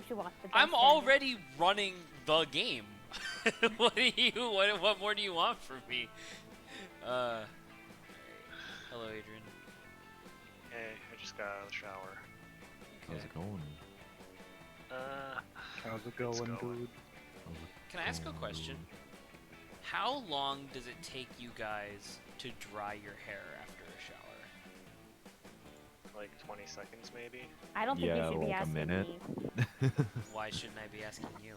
should watch the. I'm already running the game. What more do you want from me? Hello, Adrian. Hey, I just got out of the shower. How's it going? How's it going, dude? Can I ask a question? How long does it take you guys to dry your hair after a shower? Like 20 seconds, maybe? I don't think you should be like a asking minute. me. Why shouldn't I be asking you?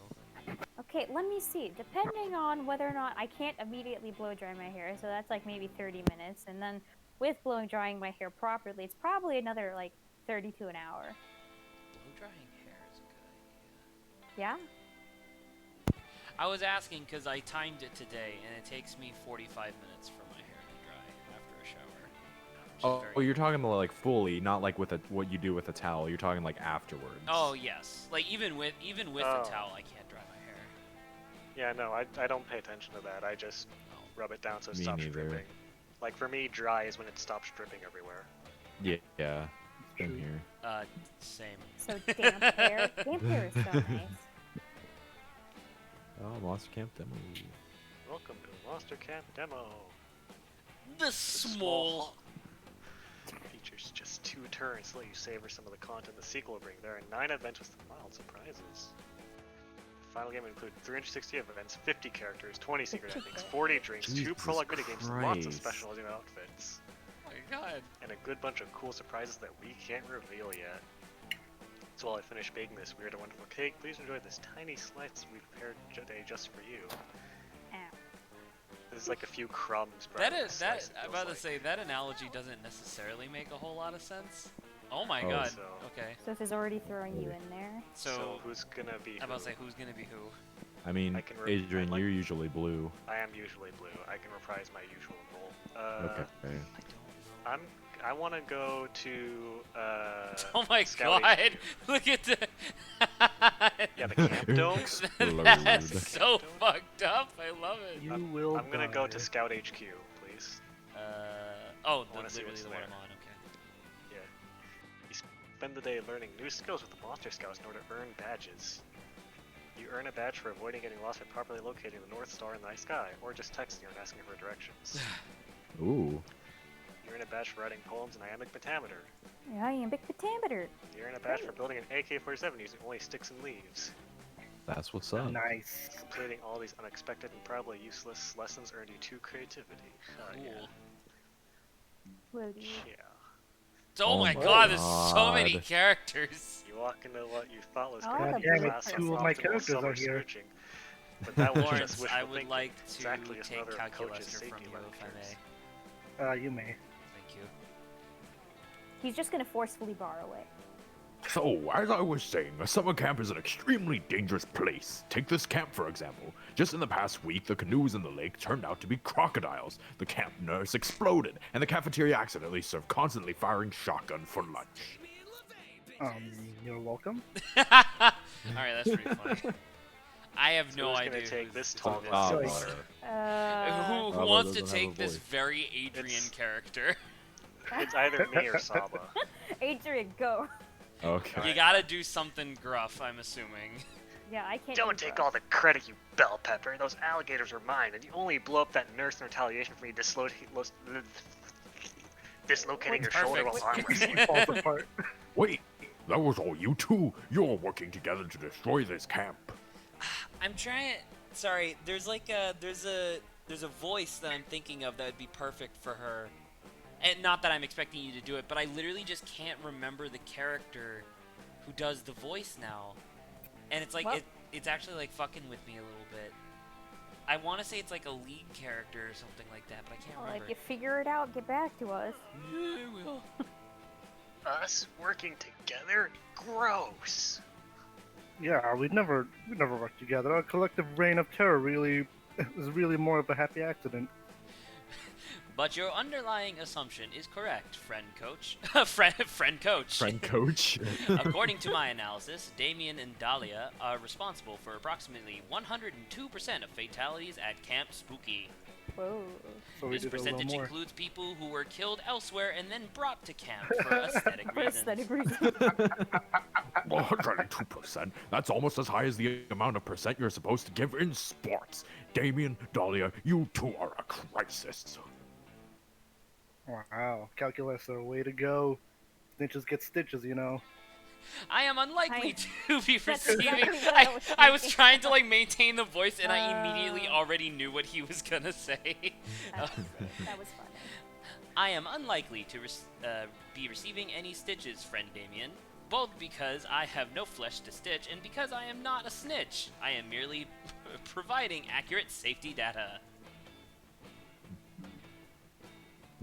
Okay, let me see. Depending on whether or not I can't immediately blow dry my hair, so that's like maybe 30 minutes, and then with blow drying my hair properly, it's probably another like 30 to an hour. Blow drying hair is a good idea. Yeah? I was asking because I timed it today, and it takes me 45 minutes for my hair to dry after a shower. Oh, you're talking like fully, not like with what you do with a towel. You're talking like afterwards. Oh yes, like even with a towel, I can't dry my hair. Yeah, no, I don't pay attention to that. I just rub it down so it Me stops neither. dripping. Like for me, dry is when it stops dripping everywhere. Yeah. Same here. Same. So damp hair. Damp hair is so nice. Oh, Monster Camp demo. Welcome to Monster Camp Demo. The small. Features just 2 turns to let you savor some of the content the sequel will bring. There are 9 events with mild surprises. The final game will include 360 events, 50 characters, 20 secret endings, 40 drinks, 2 Jesus prologue minigames, and lots of Christ. special new outfits. Oh my god. And a good bunch of cool surprises that we can't reveal yet. So while I finish baking this weird and wonderful cake, please enjoy this tiny slice we prepared today just for you. Ow. There's like a few crumbs. That bro, is slice, that. it I'm feels about to like. say that analogy doesn't necessarily make a whole lot of sense. Oh my Oh. god. So- Okay. So this is already throwing you in there. So who's gonna be? I'm about to who? say who's gonna be who. I mean, I can Adrian, like- you're usually blue. I am usually blue. I can reprise my usual role. Okay. I don't know. I want to go to Oh my Scout god! HQ. Look at the. Yeah, the camp dome. That's Explode. so fucked up. I love it. You will I'm gonna go to die. Scout HQ, please. Oh, I wanna see literally what's the one there. I'm on. Okay. Yeah. You spend the day learning new skills with the Monster Scouts in order to earn badges. You earn a badge for avoiding getting lost by properly locating the North Star in the night sky, or just texting her and asking her for directions. Ooh. You earn a badge for writing poems in iambic pentameter. Yeah, iambic pentameter. You earn a badge for building an AK-47 using only sticks and leaves. That's what's up. Nice. Completing all these unexpected and probably useless lessons earned you 2 creativity. Cool. Floaty. Yeah. So, Oh my my god, there's so many God. characters. You walk into what you thought was Oh, going to the be a blue class part. of 2 of my optimal characters summer are here. searching, but that was just Lawrence, wishful I would thinking. like It's to exactly just take another of Coach's calculus from safety you, if I lectures. may. You may. Thank you. He's just gonna forcefully borrow it. So, as I was saying, a summer camp is an extremely dangerous place. Take this camp, for example. Just in the past week, the canoes in the lake turned out to be crocodiles. The camp nurse exploded, and the cafeteria accidentally served constantly firing shotgun for lunch. You're welcome. Alright, that's pretty funny. I have So no who's idea. gonna take who's- this who's tall this. Ah, Silly. butter. Who Bravo wants to doesn't have a take this voice. very Adrian It's- character? It's either me or Saba. Adrian, go. Okay. You gotta do something gruff, I'm assuming. Yeah, I can't. Don't do take both. all the credit, you bell pepper. Those alligators are mine, and you only blow up that nurse in retaliation for me dislocating your shoulder while Perfect. arm wrestling. Falls apart. Wait, that was all you two? You're working together to destroy this camp. I'm trying. Sorry, there's like there's a voice that I'm thinking of that would be perfect for her, and not that I'm expecting you to do it, but I literally just can't remember the character who does the voice now, and it's like Well- it's actually like fucking with me a little bit. I want to say it's like a lead character or something like that, but I can't Well, remember. if you figure it out, get back to us. Yeah, I will. Us working together? Gross. Yeah, we never worked together. Our collective reign of terror really is really more of a happy accident. But your underlying assumption is correct, friend coach. friend coach. Friend coach. According to my analysis, Damien and Dahlia are responsible for approximately 102% of fatalities at Camp Spooky. Whoa. So we This did a little percentage more. includes people who were killed elsewhere and then brought to camp for aesthetic For reasons. aesthetic reasons. 102%. That's almost as high as the amount of percent you're supposed to give in sports. Damien, Dahlia, you two are a crisis. Wow, calculus are way to go. Snitches get stitches, you know. I am unlikely to be That's receiving. exactly what I was I was thinking. trying to like maintain the voice, and I immediately already knew what he was gonna say. That was funny. I am unlikely to be receiving any stitches, friend Damien. Both because I have no flesh to stitch, and because I am not a snitch. I am merely providing accurate safety data.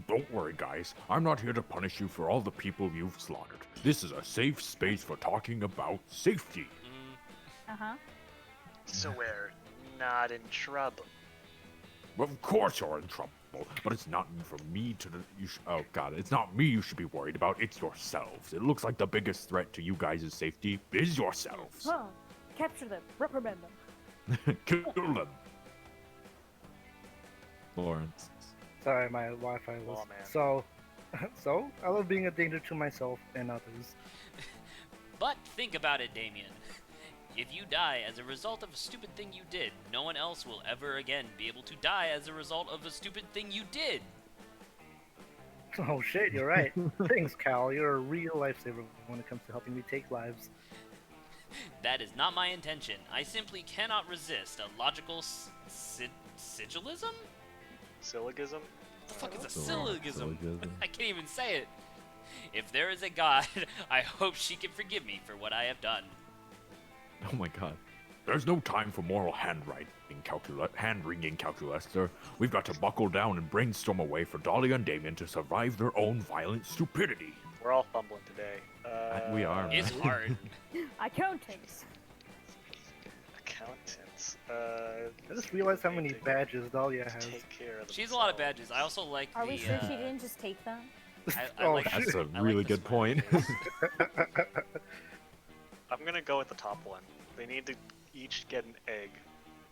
Don't worry, guys. I'm not here to punish you for all the people you've slaughtered. This is a safe space for talking about safety. Uh-huh. So we're not in trouble. Of course you're in trouble, but it's not for me to. Oh god, it's not me you should be worried about. It's yourselves. It looks like the biggest threat to you guys' safety is yourselves. Huh. Capture them. Reprimand them. Kill them. Lawrence. Sorry, my Wi-Fi was. Aw, man. So I love being a danger to myself and others. But think about it, Damien. If you die as a result of a stupid thing you did, no one else will ever again be able to die as a result of a stupid thing you did. Oh shit, you're right. Thanks, Cal. You're a real lifesaver when it comes to helping me take lives. That is not my intention. I simply cannot resist a logical sigilism? Syllogism? The fuck is a Syllogism. syllogism? I can't even say it. If there is a God, I hope she can forgive me for what I have done. Oh my god. There's no time for moral hand-wringing calculus, sir. We've got to buckle down and brainstorm a way for Dahlia and Damien to survive their own violent stupidity. We're all fumbling today. We are, man. It's hard. Accountants. Accountants. I just realized how many badges Dahlia has. Take care of She has a lot of themselves. badges. I also like Are the. we sure she didn't just take them? I Oh, like shit. That's a I like really the good point. smiley I'm gonna go with the top one. They need to each get an egg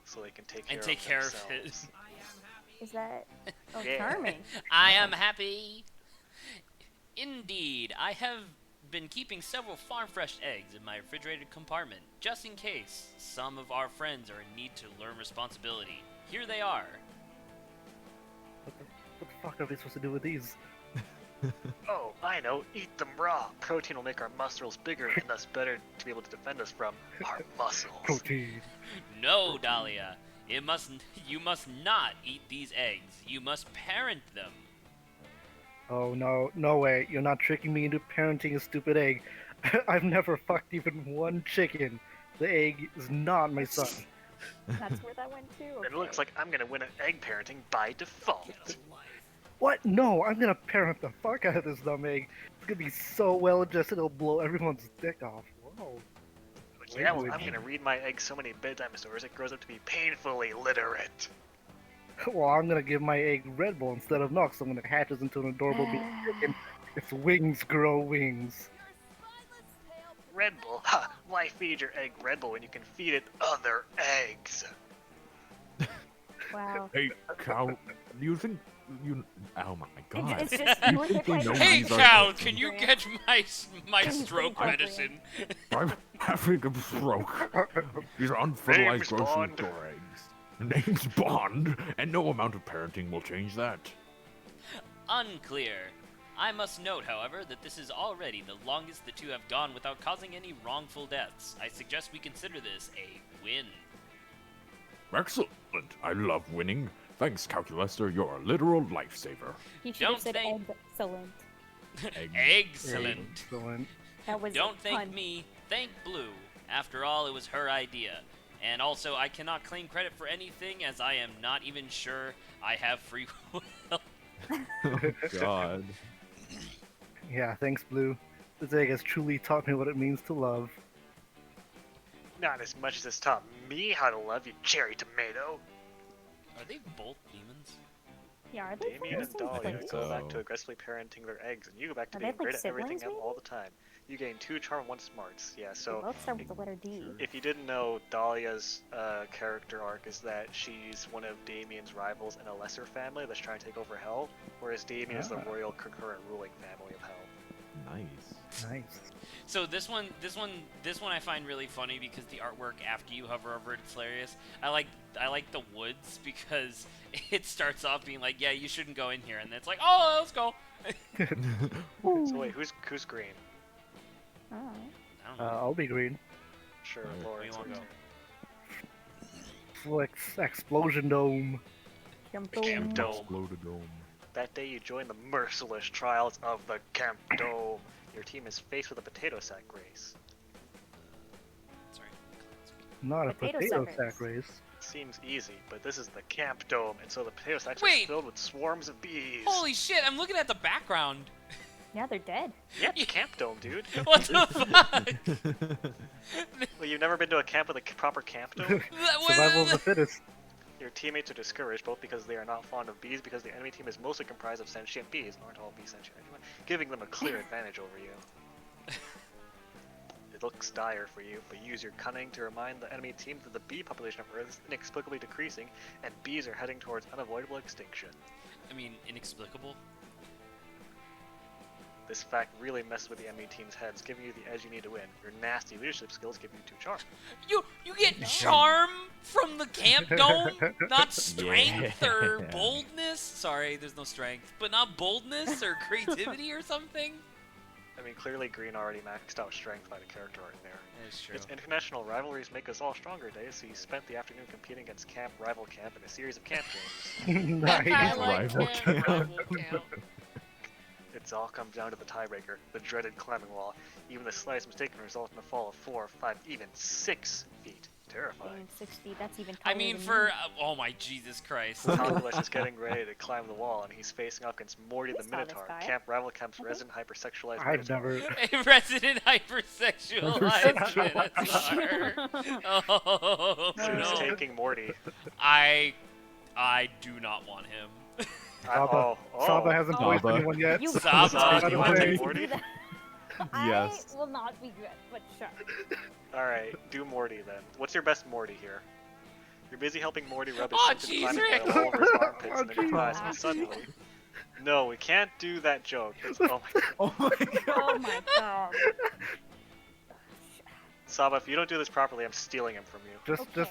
so they can take care and take care of it. themselves. Is that... Oh, Yeah. charming. I am happy. Indeed, I have been keeping several farm-fresh eggs in my refrigerated compartment, just in case some of our friends are in need to learn responsibility. Here they are. What the fuck are we supposed to do with these? Oh, I know. Eat them raw. Protein will make our muscles bigger and thus better to be able to defend us from our muscles. Protein. No, Dahlia. You must not eat these eggs. You must parent them. Oh no, no way. You're not tricking me into parenting a stupid egg. I've never fucked even one chicken. The egg is not my son. That's where that went to? And it Okay. looks like I'm gonna win at egg parenting by default. What? No, I'm gonna parent the fuck out of this dumb egg. It's gonna be so well adjusted it'll blow everyone's dick off. Whoa. Yeah, well, I'm gonna read my egg so many bedtime stories it grows up to be painfully literate. Well, I'm gonna give my egg Red Bull instead of milk, so I'm gonna hatch it into an adorable baby chicken. Its wings grow wings. Red Bull? Ha! Why feed your egg Red Bull when you can feed it other eggs? Wow. Hey, Cal, do you think you? Oh my God! It's just... You you were think hit by they know the- Hey, these are Cal, the- can you get my stroke Appropriate. medicine? I'm having a stroke. These are unfertilized Name's grocery Bond. store eggs. Name's Bond, and no amount of parenting will change that. Unclear. I must note, however, that this is already the longest the two have gone without causing any wrongful deaths. I suggest we consider this a win. Excellent. I love winning. Thanks, Calculaster. You're a literal lifesaver. He should Don't have said think- excellent. Excellent. Excellent. That was Don't thank fun. me, thank Blue. After all, it was her idea. And also, I cannot claim credit for anything as I am not even sure I have free will. Oh god. Yeah, thanks, Blue. This egg has truly taught me what it means to love. Not as much as it's taught me how to love you, cherry tomato. Are they both demons? Yeah, are they Damien and siblings? Dahlia Like, go back so. to aggressively parenting their eggs, and you go back to Are they being like great at everything siblings, all the time. You gain 2 charm, 1 smarts. Yeah, They so both start with the letter D. if you didn't know, Dahlia's character arc is that she's one of Damien's rivals in a lesser family that's trying to take over Hell, whereas Damien is the royal concurrent ruling family of Hell. Nice. Nice. So this one I find really funny because the artwork after you hover over it, it's hilarious. I like the woods because it starts off being like, yeah, you shouldn't go in here, and then it's like, oh, let's go. So wait, who's green? Alright. I don't know. I'll be green. Sure, Alright. Lawrence. Where you wanna what's go? Explosion Dome. Camp Dome. Exploded dome. That day you join the merciless trials of the Camp Dome. Your team is faced with a potato sack race. Sorry. Not a Potato potato suckers. sack race. Seems easy, but this is the Camp Dome, and so the potato sacks Wait! are filled with swarms of bees. Holy shit! I'm looking at the background. Yeah, they're dead. Yeah, it's Camp Dome, dude. What the fuck? Well, you've never been to a camp with a proper Camp Dome? Survival of the fittest. Your teammates are discouraged, both because they are not fond of bees, because the enemy team is mostly comprised of sentient bees. Aren't all bees sentient anyway? Giving them a clear advantage over you. It looks dire for you, but use your cunning to remind the enemy team that the bee population of Earth is inexplicably decreasing, and bees are heading towards unavoidable extinction. I mean, inexplicable. This fact really messes with the enemy team's heads, giving you the edge you need to win. Your nasty leadership skills give you 2 charm. You get charm from the Camp Dome, not strength or boldness. Sorry, there's no strength, but not boldness or creativity or something. I mean, clearly Green already maxed out strength by the character art in there. That's true. It's International Rivalries Make Us All Stronger Day, so you spent the afternoon competing against Rival Camp in a series of camp games. I Nice. like Rival Camp. Camp. Rival Camp. It's all comes down to the tiebreaker, the dreaded climbing wall. Even the slightest mistake can result in a fall of 4, 5, even 6 feet. Terrifying. Dang, 6 feet, that's even I taller mean, than for me. oh my Jesus Christ. Talbulis is getting ready to climb the wall, and he's facing off against Morty We the saw this Minotaur, guy. Rival Camp's Okay. resident hypersexualized I've Minotaur. never. A resident hypersexualized Minotaur. Oh So he's no. taking Morty. I do not want him. Saba hasn't voiced Saba. anyone yet. You- so Saba, Saba's do out you of wanna the take way. Morty? Do that. Yes. I will not be good, but sure. Alright, do Morty then. What's your best Morty here? You're busy helping Morty rub his Aw, scented jeez, climbing Rick. oil all over his armpits Oh, and then he jeez. cries, and suddenly... No, we can't do that joke. Oh my god. Oh my god. Oh my god. Saba, if you don't do this properly, I'm stealing him from you. Just do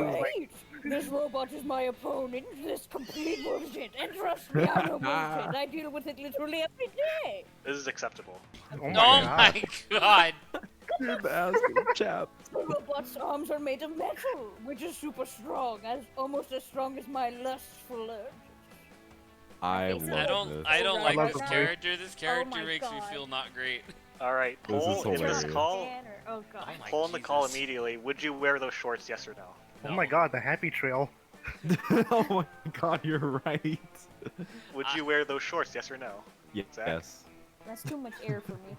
like. Wait! This robot is my opponent. This complete bullshit. And trust me, I know bullshit. I deal with it literally every day. This is acceptable. Oh my Oh god. my god. You're the asshole chap. The robot's arms are made of metal, which is super strong, almost as strong as my lustful urge. I I love this. I don't I like love this this character. This character my makes me God. feel not great. Alright, This is poll in this hilarious. call. Dan or- oh god. Oh my Poll in the call Jesus. immediately. Would you wear those shorts, yes or no? Oh my god, the happy trail. Oh my god, you're right. Would you wear those shorts, yes or no? Zach? Yes. That's too much air for me.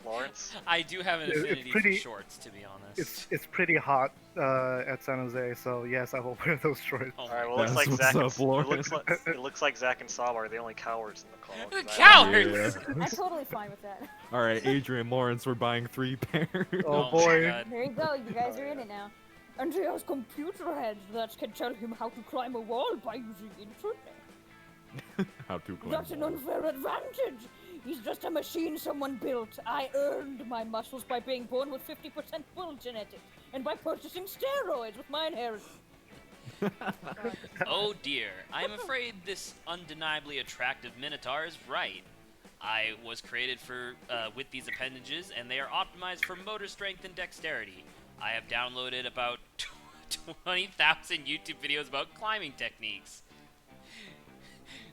Lawrence? I do have an It's affinity pretty- for shorts, to be honest. It's pretty hot at San Jose, so yes, I will wear those shorts. Oh Alright, my well, it looks That's like what's Zach up, and, Lawrence. it looks like Zach and Saba are the only cowards in the call. The 'cause cowards! I'm totally fine with that. All right, Adrian, Lawrence, we're buying 3 pairs. Oh, my boy. God. There you go, you guys are in it now. And he has computer heads that can tell him how to climb a wall by using internet. How to climb. That's an unfair advantage. He's just a machine someone built. I earned my muscles by being born with 50% bull genetics, and by purchasing steroids with my inheritance. Oh dear, I'm afraid this undeniably attractive Minotaur is right. I was created for with these appendages, and they are optimized for motor strength and dexterity. I have downloaded about 20,000 YouTube videos about climbing techniques.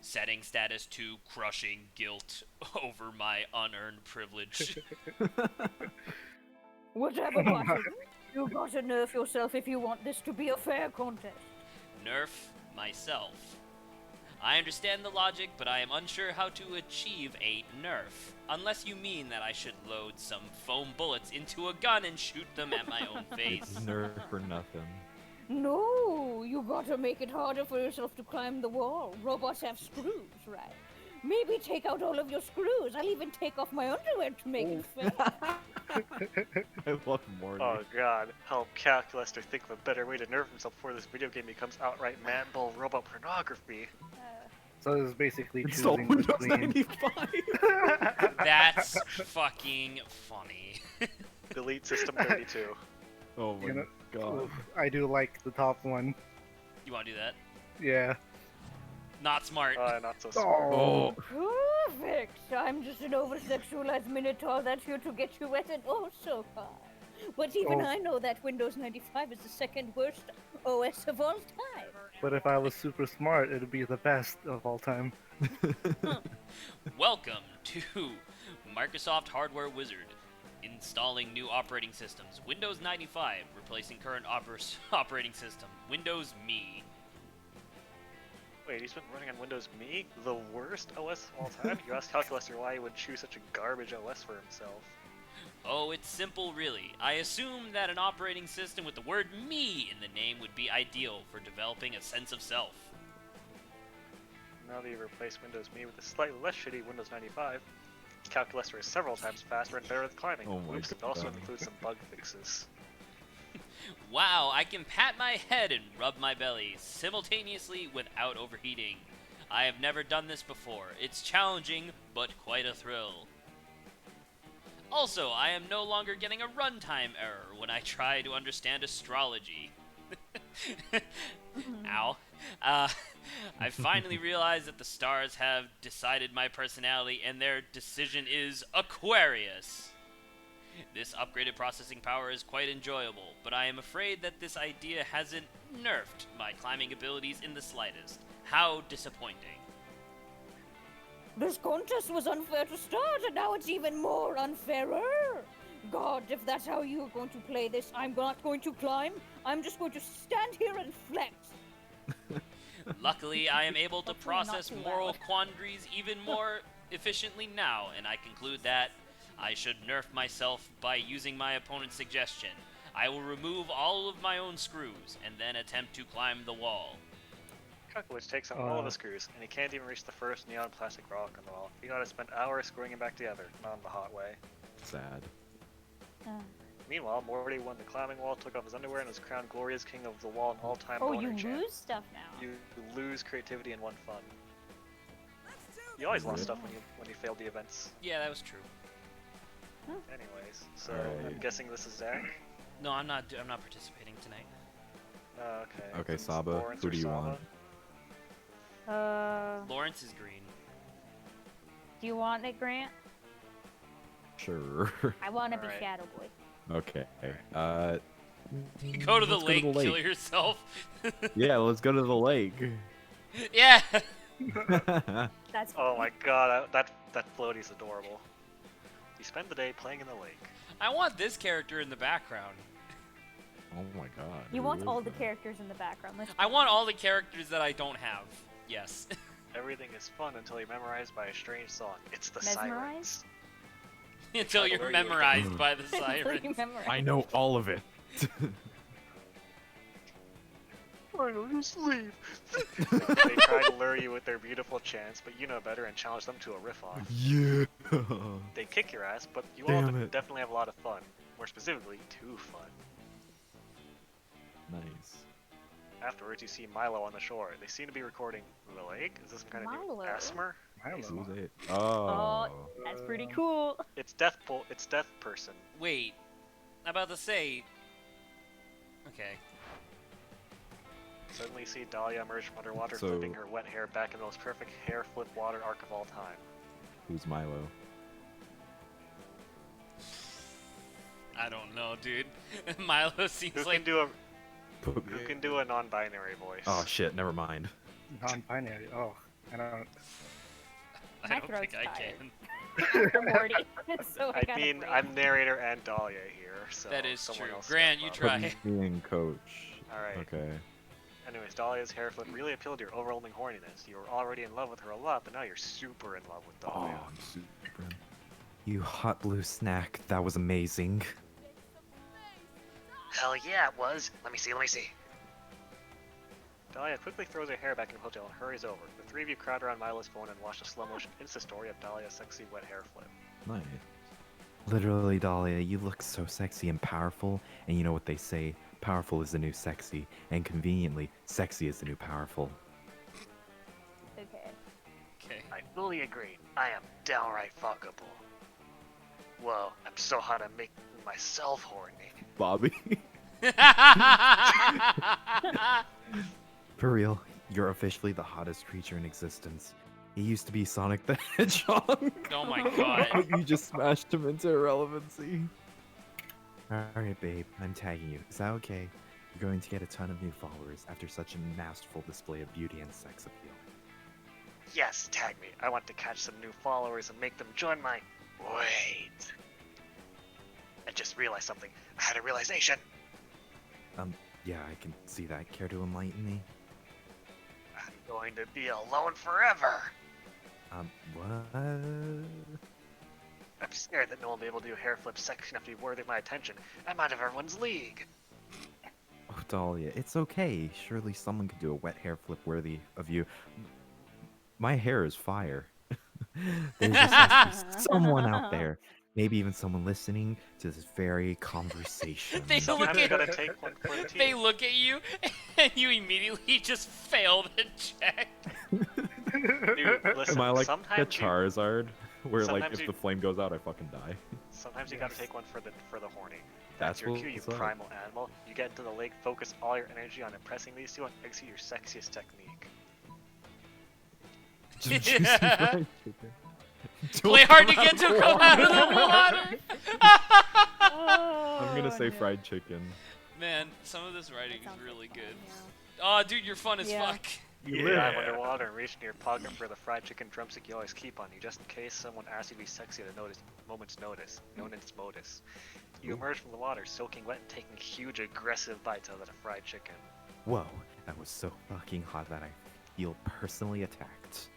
Setting status to crushing guilt over my unearned privilege. Whatever, button. You gotta nerf yourself if you want this to be a fair contest. Nerf myself. I understand the logic, but I am unsure how to achieve a nerf. Unless you mean that I should load some foam bullets into a gun and shoot them at my own face. Nerf for nothing. No, you gotta make it harder for yourself to climb the wall. Robots have screws, right? Maybe take out all of your screws. I'll even take off my underwear to make it fair. I love Morty. Oh god, help Calculaster think of a better way to nerf himself before this video game becomes outright manbull robot pornography. So it's basically Install choosing Windows between. 95. That's fucking funny. Delete System 32. Oh my You know, god. I do like the top one. You want to do that? Yeah. Not smart. Not so smart. Oh. Perfect. I'm just an over-sexualized minotaur that's here to get you wet and oh so high. But even Oh. I know that Windows 95 is the second worst OS of all time. But if I was super smart, it'd be the best of all time. Welcome to Microsoft Hardware Wizard. Installing new operating systems. Windows 95, replacing current operating system. Windows Me. Wait, he's been running on Windows Me? The worst OS of all time? You asked Calculaster why he would choose such a garbage OS for himself. Oh, it's simple really. I assumed that an operating system with the word me in the name would be ideal for developing a sense of self. Now that you've replaced Windows Me with a slightly less shitty Windows 95, Calculaster is several times faster and better at climbing. Oh my Oops, it also God. includes some bug fixes. Wow, I can pat my head and rub my belly simultaneously without overheating. I have never done this before. It's challenging, but quite a thrill. Also, I am no longer getting a runtime error when I try to understand astrology. Ow. I finally realized that the stars have decided my personality and their decision is Aquarius. This upgraded processing power is quite enjoyable, but I am afraid that this idea hasn't nerfed my climbing abilities in the slightest. How disappointing. This contest was unfair to start, and now it's even more unfairer. God, if that's how you're going to play this, I'm not going to climb. I'm just going to stand here and flex. Luckily, I am able to Hopefully not process too moral loud. quandaries even more efficiently now, and I conclude that I should nerf myself by using my opponent's suggestion. I will remove all of my own screws, and then attempt to climb the wall. Calculator takes out all of the screws, and he can't even reach the first neon plastic rock on the wall. He gotta spend hours screwing them back together, not in the hot way. Sad. Meanwhile, Morty won the climbing wall, took off his underwear, and was crowned glorious king of the wall and all-time Oh, boner you champ. lose stuff now. You lose creativity and won fun. You always lost stuff when you failed the events. Yeah, that was true. Anyways, so I'm Right. guessing this is Zach. No, I'm not participating tonight. Okay. Okay, It's Saba, Lawrence who or do you Saba. want? Lawrence is green. Do you want it, Grant? Sure. I want to be Alright. Shadow Boy. Okay. Go to the let's lake, kill yourself. Yeah, let's go to the lake. Yeah! That's Oh my god, that floaty's adorable. You spend the day playing in the lake. I want this character in the background. Oh my god. You who want is all the that? characters in the background. Let's I want all the characters that I don't have. Yes. Everything is fun until you're memorized by a strange song. It's the Mesmerized? sirens. Until you're Where you would go. memorized by the Completely sirens. memorized. I know all of it. Finally, just leave. They try to lure you with their beautiful chants, but you know better and challenge them to a riff-off. Yeah. They kick your ass, but you all Damn it. definitely have a lot of fun. More specifically, too fun. Nice. Afterwards, you see Milo on the shore. They seem to be recording the lake. Is this some kind of new Milo? ASMR? Who's it? Oh. That's pretty cool. It's Death Person. Wait. I'm about to say. Okay. Suddenly you see Dahlia emerge from underwater, So- flipping her wet hair back in the most perfect hair flip water arc of all time. Who's Milo? I don't know, dude. Milo seems Who like. can do a non-binary voice? Oh shit, never mind. Non-binary. Oh, I don't. I My don't throat's think I tired. can. For Morty. So I gotta mean, breathe. I'm narrator and Dahlia here, so That is someone true. else Grant, step you up. try. Put me in coach. Alright. Okay. Anyways, Dahlia's hair flip really appealed to your overwhelming horniness. You were already in love with her a lot, but now you're super in love with Oh, Dahlia. I'm super. You hot blue snack, that was amazing. Hell yeah, it was. Let me see. Dahlia quickly throws her hair back in a ponytail and hurries over. The three of you crowd around Milo's phone and watch a slow motion Insta story of Dahlia's sexy wet hair flip. Nice. Literally, Dahlia, you look so sexy and powerful, and you know what they say, powerful is the new sexy, and conveniently, sexy is the new powerful. Okay. Okay. I fully agree. I am downright fuckable. Whoa, I'm so hot I'm making myself horny. Bobby. For real, you're officially the hottest creature in existence. He used to be Sonic the Hedgehog. Oh my god. You just smashed him into irrelevancy. Alright, babe, I'm tagging you. Is that okay? You're going to get a ton of new followers after such a masterful display of beauty and sex appeal. Yes, tag me. I want to catch some new followers and make them join my... Wait. I just realized something. I had a realization. Yeah, I can see that. Care to enlighten me? I'm going to be alone forever. What? I'm scared that no one will be able to do hair flips sexy enough to be worthy of my attention. I'm out of everyone's league. Oh, Dahlia, it's okay. Surely someone could do a wet hair flip worthy of you. My hair is fire. There's just has to be someone out there, maybe even someone listening to this very conversation. They look Sometimes you at gotta take one for the team. They look at you, and you immediately just fail the check. Dude, listen, Am I like the sometimes you, Charizard? Where like sometimes if you- the flame goes out, I fucking die. sometimes you gotta take one for the horny. That's That's your cue, you what's up. primal animal. You get into the lake, focus all your energy on impressing these two, and execute your sexiest technique. Just juicy fried chicken. Play hard to get to come out of the water. I'm gonna say no. fried chicken. Man, some of this writing That is sounds really like good. fun, Oh, dude, you're fun as Yeah. fuck. You dive underwater and reach in your pocket for the fried chicken drumstick you always keep on you, just in case someone asks you to be sexy at a moment's notice. Moment's modus. You emerge from the water, soaking wet and taking huge aggressive bites out of the fried chicken. Whoa, that was so fucking hot that I feel personally attacked.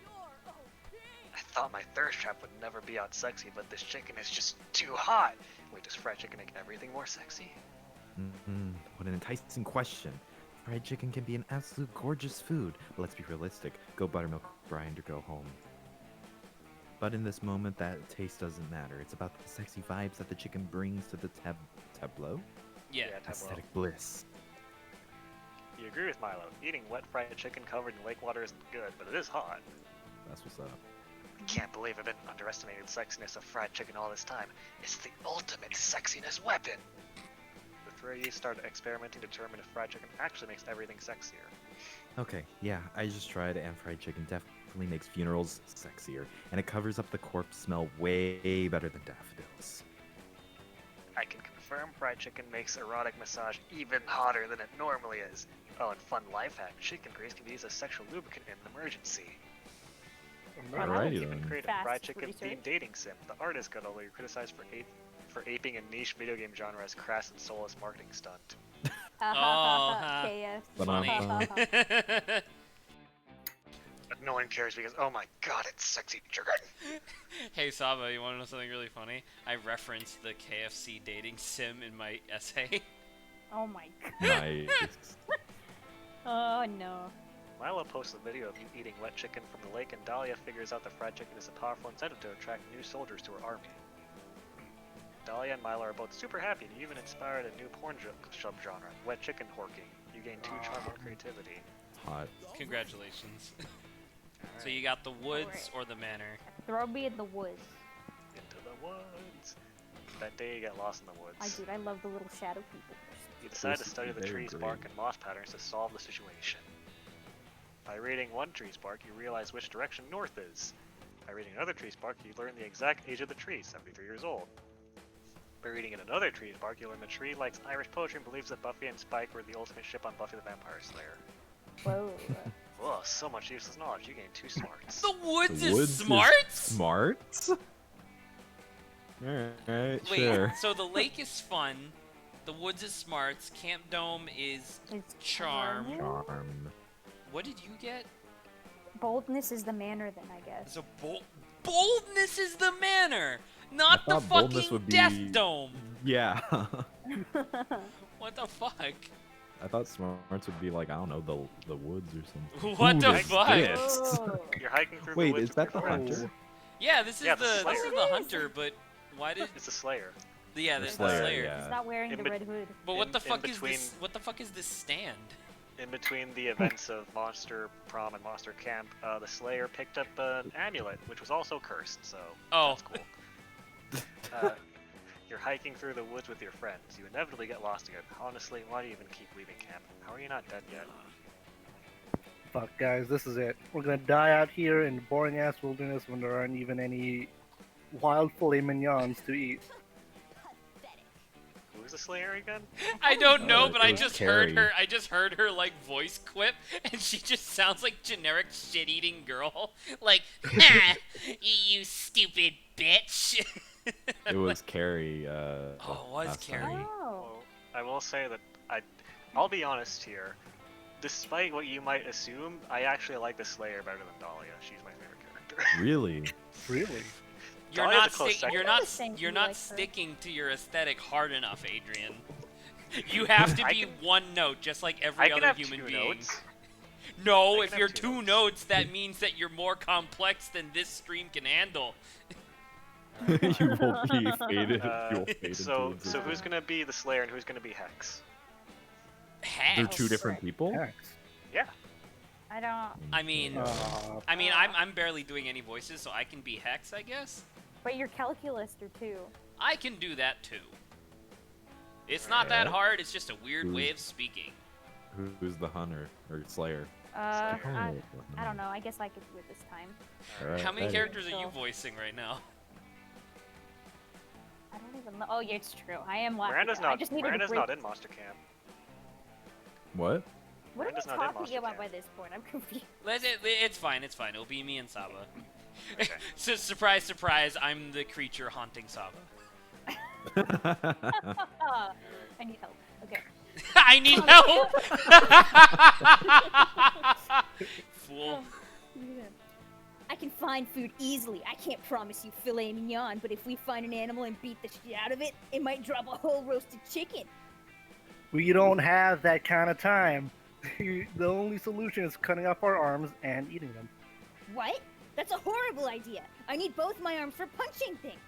I thought my thirst trap would never be out sexy, but this chicken is just too hot. Wait, does fried chicken make everything more sexy? What an enticing question. Fried chicken can be an absolute gorgeous food, but let's be realistic. Go buttermilk grind or go home. But in this moment, that taste doesn't matter. It's about the sexy vibes that the chicken brings to the tableau. Yeah. tableau. Aesthetic bliss. You agree with Milo. Eating wet fried chicken covered in lake water isn't good, but it is hot. That's what's up. I can't believe I've been underestimating the sexiness of fried chicken all this time. It's the ultimate sexiness weapon! The three of you start experimenting to determine if fried chicken actually makes everything sexier. Okay, yeah, I just tried, and fried chicken definitely makes funerals sexier, and it covers up the corpse smell way better than daffodils. I can confirm fried chicken makes erotic massage even hotter than it normally is. Oh, and fun life hack, chicken grease can be used as sexual lubricant in an emergency. Alrighty Even then. create a Fast fried chicken research. themed dating sim. The artist got only criticized for aping a niche video game genre as crass and soulless marketing stunt. KS. Funny. But no one cares because, oh my god, it's sexy chicken! Hey Saba, you want to know something really funny? I referenced the KFC dating sim in my essay. Oh my god. Nice. Oh no. Milo posts a video of you eating wet chicken from the lake, and Dahlia figures out that fried chicken is a powerful incentive to attract new soldiers to her army. Dahlia and Milo are both super happy, and you even inspired a new porn subgenre, wet chicken horking. You gain 2 charm and creativity. Hot. Congratulations. So you got the woods or the manor? Throw me in the woods. Into the woods. That day you get lost in the woods. I love the little shadow people. You decide to study the They're tree's great. bark and moss patterns to solve the situation. By reading one tree's bark, you realize which direction north is. By reading another tree's bark, you learn the exact age of the tree, 73 years old. By reading in another tree's bark, you learn the tree likes Irish poetry and believes that Buffy and Spike were the ultimate ship on Buffy the Vampire Slayer. Whoa. Whoa, so much useless knowledge, you gain 2 smarts. The woods The is woods smart? Smart? Alright, Wait, sure. so the lake is fun, the woods is smarts, Camp Dome is It's charm. Charm. What did you get? Boldness is the manner, then, I guess. So boldness is the manor, not I the thought boldness fucking would Death be- Dome. Yeah. What the fuck? I thought smarts would be like, I don't know, the woods or something. What Ooh, the there's fuck? this. Oh. You're hiking through the Wait, woods is that with the your friends. hunter? Yeah, this is Yeah, the the Slayer. hunter, but why did It's a Slayer. yeah, The the Slayer, Slayer. yeah. He's not wearing In the bet- red hood. But what In- the in fuck is between- this? What the fuck is this stand? In between the events of Monster Prom and Monster Camp, the Slayer picked up an amulet, which was also cursed, so Oh. that's cool. You're hiking through the woods with your friends. You inevitably get lost again. Honestly, why do you even keep leaving camp? How are you not dead yet? Fuck, guys, this is it. We're gonna die out here in boring ass wilderness when there aren't even any wild filet mignons to eat. Who's the Slayer again? I don't know, Uh, but it I was just Carrie. heard her. I just heard her like voice quip, and she just sounds like generic shit-eating girl. Like, ha, you stupid bitch. It was Carrie. Oh, it was last time. Carrie. Oh. Well, I will say that I'll be honest here. Despite what you might assume, I actually like the Slayer better than Dahlia. She's my favorite character. Really? Really? You're Dahlia's not a close stick, second. you're I not understand you're you not like her. sticking to your aesthetic hard enough, Adrian. You have to I be can- one note, just like I every can other have human two being. notes. No, I if can you're have two two notes. notes, that means that you're more complex than this stream can handle. You will be faded. You will fade So into who's existence. gonna be the Slayer and who's gonna be Hex? Hex. They're two different people? Hex. Yeah. I don't. I mean, I'm barely doing any voices, so I can be Hex, I guess. But you're calculaster too. I can do that too. It's not that Alright. hard. It's just a weird way Who's- of speaking. Who's the hunter or Slayer? I Oh, don't know. I guess I could do it this time. Alright, How many that is- characters are you So- voicing right now? I don't even know. Oh yeah, it's true. I am laughing. Miranda's I not. just needed Miranda's a break. not in Monster Camp. What? What are we Miranda's not in talking Monster about Camp. by this point? I'm confused. It's fine. It's fine. It'll be me and Saba. Okay. So surprise, surprise! I'm the creature haunting Saba. I need help. Okay. I need help. Fool. I can find food easily. I can't promise you filet mignon, but if we find an animal and beat the shit out of it, it might drop a whole roasted chicken. We don't have that kind of time. The only solution is cutting off our arms and eating them. What? That's a horrible idea. I need both my arms for punching things.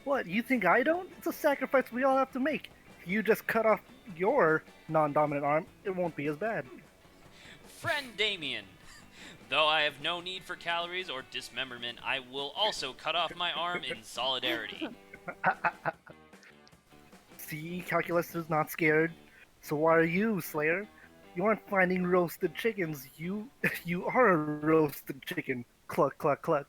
What, you think I don't? It's a sacrifice we all have to make. If you just cut off your non-dominant arm, it won't be as bad. Friend Damien. Though I have no need for calories or dismemberment, I will also cut off my arm in solidarity. See, Calculus is not scared. So why are you, Slayer? You aren't finding roasted chickens. You are a roasted chicken. Cluck, cluck, cluck.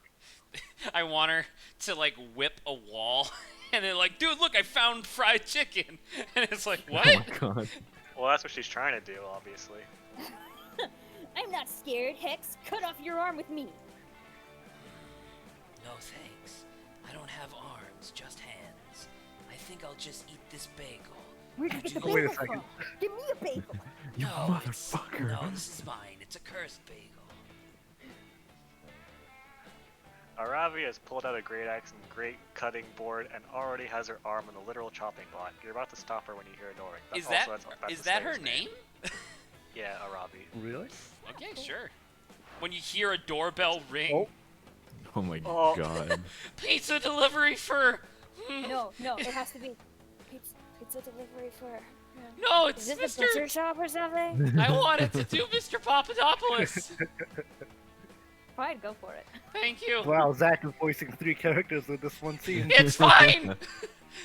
I want her to like whip a wall, and then like, dude, look, I found fried chicken, and it's like, what? Oh my god. Well, that's what she's trying to do, obviously. I'm not scared, Hex. Cut off your arm with me. No thanks. I don't have arms, just hands. I think I'll just eat this bagel. Where'd you get the Oh, wait a bagel second. from? Give me a bagel. You No, it's- motherfucker. No, this is mine. It's a cursed bagel. Aravi has pulled out a great axe and great cutting board and already has her arm on the literal chopping block. You're about to stop her when you hear a door ring. Is that That's is the that her Slayer's name? Yeah, Aravi. Really? Okay, sure. When you hear a doorbell ring, Oh. Oh my Oh. god. pizza delivery for. No, it has to be. Pizza delivery for. No, Is it's this a Mr. butcher shop or something? I wanted to do Mr. Papadopoulos. Fine, go for it. Thank you. Wow, Zach is voicing 3 characters in this one scene. It's fine.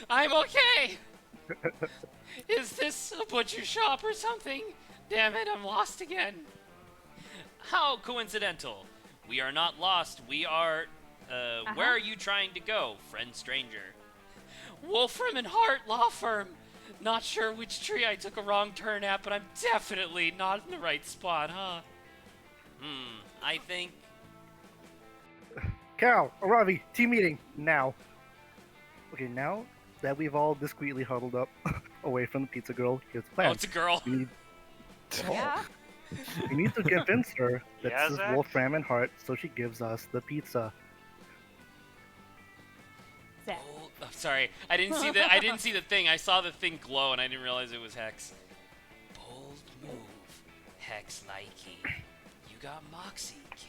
I'm okay. Is this a butcher shop or something? Damn it, I'm lost again. How coincidental. We are not lost. We are. Where are you trying to go, friend stranger? Wolfram and Hart Law Firm. Not sure which tree I took a wrong turn at, but I'm definitely not in the right spot, huh? I think. Cal, Aravi, team meeting, now. Okay, now that we've all discreetly huddled up away from the pizza girl, here's the plan. Oh, it's a girl. We need, Yeah. we need to convince her that Yeah, this is Zach? Wolfram and Hart, so she gives us the pizza. Zach. Oh, sorry. I didn't see the thing. I saw the thing glow and I didn't realize it was Hex. Bold move, Hex Likey. You got moxie, kid.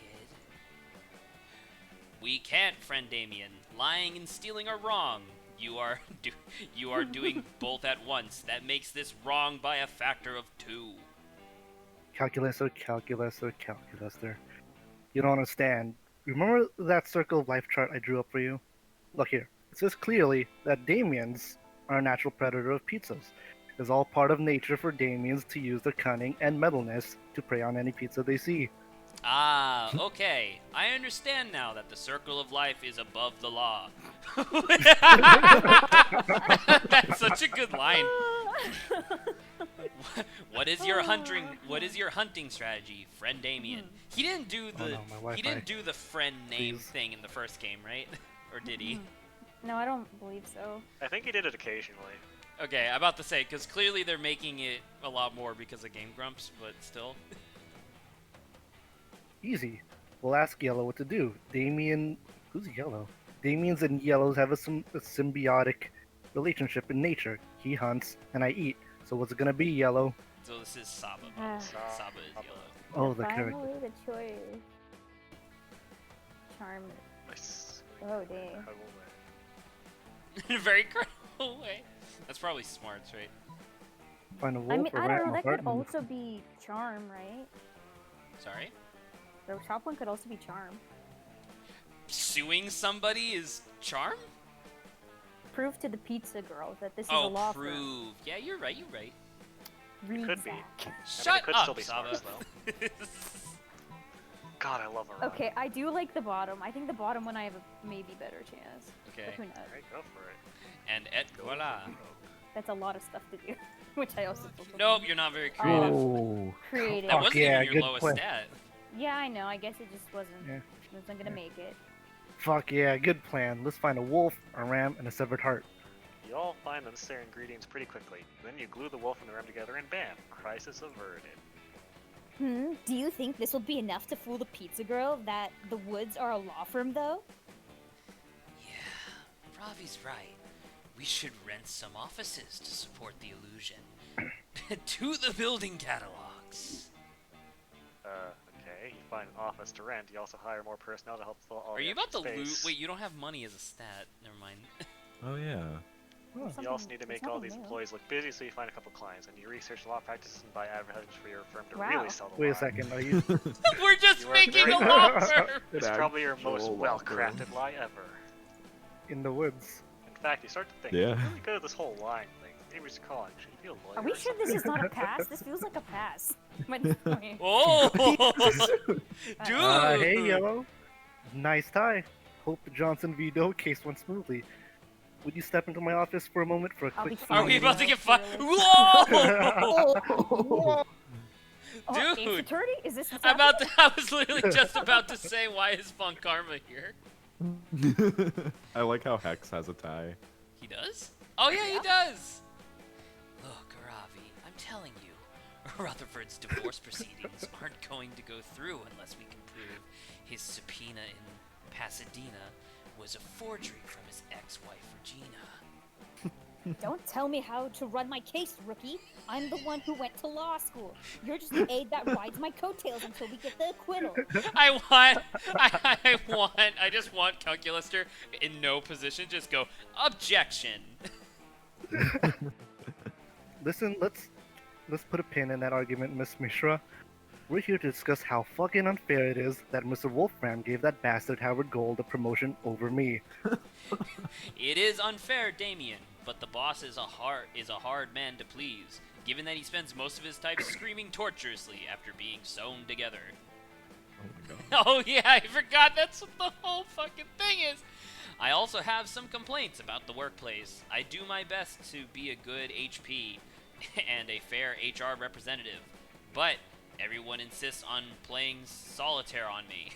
We can't, friend Damien. Lying and stealing are wrong. You are doing both at once. That makes this wrong by a factor of 2. Calculator, calculator, calculator. You don't understand. Remember that circle of life chart I drew up for you? Look here. It says clearly that Damians are a natural predator of pizzas. It is all part of nature for Damians to use their cunning and metalness to prey on any pizza they see. Ah, okay. I understand now that the circle of life is above the law. That's such a good line. What is your hunting strategy, friend Damien? He didn't do Oh the no, my Wi-Fi. he didn't do the friend name Please. thing in the first game, right? Or did he? No, I don't believe so. I think he did it occasionally. Okay, I'm about to say, because clearly they're making it a lot more because of Game Grumps, but still. Easy. We'll ask Yellow what to do. Damien... Who's Yellow? Damians and Yellows have a symbiotic relationship in nature. He hunts, and I eat. So what's it gonna be, Yellow? So this is Saba. Ah. Saba is yellow. Oh, the character. Finally, the choice. Charm. Nice. Oh, dang. Incredible way. In a very credible way. That's probably smarts, right? Find a wolf I mean, or I rat don't in know. the That could garden. also be charm, right? Sorry? The top one could also be charm. Suing somebody is charm? Prove to the pizza girl that this is a Oh, law firm. prove. Yeah, you're right, you're right. Read could be. Zach. Shut could up, still be Saba. smarts, God, I love Aurora. Okay, I do like the bottom. I think the bottom one I have a maybe better chance. But Okay. who knows? Alright, go for it. And et voila. That's a lot of stuff to do, which I also don't Nope, believe. you're not very creative. Oh. Creative. That Fuck wasn't yeah, even your good lowest plan. stat. Yeah, I know. I guess it just wasn't. Yeah. Wasn't gonna make it. Fuck yeah, good plan. Let's find a wolf, a ram, and a severed heart. You all find the necessary ingredients pretty quickly. Then you glue the wolf and the ram together and bam! Crisis averted. Do you think this will be enough to fool the pizza girl that the Woods are a law firm, though? Yeah, Ravi's right. We should rent some offices to support the illusion. To the building catalogs. Okay, you find an office to rent. You also hire more personnel to help fill all Are the you about to extra loot? space. Wait, you don't have money as a stat. Never mind. Oh yeah. You also Something- need to there's make all nothing these new. employees look busy, so you find a couple clients, and you research law practices and buy advertisements for your firm to Wow. really sell the Wait law. a second, are you... We're just You are making very a good. law firm. It's probably your most Actual law well-crafted lie ever. in the woods? In fact, you start to think, Yeah. you're really good at this whole lying thing. Maybe we should call it. Should you be a lawyer Are we or sure something? this is not a pass? This feels like a pass. By this point. Oh, dude. Hey, Yellow. Nice tie. Hope the Johnson v. Doe case went smoothly. Would you step into my office for a moment for a I'll quick... be Are we fine. about to get fired? Really? Whoa! Oh, Dude. Ace Attorney? Is this what's I'm about happening? to, I was literally just about to say, why is Von Karma here? I like how Hex has a tie. He does? Oh yeah, he does! Look, Ravi, I'm telling you, Rutherford's divorce proceedings aren't going to go through unless we can prove his subpoena in Pasadena was a forgery from his ex-wife, Regina. Don't tell me how to run my case, rookie. I'm the one who went to law school. You're just the aide that rides my coattails until we get the acquittal. I just want Calculaster in no position, just go, objection! Listen, let's put a pin in that argument, Miss Mishra. We're here to discuss how fucking unfair it is that Mr. Wolfram gave that bastard Howard Gold a promotion over me. It is unfair, Damien, but the boss is a hard man to please, given that he spends most of his time screaming torturously after being sewn together. Oh my god. Oh yeah, I forgot that's what the whole fucking thing is. I also have some complaints about the workplace. I do my best to be a good HP and a fair HR representative, but everyone insists on playing solitaire on me.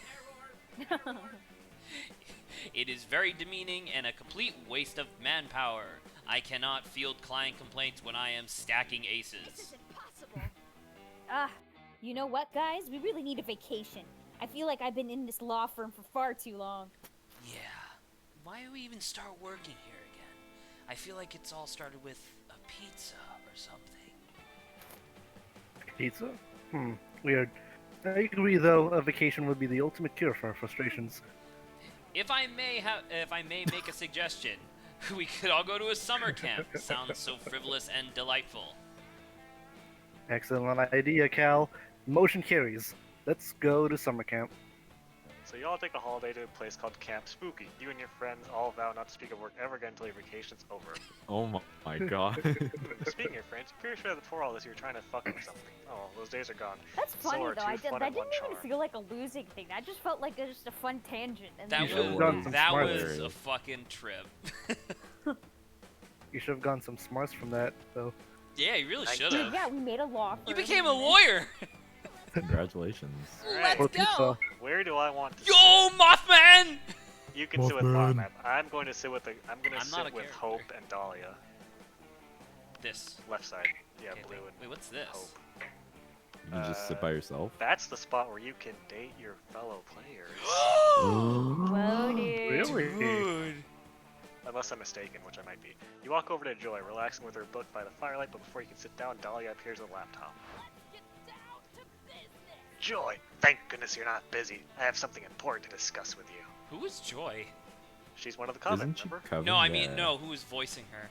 It is very demeaning and a complete waste of manpower. I cannot field client complaints when I am stacking aces. This is impossible. Ah, you know what, guys? We really need a vacation. I feel like I've been in this law firm for far too long. Yeah. Why do we even start working here again? I feel like it's all started with a pizza or something. Pizza? Weird. I agree, though, a vacation would be the ultimate cure for our frustrations. If I may make a suggestion, we could all go to a summer camp. Sounds so frivolous and delightful. Excellent idea, Cal. Motion carries. Let's go to summer camp. So you all take a holiday to a place called Camp Spooky. You and your friends all vow not to speak of work ever again until your vacation's over. Oh my god. Speaking of friends, I'm pretty sure that before all this you were trying to fuck or something. Oh, those days are gone. That's So funny are though. two fun That and one didn't even charm. feel like a losing thing. That just felt like just a fun tangent. And That You should've was done some that smart was areas. a fucking trip. You should have gotten some smarts from that, though. Yeah, you really Thank should Dude, have. yeah, we made a law firm. You became a and then- lawyer. Congratulations. Let's Or go. pizza. Where do I want to Yo, Mothman! You can sit with Mothman. Mothman. I'm going to sit with I'm not a sit with character. Hope and Dahlia. This. Left side. Yeah, Okay, blue and wait, what's this? Hope. You just sit by yourself. That's the spot where you can date your fellow players. Whoa, dude. Really? Dude. Unless I'm mistaken, which I might be. You walk over to Joy, relaxing with her book by the firelight, but before you can sit down, Dahlia appears on the laptop. Joy, thank goodness you're not busy. I have something important to discuss with you. Who is Joy? She's one of the Coven, Isn't she remember? Coven? No, I mean Yeah. no. Who is voicing her?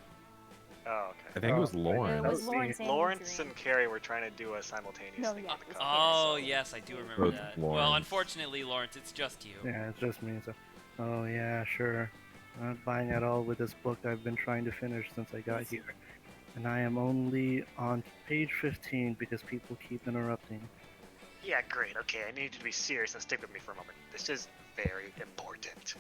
Oh, I okay. think it was Oh, It Lauren. was see. Lawrence and Lawrence Adrian. and Carrie were trying to do a simultaneous No, thing yeah, on the it was Coven. Oh so- yes, I do remember Both that. Well, Lawrence. unfortunately, Lawrence, it's just you. Yeah, it's just me. So. Oh, yeah, sure. I'm not buying at all with this book I've been trying to finish since I got here. And I am only on page 15 because people keep interrupting. Yeah, great. Okay, I need you to be serious and stick with me for a moment. This is very important.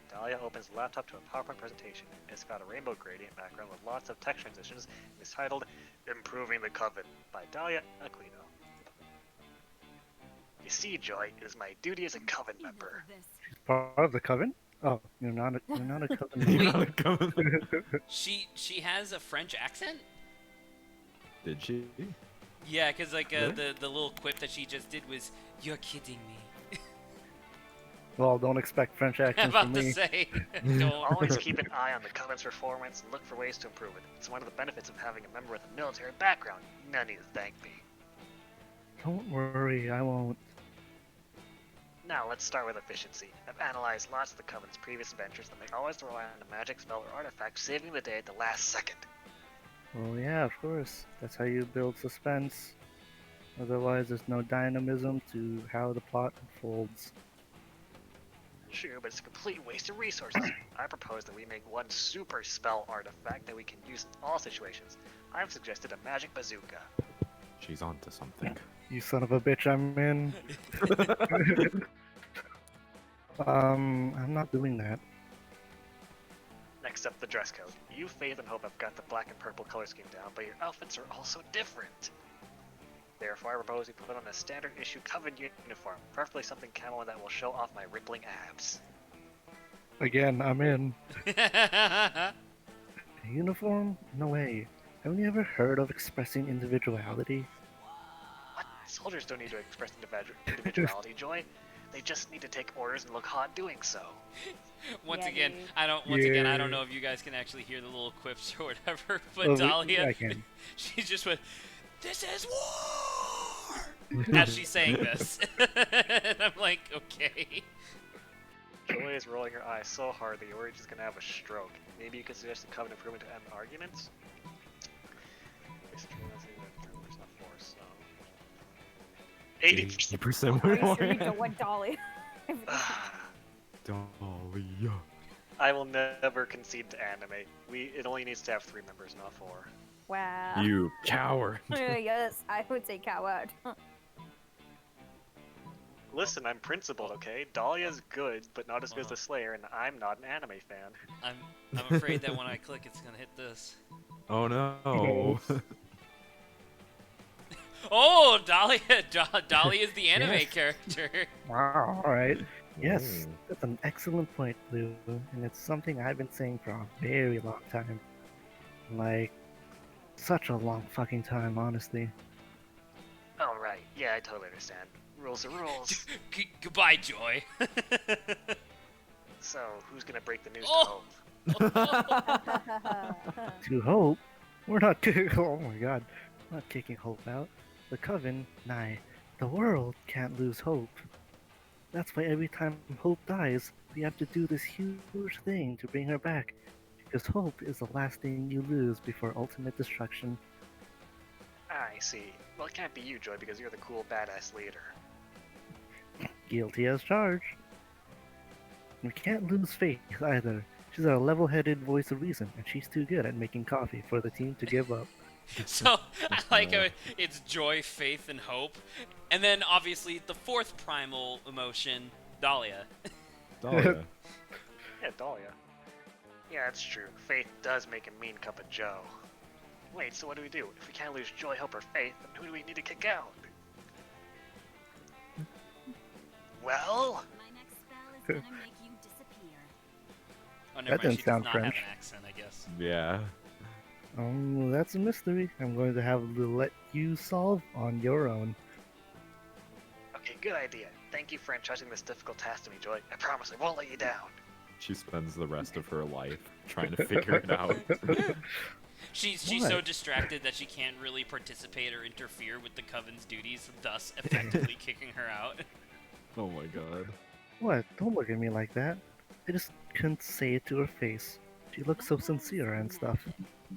Dahlia opens the laptop to a PowerPoint presentation. It's got a rainbow gradient background with lots of text transitions. It's titled Improving the Coven by Dahlia Aquino. You see, Joy, it is my duty as a Coven member. Part of the coven? Oh, you're not a coven. You're member. not a Coven. She has a French accent. Did she? Yeah, cause like Really? the little quip that she just did was, "You're kidding me." Well, don't expect French I'm accents from about to me. say. Don't. Always keep an eye on the Coven's performance and look for ways to improve it. It's one of the benefits of having a member with a military background. None need to thank me. Don't worry, I won't. Now, let's start with efficiency. I've analyzed lots of the Coven's previous adventures, and they always rely on a magic spell or artifact saving the day at the last second. Well, yeah, of course. That's how you build suspense. Otherwise, there's no dynamism to how the plot unfolds. True, but it's a complete waste of resources. I propose that we make one super spell artifact that we can use in all situations. I've suggested a magic bazooka. She's onto something. You son of a bitch, I'm in. I'm not doing that. Next up, the dress code. You, Faith, and Hope have got the black and purple color scheme down, but your outfits are also different. Therefore, I propose we put on a standard issue Coven uniform, preferably something camo that will show off my rippling abs. Again, I'm in. A uniform? No way. Haven't you ever heard of expressing individuality? What? Soldiers don't need to express individuality, Joy. They just need to take orders and look hot doing so. Once Yeah, again, dude. I don't Yeah. know if you guys can actually hear the little quips or whatever, but Oh, Dahlia, I can. she just went, "This is war," as she's saying this, and I'm like, okay. Joy is rolling her eyes so hard that you're worried she's gonna have a stroke. Maybe you could suggest a Coven improvement to end arguments? There's not force, so... 80%. 80% Are you more. sure you don't want Dolly? Dahlia. I will never concede to anime. It only needs to have 3 members, not 4. Wow. You coward. Yes, I would say coward. Listen, I'm principled, okay? Dahlia's good, but not as good as the Slayer, and I'm not an anime fan. I'm afraid that when I click, it's gonna hit this. Oh no. Oh, Dahlia, Dahlia is the anime Yes. character. Wow, alright. Yes, Ooh. that's an excellent point, Blue. And it's something I've been saying for a very long time. Like, such a long fucking time, honestly. Alright, yeah, I totally understand. Rules are rules. Goodbye, Joy. So, who's gonna break the news Oh! to Hope? To Hope? We're not oh my god. We're not kicking Hope out. the coven, nay, the world can't lose hope. That's why every time Hope dies, we have to do this huge thing to bring her back. Because hope is the last thing you lose before ultimate destruction. I see. Well, it can't be you, Joy, because you're the cool badass leader. Guilty as charged. We can't lose Faith either. She's a level-headed voice of reason, and she's too good at making coffee for the team to give up. So I like how it's joy, faith, and hope, and then obviously the fourth primal emotion, Dahlia. Dahlia. Yeah, Dahlia. Yeah, that's true. Faith does make a mean cup of joe. Wait, so what do we do? If we can't lose Joy, Hope, or Faith, then who do we need to kick out? Well? My next spell is gonna make you disappear. Oh, never That mind, didn't she sound does not French. have an accent, I guess. Yeah. That's a mystery. I'm going to have to let you solve on your own. Okay, good idea. Thank you for entrusting this difficult task to me, Joy. I promise I won't let you down. She spends the rest of her life trying to figure it out. She's What? so distracted that she can't really participate or interfere with the coven's duties, thus effectively kicking her out. Oh my god. What? Don't look at me like that. I just couldn't say it to her face. She looks so sincere and stuff.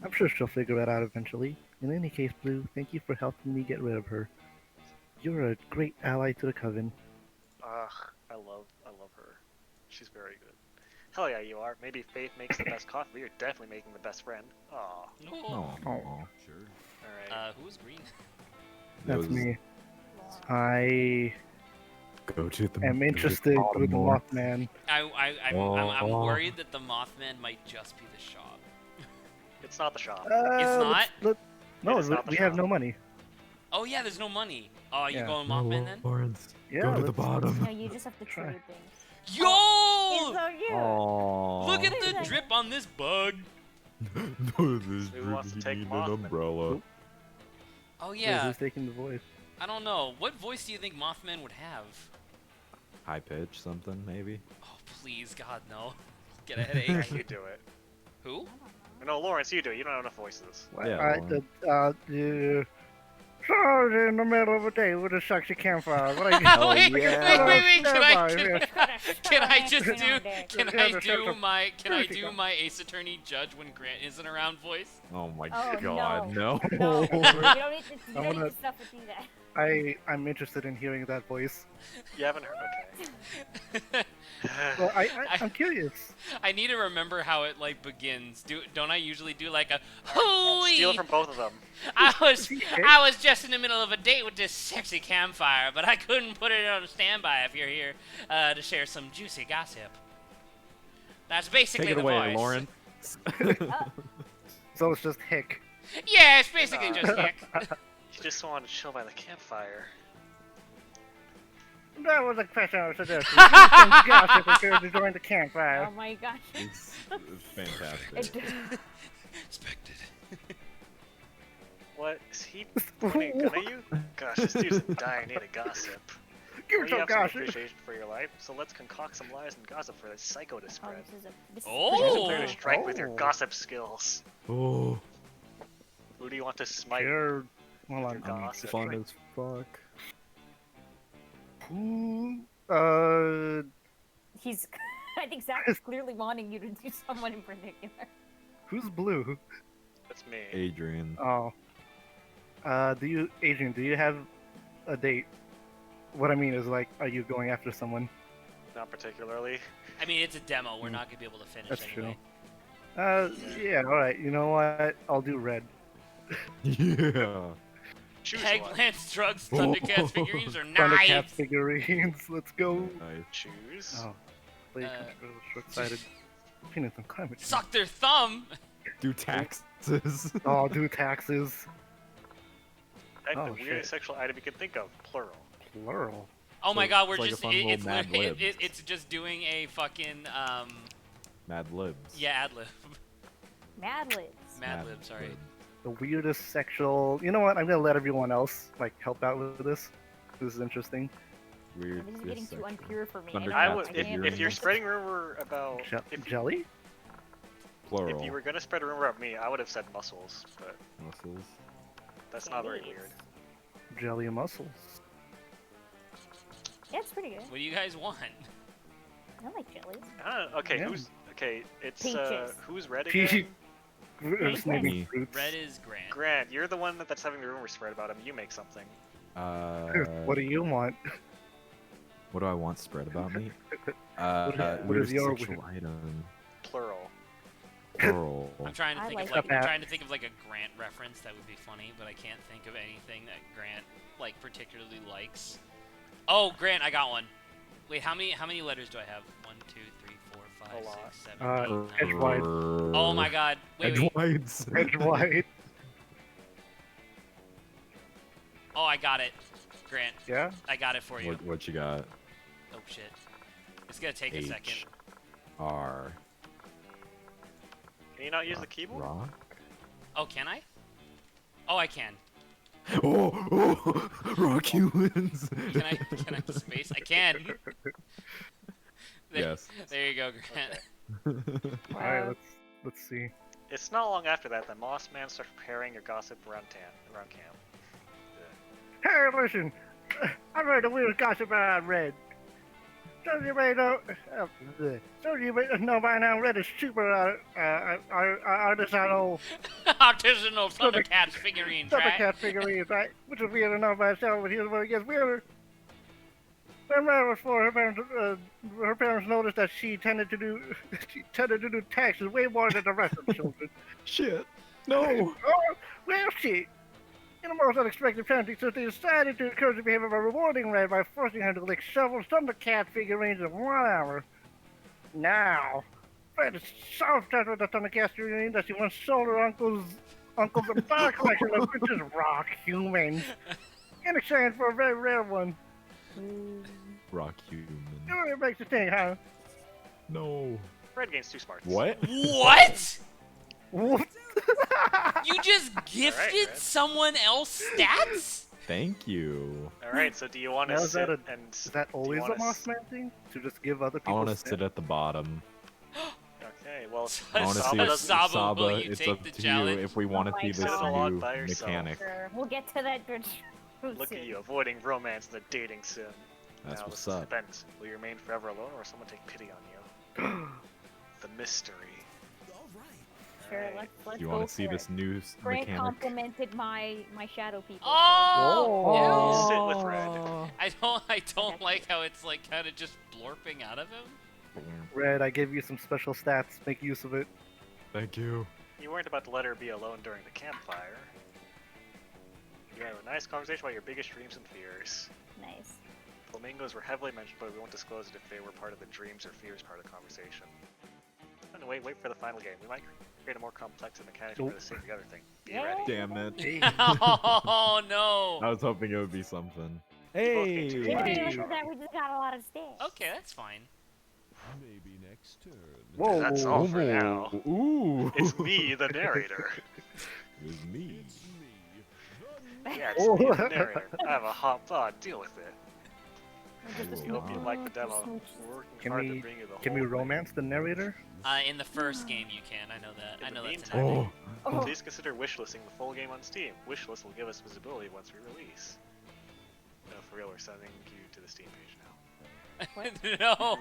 I'm sure she'll figure it out eventually. In any case, Blue, thank you for helping me get rid of her. You're a great ally to the Coven. Ugh, I love her. She's very good. Hell yeah, you are. Maybe Faith makes the best coffee, but you're definitely making the best friend. Aw. Oh. Oh. Sure. Alright. Who was green? That's me. I Go to the. am interested with the Mothman. I'm worried that the Mothman might just be the shop. It's not the shop. It's not? No, It's not the we have shop. no money. Oh yeah, there's no money. Oh, you Yeah. going Mothman then? Lawrence. Yeah, Go to the let's- bottom. No, you just have to Try. trade things. Yo! It's so cute. Aww. Look at the drip on this bug. No, this Who wants to you take need Mothman? an umbrella. Oh Wait, yeah. who's taking the voice? I don't know. What voice do you think Mothman would have? High pitch, something maybe. Oh please, God no. Get a Yeah, headache. you do it. Who? No, Lawrence, you do it. You don't have enough voices. Yeah, Sorry, in the middle of the day with a sexy campfire. What are you Oh, wait, yeah. wait, Stand by, can I just Hang do on there. can I do my Ace Attorney Judge when Grant isn't around voice? Oh my Oh, god, no. No, you don't need to, you don't wanna- need to stuff with me that. I'm interested in hearing that voice. You haven't heard? Okay. Well, I'm curious. I need to remember how it like begins. Don't I usually do like a Steal hooey? from both of them. I was just in the middle of a date with this sexy campfire, but I couldn't put it on standby if you're here to share some juicy gossip. That's basically Take it the away, voice. Lauren. So it's just Hick. Yeah, it's basically just Nick. You just wanted to chill by the campfire. That was a question I was suggesting. Use some gossip if you're to join the campfire. Oh my gosh. It's fantastic. Expected. What? Is he pointing a gun at you? Gosh, this dude's dying need a gossip. Give Well, me you some have some gossip. appreciation for your life, so let's concoct some lies and gossip for this psycho to Oh, spread. this is Oh! Prepare to strike with your Oh. gossip skills. Oh, Who do you want to smite? You're... Hold on. Your gossip. Fun as fuck. Who... He's. I think Zach is clearly wanting you to do someone in particular. Who's Blue? That's me. Adrian. Oh. Adrian, do you have a date? What I mean is, like, are you going after someone? Not particularly. I mean, it's a demo. We're not gonna be able to finish That's anyway. Yeah, alright. You know what? I'll do red. yeah. Choose one. Eggplants, drugs, Thundercats figurines, or Thundercat knives. figurines. Let's go. Nice. Choose. Oh. Play Uh, control, short-sighted. Peanuts and climate change. Suck their thumb. Do taxes. Oh, do taxes. Type oh, the weirdest shit. sexual item you can think of. Plural. Plural. Oh my So God, we're it's like a just fun it, little it's Mad li- Libs. it's just doing a fucking Mad libs. yeah ad lib. Mad Libs. Mad lib, sorry. The weirdest sexual. You know what? I'm gonna let everyone else like help out with this. This is interesting. Weird. This is getting too unpure for me. Thundercats I would, if, can't if you're do spreading rumor about if, Jelly? Plural. if you were gonna spread a rumor about me, I would have said muscles, but Muscles. that's not very Jellies. weird. jelly mussels. Yeah, it's pretty good. What do you guys want? I like jellies. Okay, Yeah. okay? It's Peaches. who's red Peachy. again? We're just naming Me. fruits. Red is Grant. Grant, you're the one that's having the rumor spread about him. You make something. What do you want? What do I want spread about me? what Weird is your sexual item. Plural. Girl. I'm trying to I think like of like that. I'm trying to think of like a Grant reference that would be funny, but I can't think of anything that Grant like particularly likes. Oh, Grant, I got one. Wait, how many letters do I have? 1, 2, 3, 4, 5, A lot. 6, 7, 8, 9. Edgewise. Oh my God! Wait. Edgewides. Edgewise. Oh, I got it, Grant. Yeah? I got it for you. What you got? Oh shit! It's gonna take a second. H R. Can you not use the keyboard? Rock. Oh, can I? Oh, I can. Oh, rock humans. Can I space? I can. There, Yes. There you go, Grant. Alright, let's see. It's not long after that that Moss Man starts preparing your gossip around camp. Hey, listen! I read a weird gossip I read. So you may know, by now, Red is super artisanal Artisanal Thundercats figurines, right? Thundercat figurines, right? Which is weird enough by itself, but here's where it gets weirder. When Red was 4, her parents noticed that she tended to do taxes way more than the rest of the children. Shit. No. Oh, well, shit. In the most unexpected parenting, so they decided to encourage the behavior by rewarding Red by forcing her to lick several Thundercat figurines in 1 hour. Now, Red is so obsessed with the Thundercat figurines that she once sold her uncle's entire collection of vintage rock humans in exchange for a very rare one. Rock human. It really makes you think, huh? No. Red gains 2 smarts. What? What? What? You just gifted Red. someone else stats? Thank you. Alright, so do you want Now, to is that sit a- and... Is that always a Mossman thing? To just give other I people want to stuff? sit at the bottom. Okay, well, I want to see Saba if doesn't... Saba, will you it's take up the to challenge? you if we want to Oh see my this God. Sit a lot new by yourself. mechanic. Sure. We'll get to that good Look at you, avoiding romance in the dating sim. That's Now, what's this up. event, will you remain forever alone, or will someone take pity on you? The mystery. Sure, Alright. let's You go want to see for this it. new Grant mechanic? complimented my shadow people. Oh! Sit ew. with Red. I don't like how it's like kind of just blorping out of him. Red, I gave you some special stats. Make use of it. Thank you. You weren't about to let her be alone during the campfire. You had a nice conversation about your biggest dreams and fears. Nice. Flamingos were heavily mentioned, but we won't disclose it if they were part of the dreams or fears part of the conversation. And wait for the final game. We might create a more complex and mechanics for the same together thing. Be Yeah. ready. Damn it. Oh no. I was hoping it would be something. both get to Yeah, Hey. look at that, we just got a lot of stats. Okay, that's fine. Maybe next turn. Whoa. That's all for now. Ooh. It's me, the narrator. It's me. It's me. Yeah, it's me, the narrator. I have a hot thought. Deal with it. Just We hope you like the demo. smooches. We're working Can hard we- to bring you the Can we whole thing. romance the narrator? In the first game you can. I know that. In I the know that's meantime- an Oh. Oh. Please consider wishlisting the full game on Steam. Wishlist will give us visibility once we release. No, for real, we're sending you to the Steam page now. No.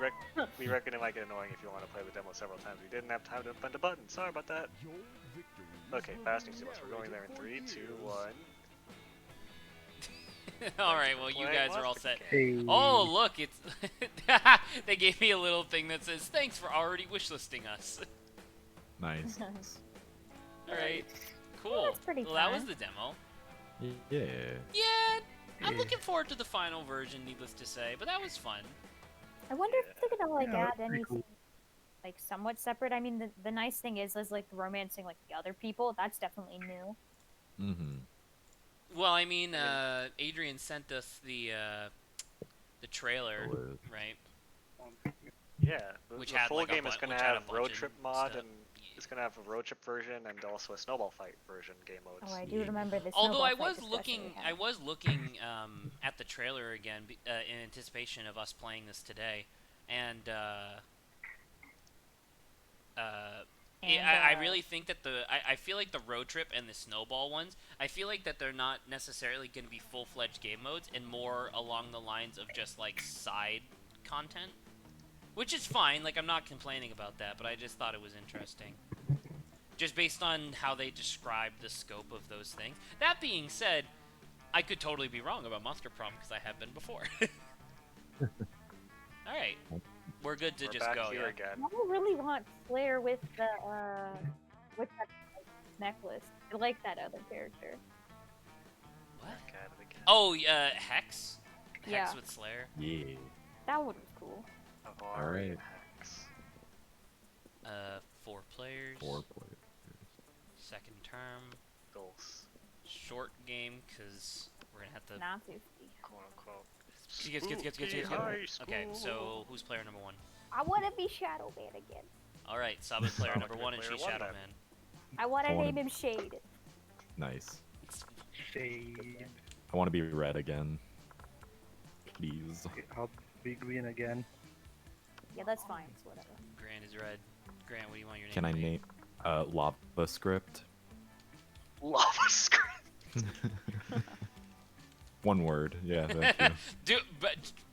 We reckon it might get annoying if you want to play the demo several times. We didn't have time to find a button. Sorry about that. Your victory. Okay, fasting sequence. We're going there in 3, 2, 1. All right. Well, you guys are all set. Hey. Oh, look, it's they gave me a little thing that says thanks for already wishlisting us. Nice. All right. Cool. that's pretty Well, that was fun. the demo. Yeah. Yeah. I'm Yeah. looking forward to the final version, needless to say, but that was fun. I wonder if they're gonna like Yeah, add that's pretty anything like somewhat separate. I mean, the nice thing is like the romancing like the other people. That's definitely new. Mm-hmm. Well, I mean, Adrian sent us the trailer, right? Yeah, the, Which the had, full like, a game is bu- going to which had a have bunch road of trip mod, stuff. and it's going to have a road trip version and also a snowball fight version game modes. Oh, I do remember this. Although I was looking at the trailer again in anticipation of us playing this today, and And, I really think that I feel like the road trip and the snowball ones, I feel like that they're not necessarily going to be full-fledged game modes and more along the lines of just like side content, which is fine. Like, I'm not complaining about that, but I just thought it was interesting. Just based on how they describe the scope of those things. That being said, I could totally be wrong about Monster Prom because I have been before. Alright. We're good to We're just back go, here yeah. again. I really want Slayer with the with that necklace. I like that other character. What? Back at it again. Oh, Hex? Hex Yeah. with Slayer? Yeah. That one was cool. Avari Alright. and Hex. 4 players. 4 players. Second term. Goals. Short game, because we're going to have to... Not 50. Quote unquote. Skip. High Okay, school. so who's player number 1? I want to be Shadow Man again. Alright, Saba's player Saba number can be 1 and player she's one Shadow then. Man. I want I to wanna- name him Shade. Nice. Shade. I want to be red again. Please. I'll be green again. Yeah, that's fine. It's whatever. Grant is red. Grant, what do you want your name Can to I be? name lava script? Lava script. 1 word. Yeah, thank you.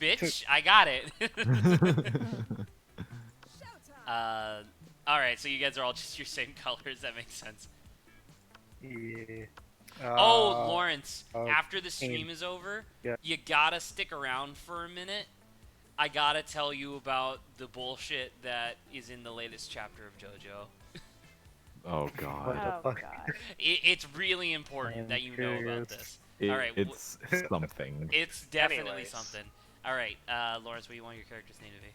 Bitch, I got it. Alright, so you guys are all just your same colors. That makes sense. Yeah. Oh, Lawrence, uh, after the stream is over, yeah. you gotta stick around for a minute. I gotta tell you about the bullshit that is in the latest chapter of JoJo. Oh god. What the Oh fuck? god. It's really important I'm that you know about curious. this. It- Alright, it's something. It's definitely Anyways. something. Alright, Lawrence, what do you want your character's name to be?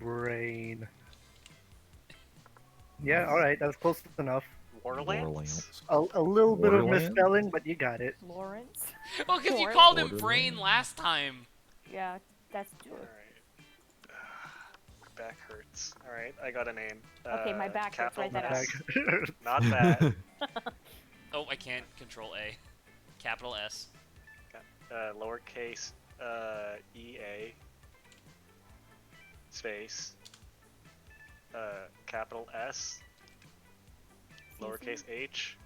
Brain. Yeah, alright, that's close enough. Warlands? A little bit of Borderlands? misspelling, but you got it. Lawrence? Well, because you Lawrence? called him Brain Borderlands? last time. Yeah, that's true. Alright. Back hurts. Alright, I got a name. Okay, my back hurts, capital write that S. out. Not that. Oh, I can't. Control A. Capital S. Lowercase EA. Space. Capital S. Lowercase H.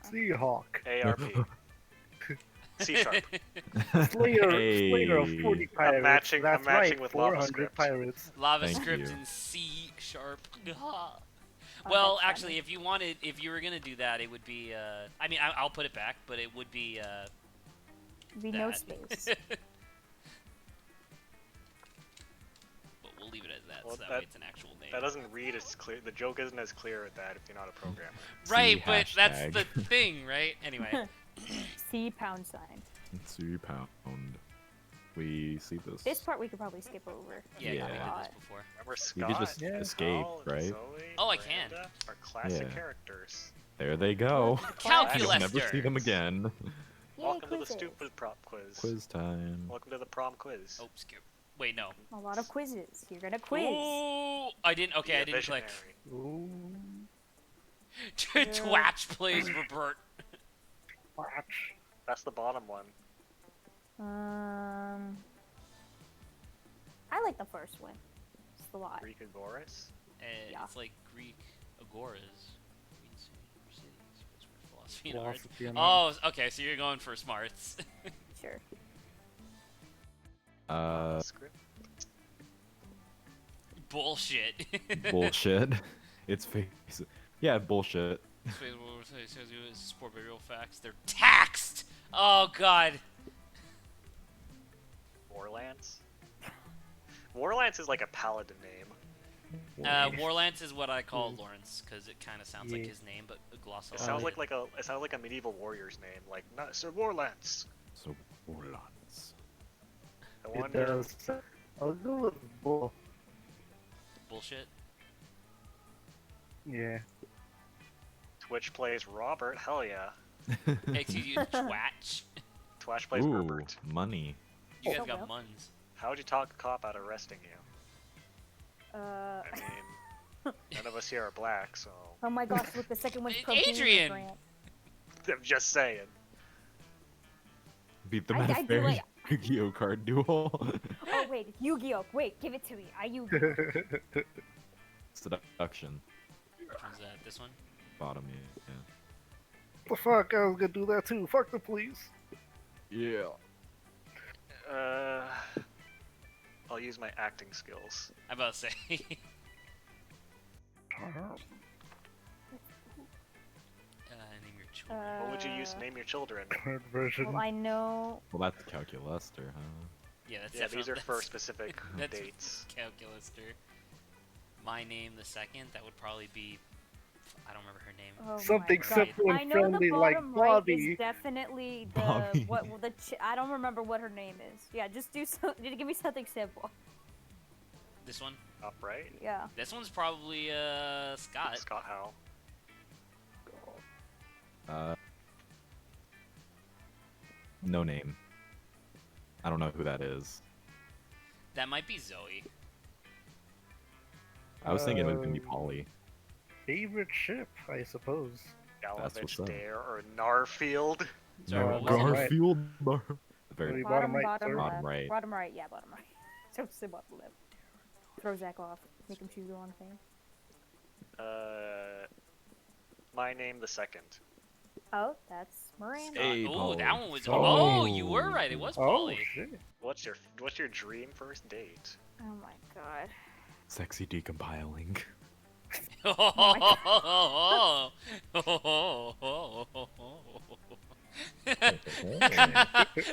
Seahawk. ARP. C sharp. Slayer, Hey. Slayer of 40 pirates. matching- That's I'm matching right, with Lava 400 Script. pirates. Lava Thank script you. in C sharp. Oh, Well, that's actually, if you were gonna do that, it would be. I mean, I'll put it back, but it would be. funny. Be no that. space. But we'll leave it as that, Well, so that, that- way it's an actual name. That doesn't read as clear. The joke isn't as clear with that if you're not a programmer. Right, C but that's hashtag. the thing, right? Anyway. C £. sign. C pound. We see this. This part we could probably skip over. Yeah, Yeah. we did this before. Remember You Scott, could just escape, Paul, right? Zoe, Oh, I can. Miranda are classic Yeah. characters. There they go. Calculus. You'll never see them again. Yay, Welcome to the quizzes. stupid prop quiz. Quiz time. Welcome to the prom quiz. Oh, skip. Wait, no. A lot of quizzes. You're gonna quiz. Ooh, I didn't. Okay, Be a I didn't click. visionary. Ooh. Twatch plays Robert. Watch. That's the bottom one. I like the first one. It's the lot. Greek Agoras. Yeah. It's like Greek agoras. Green cities, philosophy and arts. Philosophy and Oh, okay. So you're going for smarts. Sure. Script. Bullshit. Bullshit. It's face. Yeah, bullshit. Sport by real facts. They're taxed. Oh god. Warlance. Warlance is like a paladin name. Warlance is what I call Lawrence because it kind of sounds like Yeah. his name, but glossolated. It sounds like a medieval warrior's name, like not Sir Warlance. So Warlands. I It wonder. does. I'll go with bull. bullshit. Yeah. Twitch plays Robert. Hell yeah. Excuse you, Twatch. Twitch plays Ooh, Herbert. money. You guys Oh, got well. muns. How'd you talk a cop out of arresting you? Uh. I mean, none of us here are black, so Oh my gosh! Look, the second one's Hey, protein. Adrian! Grant. I'm just saying. Beat the I do Metaphor like- Yu-Gi-Oh card duel. Oh wait, it's Yu-Gi-Oh! Wait, give it to me. I Yu-Gi-Oh! Seduction. Which one's that? This one? Bottom, yeah. The fuck, I was gonna do that too. Fuck the police. Yeah. I'll use my acting skills. I'm about to say. Name your children. What would you use to name your children? Current version. Well, I know. Well, that's Calculaster, huh? Yeah, that's Yeah, these are definitely- for specific that's dates. Calculaster. My name, the second, that would probably be. I don't remember her name. Oh Something my God. simple I and know the friendly like bottom right Bobby. is definitely the Bobby. I don't remember what her name is. Yeah, just do so. Give me something simple. This one? Up right? Yeah. This one's probably Scott. Scott Howe. No name. I don't know who that is. That might be Zoe. I was thinking it was gonna be Polly. Favorite ship, I suppose. That's what's Galavich, up. Dare, or Narfield. Sorry, No, what was bottom it? right. Garfield. Very Very. bottom right, sir. Bottom left. right. Bottom right, yeah, bottom right. Don't say bottom left. Throw Zach off. Make him choose the wrong thing. My name, the second. Oh, that's Miranda. Hey, Oh, Polly. that one was. Oh. Oh, you were right. It was Oh Polly. shit. What's your dream first date? Oh my God. Sexy decompiling.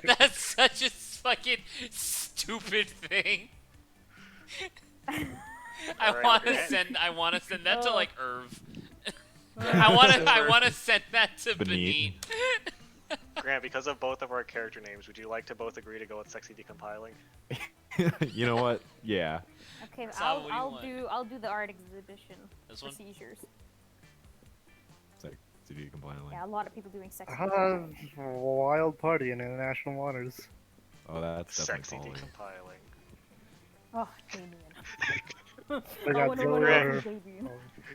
That's such a fucking stupid thing. I Alright, want to Grant. send. I want to send that to Oh. like Irv. I want to send that to Benit. Benit. Grant, because of both of our character names, would you like to both agree to go with sexy decompiling? You know what? Yeah. Okay, Sal, what do you want? I'll do the art exhibition. This for one? seizures. Sexy decompiling. Yeah, a lot of people doing sex. Wild party in international waters. Oh, that's definitely Sexy Polly. decompiling. Oh, Damien. They I got wanna Zoe run or- over Damien.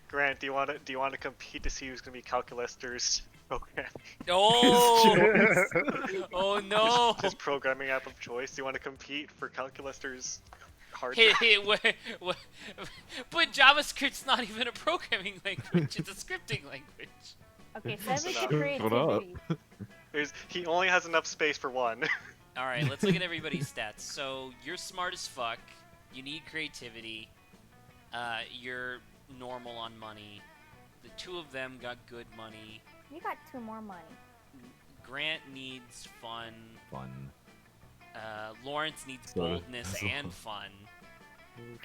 Grant, do you want to compete to see who's gonna be Calculaster's programming? Oh, oh no! His programming app of choice. Do you want to compete for Calculaster's hard Hey, drive? hey, but JavaScript's not even a programming language; it's a scripting language. Okay, send me Shut to up. creativity. He only has enough space for one. All right, let's look at everybody's stats. So you're smart as fuck. You need creativity. You're normal on money. The two of them got good money. You got 2 more money. Grant needs fun. Fun. Lawrence needs So- boldness and fun.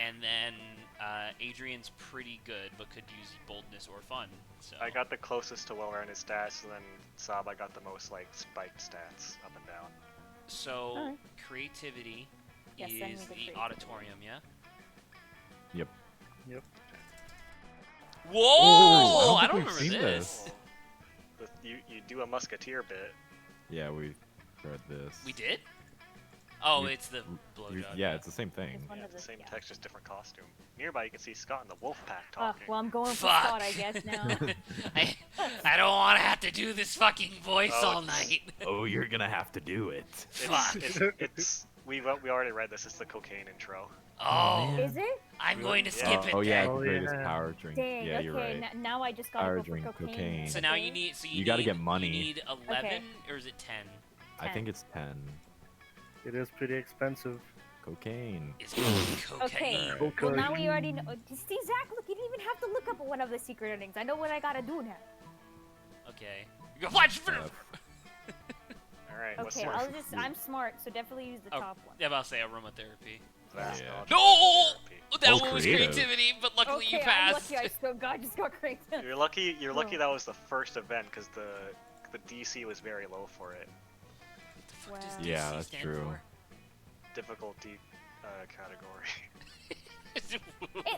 And then Adrian's pretty good, but could use boldness or fun. So I got the closest to well-rounded stats, and then Sab, I got the most like spiked stats up and down. so Alright. creativity Yeah, send me is the the creativity. auditorium, yeah. Yep. Yep. Whoa! Oh, I I don't don't think remember we've seen this. You do a musketeer bit. Yeah, we read this. We did? Oh, We- it's the blowjob. Yeah, it's the same thing. It's one Yeah, of it's the same yeah. text, just different costume. Nearby, you can see Scott and the wolf pack Oh, talking. well, I'm going for Fuck. Scott, I guess, now. I don't want to have to do this fucking voice Oh, all it's- night. Oh, you're gonna have to do it. Fuck. It's we already read this. It's the cocaine intro. Oh, Is it? I'm going to Yeah. skip it Oh yeah, then. Oh, greatest yeah. power drink. Dang, Yeah, okay, you're right. now I just gotta Power go for drink, cocaine. cocaine. So now you need. So You gotta need- get money. You need 11, Okay. or is it 10? I think it's 10. It is pretty expensive. Cocaine. It's cocaine. Okay. Cocaine. Well, now we already know. See, Zach, look, you didn't even have to look up one of the secret endings. I know what I gotta do now. Okay. You go watch. Uh, All right. What's Okay, your I'm smart, so definitely use the Oh, top one. Yeah, I'll say aromatherapy. last Yeah. knowledge No! therapy? That Oh, one was creative. creativity, but luckily Okay, you I'm passed. lucky I still got, just got cranked. You're lucky. You're lucky Oh. that was the first event because the DC was very low for it. What does Wow. DC Yeah, that's stand true. Difficulty category. It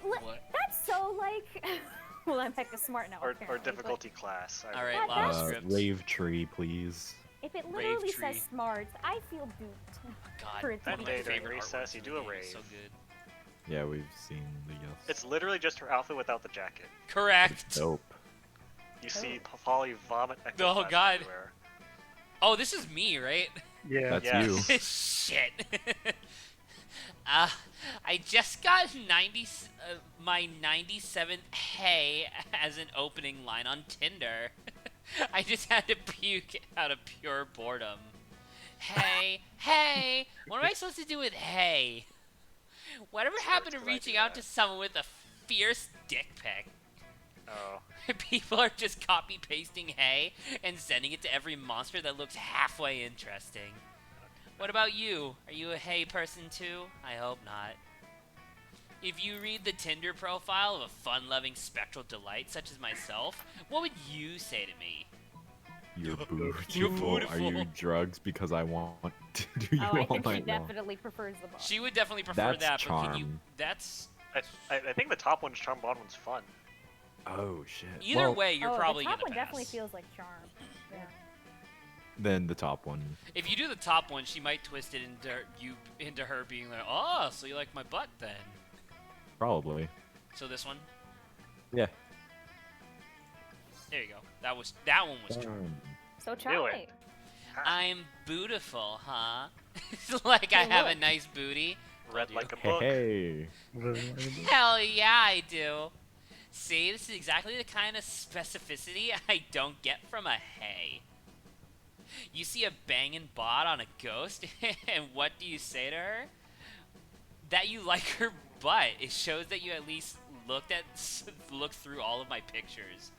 What? that's so like. Well, I'm hecka smart now. or apparently, but difficulty class. I All right, read. lava that's- script. Rave tree, please. If it Rave literally tree. says smart, I feel duped. God, For it to one be of my That day during favorite recess, artworks you in do the a game. It's so rave. good. Yeah, we've seen the yes. It's literally just her outfit without the jacket. Correct. Dope. You see Polly vomit. Oh, ectoplasm God. everywhere. Oh, this is me, right? Yeah. That's Yes. you. Shit. Uh, I just got my 97th hey as an opening line on Tinder. I just had to puke out of pure boredom. Hey, hey, what am I supposed to do with hey? Whatever happened to Did I do reaching out to that? someone with a fierce dick pic? Oh, People are just copy pasting hey and sending it to every monster that looks halfway interesting. What about you? Are you a hey person too? I hope not. If you read the Tinder profile of a fun-loving spectral delight such as myself, what would you say to me? You're You're beautiful. Are you beautiful. drugs because I want to do you Oh, I all think she night long? definitely prefers the bar. She would definitely prefer That's that, but can you? charm. That's I think the top one's charm, bottom one's fun. Oh shit. either Well, way. You're oh, probably the top gonna one pass. definitely feels like charm. Yeah. then the top one. If you do the top one, she might twist it into her being like, "Oh, so you like my butt then?" Probably. So this one, Yeah. there you go. That one was charm. So Do try. it. I'm beautiful, huh? It's like I Hey, have a look. nice booty. Read Told you. like a Hey, book. hey. Hell yeah, I do. See, this is exactly the kind of specificity I don't get from a hey. You see a banging bot on a ghost, and what do you say to her? That you like her butt. It shows that you at least looked through all of my pictures.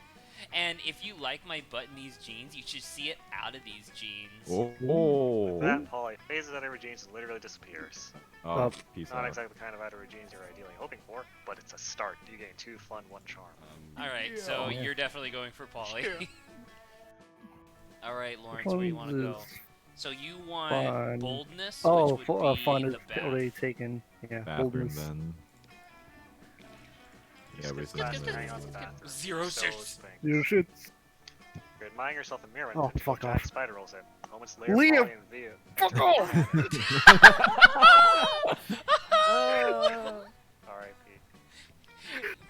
And if you like my butt in these jeans, you should see it out of these jeans. Oh. That Polly phases out of her jeans and literally disappears. Oh, peace Not out. exactly the kind of out of her jeans you're ideally hoping for, but it's a start. You gain 2 fun, 1 charm. Alright, so Yeah. you're definitely going for Polly. Yeah. Alright, Lawrence, where do you want to go? So you want Fun. boldness, Oh, which would be fun is the bath. already taken. Yeah, Bathroom boldness. then. Yeah, Skip basically. class skip, and skip, hang on to skip, that. skip. Zero So shits. things. Your shits. You're admiring yourself in the mirror Oh, and a fuck giant off. spider rolls in. Moments later, Liam! Polly and Via Fuck off! R.I.P.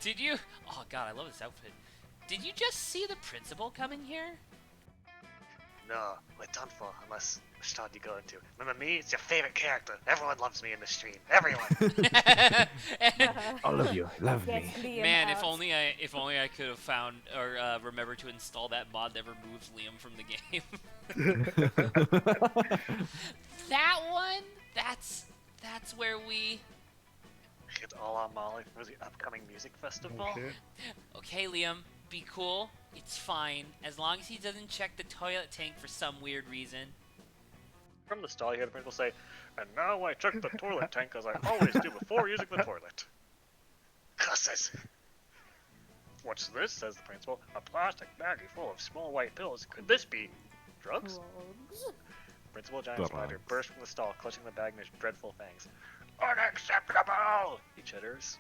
Did you? Oh god, I love this outfit. Did you just see the principal coming here? No, we're done for unless which town you go into. Remember me? It's your favorite character. Everyone loves me in the stream. Everyone. All of you love Yes, me. Liam Man, out. if only I could have found or remembered to install that mod that removes Liam from the game. That one? That's where we. It's all on Molly for the upcoming music festival. Okay. Okay, Liam, be cool. It's fine as long as he doesn't check the toilet tank for some weird reason. From the stall, you hear the principal say, "And now I check the toilet tank as I always do before using the toilet." Cusses. What's this? Says the principal. A plastic baggie full of small white pills. Could this be drugs? Drugs. Principal Giant Drugs. Spider burst from the stall, clutching the bag in his dreadful fangs. Unacceptable! He chitters.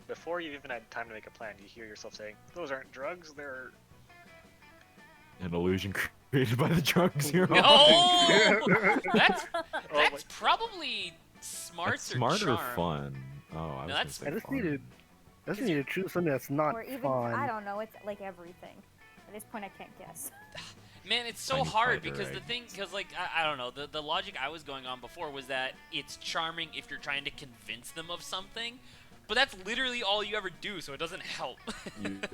Before you've even had time to make a plan, you hear yourself saying, "Those aren't drugs, they're..." An illusion created by the drugs you're on. No, that's my- probably smart That's or smart charm. or fun? Oh, I was that's- gonna I say just fun. needed. I just need to choose something that's not Or even, fun. I don't know, it's like everything. At this point, I can't guess. Man, it's so Tiny hard spider because the egg. thing, because like I don't know, the logic I was going on before was that it's charming if you're trying to convince them of something, but that's literally all you ever do, so it doesn't help.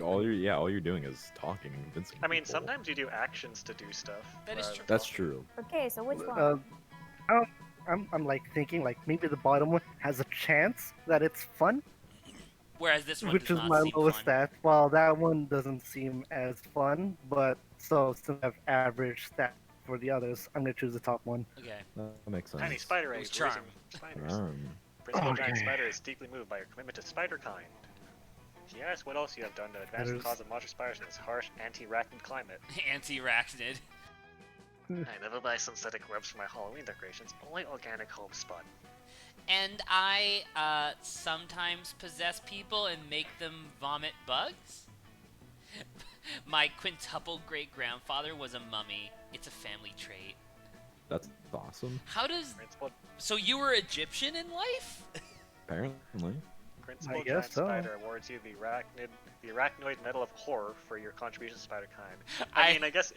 all you're doing is talking and convincing I mean, people. sometimes you do actions to do stuff. That is rather true. than That's talking. true. Okay, so which one? I'm like thinking like maybe the bottom one has a chance that it's fun, Whereas this one which does is not my seem lowest fun. stat. While that one doesn't seem as fun, but so since I have average stat for the others, I'm gonna choose the top one. Okay. That makes sense. Tiny spider It was eggs raising charm. spiders. Um, Principal Giant Okay. Spider is deeply moved by your commitment to spider kind. She asks what else you have done to advance the Spiders. cause of monster spiders in this harsh, anti-arachnid climate. Anti-arachnid. I never buy synthetic webs for my Halloween decorations, only organic homespun. And I sometimes possess people and make them vomit bugs. My quintuple great-grandfather was a mummy. It's a family trait. that's awesome. How does... Principal, So you were Egyptian in life? Apparently. Principal I Giant guess so. Spider awards you the Arachnoid Medal of Horror for your contribution to spider kind. I mean, I guess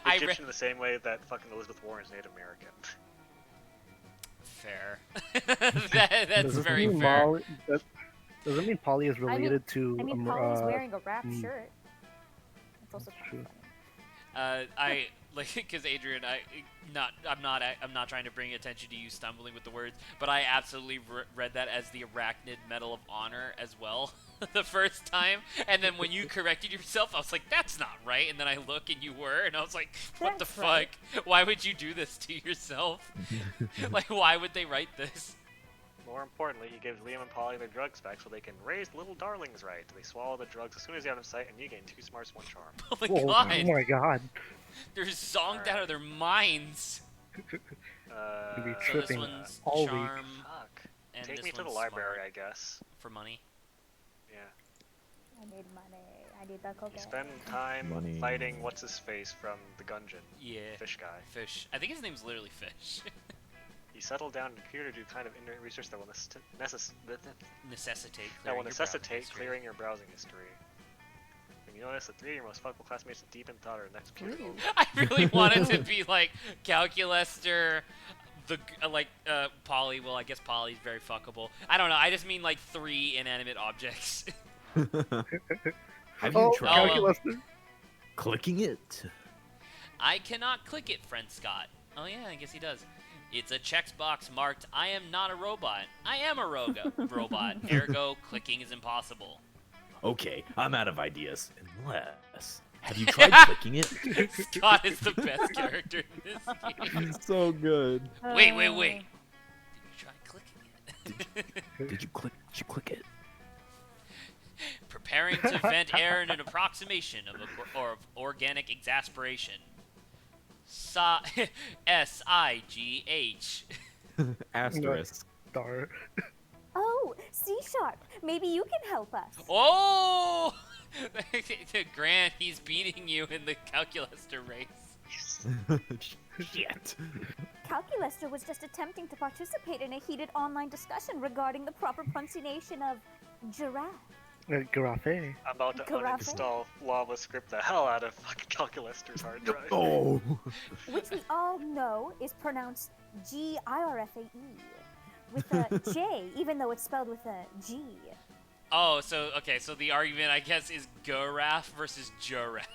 I Egyptian in the same way that fucking Elizabeth Warren's Native American. fair. That's Does this very mean fair. Does it mean Polly is related to? I mean, Polly's wearing a wrap mm. shirt. It's also That's kind true. of funny. I like because Adrian, I'm not trying to bring attention to you stumbling with the words, but I absolutely read that as the Arachnid Medal of Honor as well the first time, and then when you corrected yourself, I was like, that's not right, and then I look and you were, and I was like, what the That's fuck? right. Why would you do this to yourself? Like, why would they write this? More importantly, he gives Liam and Polly their drugs back so they can raise little darlings right. They swallow the drugs as soon as you have them in sight, and you gain 2 smarts, 1 charm. Oh my Whoa, god, oh my god. they're zonked out of their minds. You'll be So So this tripping one's all week. charm, Fuck. and Take this me to the one's library, smart I guess. for money. Yeah. I need money. I need that cocaine. You spend time Money. fighting what's his face from the Gungeon. Yeah. Fish guy. Fish. I think his name's literally Fish. He settled down in a computer to do kind of ignorant research that will Necessitate. necessitate clearing your browsing history. And you notice that 3 of your most fuckable classmates deep in thought are next period. I really wanted to be like Calculester, Polly. Well, I guess Polly's very fuckable. I don't know. I just mean like 3 inanimate objects. Have Oh, you tried calculus. clicking it? I cannot click it, friend Scott. Oh yeah, I guess he does. It's a checkbox marked, I am not a robot. I am a robot. Ergo, clicking is impossible. Okay, I'm out of ideas. Unless... Have you tried clicking it? Scott is the best character in this game. So good. Wait. Did you try clicking it? Did you click it? Preparing to vent air in an approximation of organic exasperation. S-I-G-H. Asterisk. Star. Oh, C#. Maybe you can help us. Oh! Grant, he's beating you in the Calculester race. Shit. Calculester was just attempting to participate in a heated online discussion regarding the proper pronunciation of giraffe. Giraffe. I'm about to Giraffe? uninstall Lava Script the hell out of fucking Calculester's hard drive. Oh. Which we all know is pronounced G-I-R-F-A-E. With a J, even though it's spelled with a G. Oh, so the argument, I guess, is giraffe versus giraffe.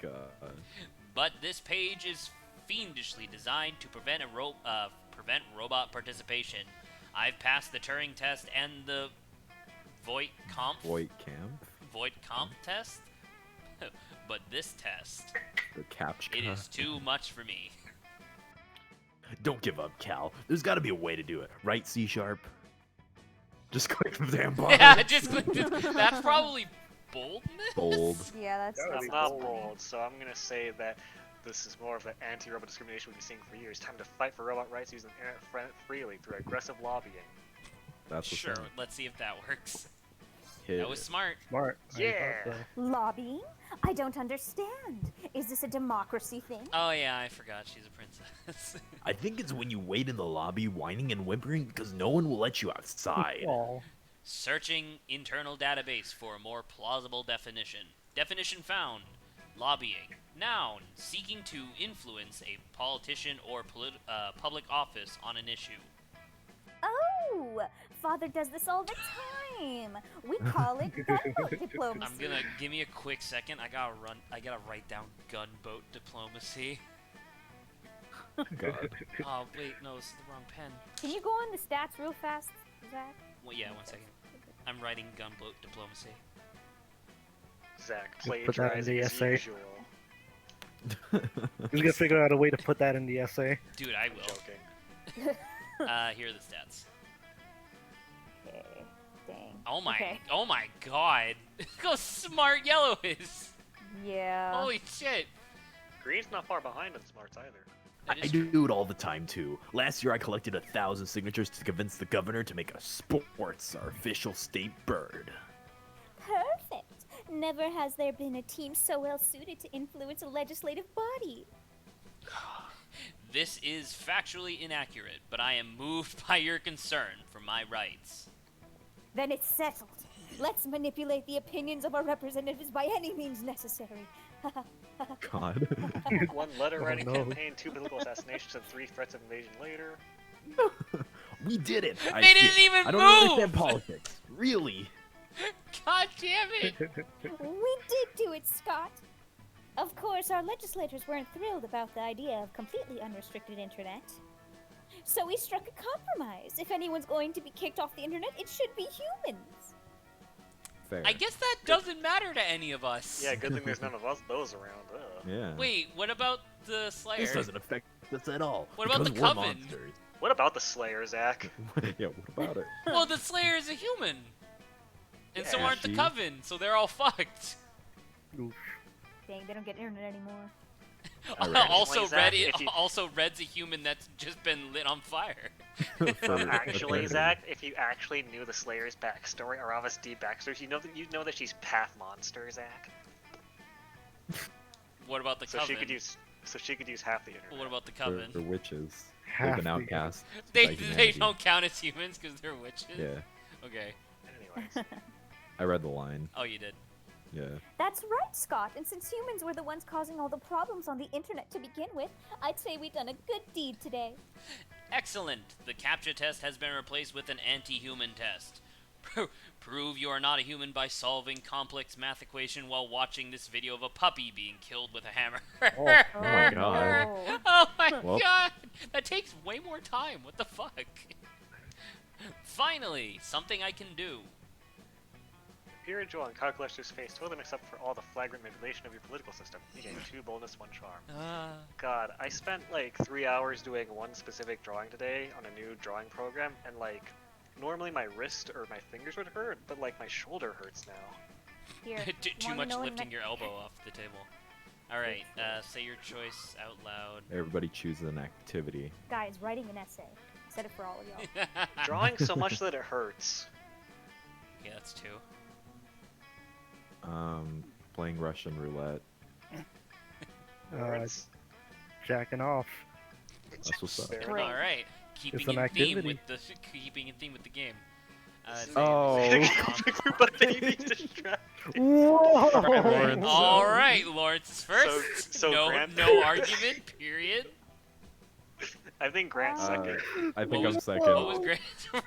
God. But this page is fiendishly designed to prevent robot participation. I've passed the Turing test and the Voight Comp test. But this test, The captcha. it is too much for me. Don't give up, Cal. There's got to be a way to do it, right? C#. Just click the damn button. Yeah, just click this. That's probably boldness. Bold. Yeah, that's I'm not bold, so I'm gonna say that this is more of the anti-robot discrimination we've been seeing for years. Time to fight for robot rights using the internet freely through aggressive lobbying. That's what's Sure, up. let's see if that works. Hit That was it. smart. Smart. I Yeah. thought so. Lobbying? I don't understand. Is this a democracy thing? Oh yeah, I forgot she's a princess. I think it's when you wait in the lobby whining and whimpering because no one will let you outside. Aw. Searching internal database for a more plausible definition. Definition found. Lobbying. Noun. Seeking to influence a politician or public office on an issue. Oh, Father does this all the time. We call it gunboat diplomacy. I'm gonna give me a quick second. I gotta write down gunboat diplomacy. God. Oh wait, no, this is the wrong pen. Can you go on the stats real fast, Zach? Well, yeah, 1 second. I'm writing gunboat diplomacy. Zach, Put that in plagiarizing the as essay. usual. He's gonna figure out a way to put that in the essay. Dude, I I'm will. joking. Here are the stats. Okay, dang. Oh my, Okay. oh my god. Look how smart yellow is. Yeah. Holy shit. Green's not far behind in smarts either. That I is true. do it all the time too. Last year I collected 1,000 signatures to convince the governor to make a sports our official state bird. Perfect. Never has there been a team so well suited to influence a legislative body. This is factually inaccurate, but I am moved by your concern for my rights. Then it's settled. Let's manipulate the opinions of our representatives by any means necessary. God. 1 letter writing no. campaign, 2 political assassinations, and 3 threats of invasion later. We did it. They didn't even I don't move! understand politics. Really? God damn it! We did do it, Scott. Of course, our legislators weren't thrilled about the idea of completely unrestricted internet. So we struck a compromise. If anyone's going to be kicked off the internet, it should be humans. Fair. I guess that doesn't matter to any of us. Yeah, good thing there's none of us those around. Ugh. Yeah. Wait, what about the Slayer? This doesn't affect us at all. What about because the we're Coven? monsters. What about the Slayer, Zach? Yeah, what about it? Well, the Slayer is a human. And so Yeah, aren't the she- Coven, so they're all fucked. Oof. Dang, they don't get internet anymore. Alright. also, Actually, Zach, Red, if you- also Red's a human that's just been lit on fire. Actually, Okay. Zach, if you actually knew the Slayer's backstory, or Ava's deep backstory, you know that she's path monster, Zach. What about the So Coven? she could use half the internet. Well, what about the They're, Coven? they're witches. Half They've been the- outcast. They by they humanity. don't count as humans because they're witches. Yeah, Okay. Anyways, I read the line. Oh, you did. Yeah. That's right, Scott. And since humans were the ones causing all the problems on the internet to begin with, I'd say we've done a good deed today. Excellent. The CAPTCHA test has been replaced with an anti-human test. Prove you are not a human by solving complex math equation while watching this video of a puppy being killed with a hammer. Oh my god. no. Oh my Well. god! That takes way more time. What the fuck? Finally, something I can do. appear and draw on card collector's face, totally mixed up for all the flagrant manipulation of your political system. You gain 2 bonus, 1 charm. God, I spent like 3 hours doing one specific drawing today on a new drawing program, and like, normally my wrist or my fingers would hurt, but like my shoulder hurts now. Here, Too wanna much know when lifting ne- your elbow off the table. Alright, say your choice out loud. Everybody chooses an activity. Guys, writing an essay. Said it for all of y'all. Drawing so much that it hurts. Okay, that's 2. Playing Russian roulette. Words. Jacking off. That's what's up. Fair Great. enough. Alright, keeping It's an in theme activity. with the game. Oh. But baby distracted. Whoa! Lawrence. All right, Lawrence is first. So no, Grant- no argument. Period. I think Grant's second. I think I'm second. What was great?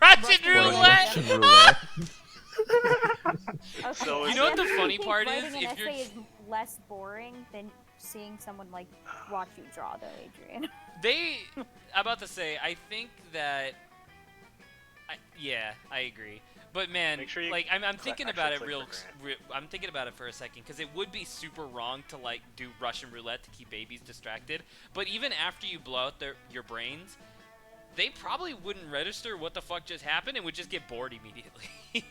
Russian Playing roulette. Russian roulette. Okay, So I is You know what the definitely funny think part writing is? an If you're essay is less boring than seeing someone like watch you draw, though, Adrian. I'm about to say, I think that. Yeah, I agree. But man, Make sure you like I'm thinking actually about it click for I'm thinking about it for a second because it would be super wrong to like do Russian roulette to keep babies distracted. But even after you blow out your brains, they probably wouldn't register what the fuck just happened and would just get bored immediately.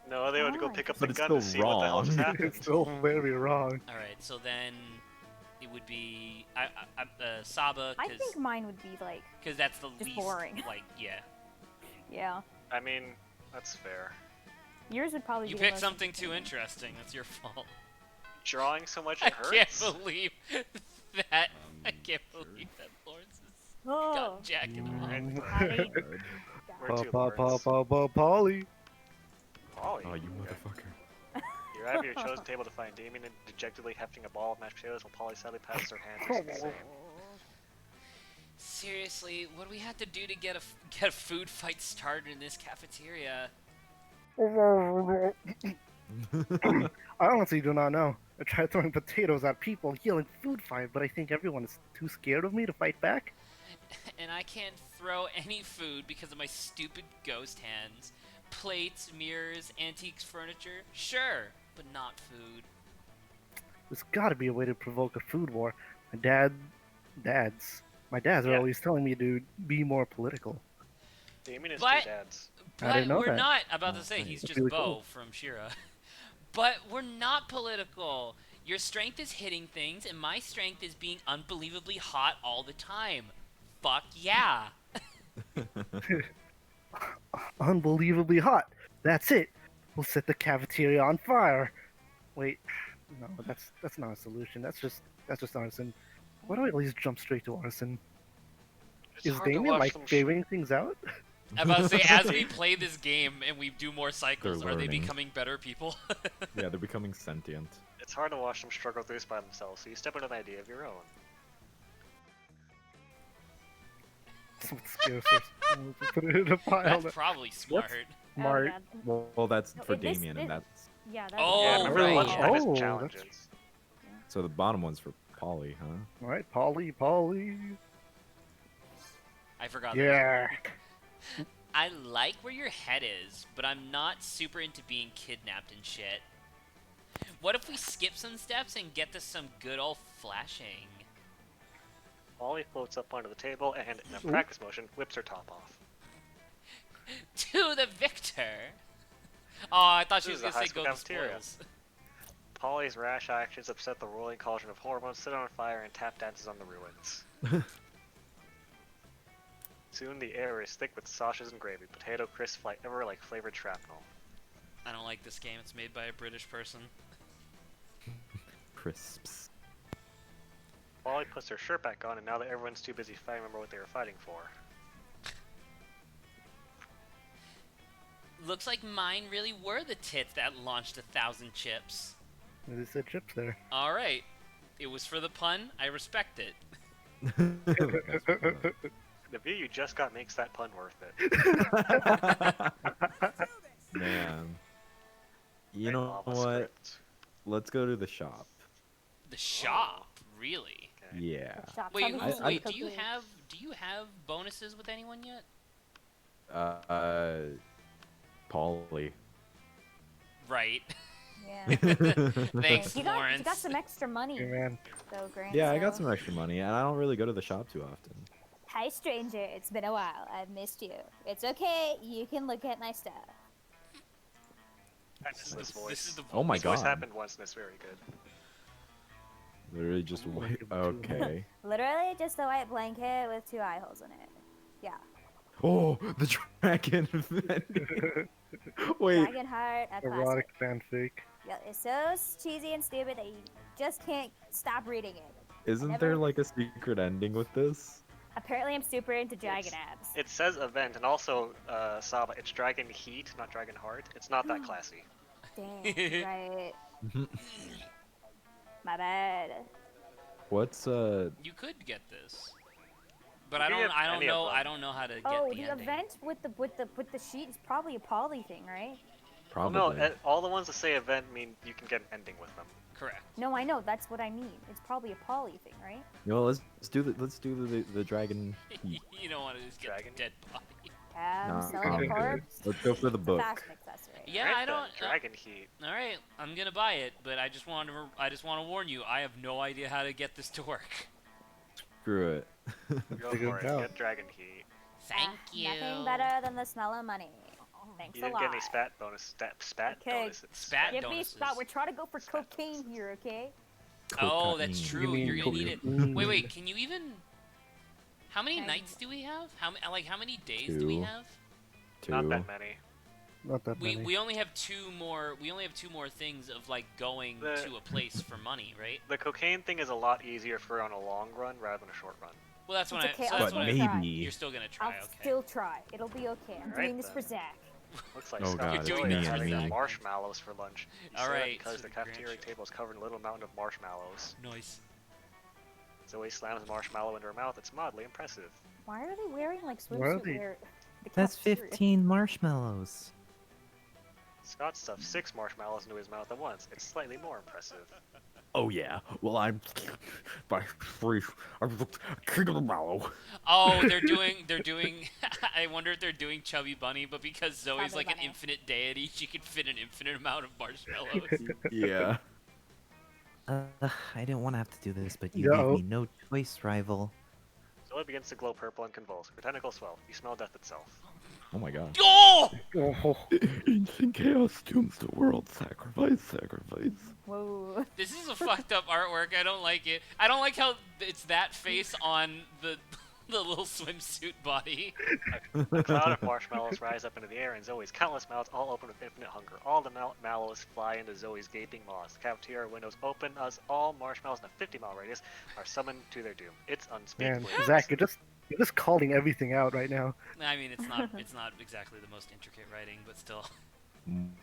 No, they would go Oh. pick up But the it's gun still to see what the hell just wrong. happened. It's still very wrong. All right, so then it would be Saba I think mine would be like, because that's the just least boring. like yeah. yeah. I mean, that's fair. Yours would probably You be the picked most something too interesting. interesting. That's your fault. Drawing so much I it hurts. can't believe that. I can't believe that Lawrence is Oh, got jacking off. I- Where to, Lawrence? Polly. Polly. Oh, you motherfucker. You're out of your chosen table to find Damien dejectedly hefting a ball of mashed potatoes while Polly sadly passes her hand. Doing the same. Seriously, what do we have to do to get a food fight started in this cafeteria? I honestly do not know. I tried throwing potatoes at people, yelling food fight, but I think everyone is too scared of me to fight back. And I can't throw any food because of my stupid ghost hands. Plates, mirrors, antiques, furniture, sure, but not food. There's gotta be a way to provoke a food war. My dads are Yeah. always telling me to be more political. Damien is But- two dads. I But didn't know we're that. not about to Oh, say thanks. he's That's just really Bo cool. from Shira. But we're not political. Your strength is hitting things, and my strength is being unbelievably hot all the time. Fuck yeah. Unbelievably hot. That's it. We'll set the cafeteria on fire. Wait, no, that's not a solution. That's just arson. Why do I always jump straight to arson? It's Is hard to Damien watch like them figuring things out? I'm about to say, as we play this game and we do more cycles, They're are they learning. becoming better people? Yeah, they're becoming sentient. It's hard to watch them struggle through this by themselves, so you step into an idea of your own. would scare someone to put it in a pile. That's probably smart. Smart. God. Well, that's No, for this- Damien, this- and that's Yeah, that's Oh, Yeah, remember right, lunchtime yeah. is Oh, challenges. so the bottom one's for Polly, huh? All right, Polly. I forgot. Yeah. I like where your head is, but I'm not super into being kidnapped and shit. What if we skip some steps and get to some good old flashing? Polly floats up onto the table and, in a practice motion, whips her top off. To the victor! Oh, I thought she This was is gonna a say high go to school cafeteria. spoils. Polly's rash actions upset the rolling cauldron of hormones, set on fire, and tap dances on the ruins. Soon the air is thick with sausages and gravy. Potato crisps fly ever like flavored shrapnel. I don't like this game. It's made by a British person. Crisps. Polly puts her shirt back on, and now that everyone's too busy fighting, remember what they were fighting for. Looks like mine really were the tits that launched 1,000 chips. They said chips there. All right, it was for the pun. I respect it. The view you just got makes that pun worth it. Man. You Right, know Lava what? script. Let's go to the shop. The shop, really? Okay. Yeah. Shop. Wait, Tell me who, who's wait. cooking. Do you have bonuses with anyone yet? Polly. Right. Yeah. Thanks, You Lawrence. got some extra money. Hey, man. So Grant. Yeah, I got some extra money, and I don't really go to the shop too often. Hi, stranger. It's been a while. I've missed you. It's okay. You can look at my stuff. I miss this voice. This is the Oh my This voice god. happened once, and it's very good. Literally just wait. Okay. Literally just a white blanket with 2 eye holes in it. Yeah. Oh, the dragon. Wait. Dragon heart, a classic. Erotic fanfic. Yeah, it's so cheesy and stupid that you just can't stop reading it. Isn't never- there like a secret ending with this? Apparently, I'm super into dragon abs. It says event, and also, Saba, it's Dragon Heat, not Dragon Heart. It's not that classy. Damn, right. My bad. What's You could get this, but You I can don't. get I don't any of know. them. I don't know how to get Oh, the the ending. event with the sheet is probably a poly thing, right? Well, probably? no, all the ones that say event mean you can get an ending with them. Correct. No, I know. That's what I mean. It's probably a poly thing, right? You know, let's do the dragon. Heat. You don't want to just get Dragon? the dead body. I'm selling a corpse. Let's go for the It's a book. fashion accessory. Yeah, Right I then, don't. Dragon Heat. All right, I'm gonna buy it, but I just want to warn you. I have no idea how to get this to work. Screw it. Go Figure for it it. out. Get Dragon Heat. Thank you. Nothing better than the smell of money. Thanks You a didn't lot. get any spat bonus. Spat Okay. bonuses. Spat Give me bonuses. spot. We're trying to go for Spat cocaine here, okay? Oh, that's Cocaine. true. mean You're gonna need it. cocaine? Wait. Can you even? How many Can- nights do we have? How many days do we 2. have? Not 2. that many. Not that many. We only have 2 more. We only have 2 more things of like going The- to a place for money, right? The cocaine thing is a lot easier for on a long run rather than a short run. Well, that's when It's okay, I. So I'll that's But when still I. try. maybe. You're still gonna try. I'll Okay. still try. It'll be okay. I'm Alright doing this for then. Zach. Looks like Oh Scott God, and it's Zoe me are and having me. marshmallows for lunch. You say that Alright, because so the cafeteria Grinch. table is covered in a little mountain of marshmallows. Nice. Zoe slams a marshmallow into her mouth. It's mildly impressive. Why are they wearing like Why are swimsuit they- wear? The That's cafeteria? 15 marshmallows. Scott stuffs 6 marshmallows into his mouth at once. It's slightly more impressive. Oh yeah. Well, I'm king of the mallow. Oh, they're doing. I wonder if they're doing Chubby Bunny, but because Zoe's Chubby like an Bunny. infinite deity, she can fit an infinite amount of marshmallows. Yeah. I didn't want to have to do this, but you Uh-oh. gave me no choice, rival. Zoe begins to glow purple and convulse. Her tentacles swell. You smell death itself. Oh my god. Oh! Oh, Ancient chaos tombs the world. Sacrifice. Whoa. This is a fucked up artwork. I don't like it. I don't like how it's that face on the the little swimsuit body. A cloud of marshmallows rise up into the air, and Zoe's countless mouths all open with infinite hunger. All the mallows fly into Zoe's gaping maws. The cafeteria windows open as all marshmallows in a 50-mile radius are summoned to their doom. It's man, unspeakably Zach, you're just calling everything out right now. I mean, it's not exactly the most intricate writing, but still.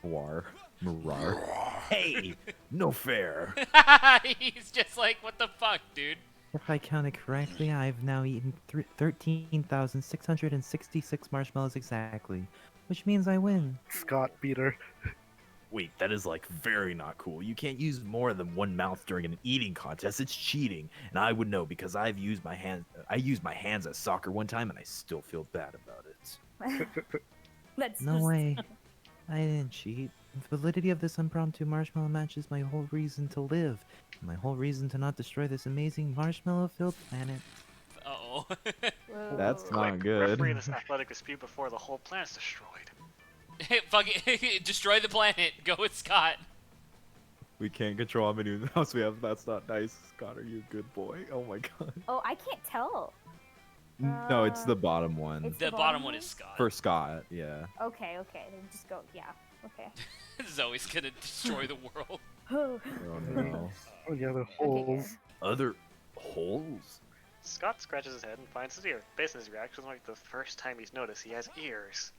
Marar. Hey, no fair. He's just like, what the fuck, dude? If I counted correctly, I've now eaten 13,666 marshmallows exactly, which means I win. Scott beat her. Wait, that is like very not cool. You can't use more than one mouth during an eating contest. It's cheating, and I would know because I've used my hand. I used my hands at soccer one time, and I still feel bad about it. Let's No just- way. I didn't cheat. The validity of this impromptu marshmallow match is my whole reason to live. My whole reason to not destroy this amazing marshmallow-filled planet. Uh-oh. That's Whoa. not good. Referee this athletic dispute before the whole planet's destroyed. Fuck it. Destroy the planet. Go with Scott. We can't control how many mouse we have. That's not nice. Scott, are you a good boy? Oh my god. Oh, I can't tell. No, it's the bottom one. It's The bottom one is Scott. For Scott, yeah. Okay, then just go. Yeah. Okay. Zoe's gonna destroy the world. Oh no. Oh, the other Okay, holes. Other holes? Scott scratches his head and finds his ear. Based on his reaction, like the first time he's noticed he has ears.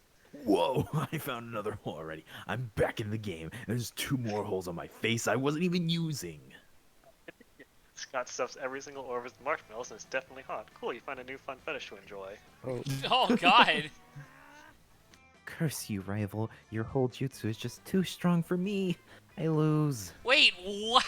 Whoa, I found another hole already. I'm back in the game. There's 2 more holes on my face I wasn't even using. Scott stuffs every single orifice with marshmallows and it's definitely hot. Cool, you find a new fun fetish to enjoy. Oh, Oh god. Curse you, rival. Your whole jutsu is just too strong for me. I lose. Wait, what?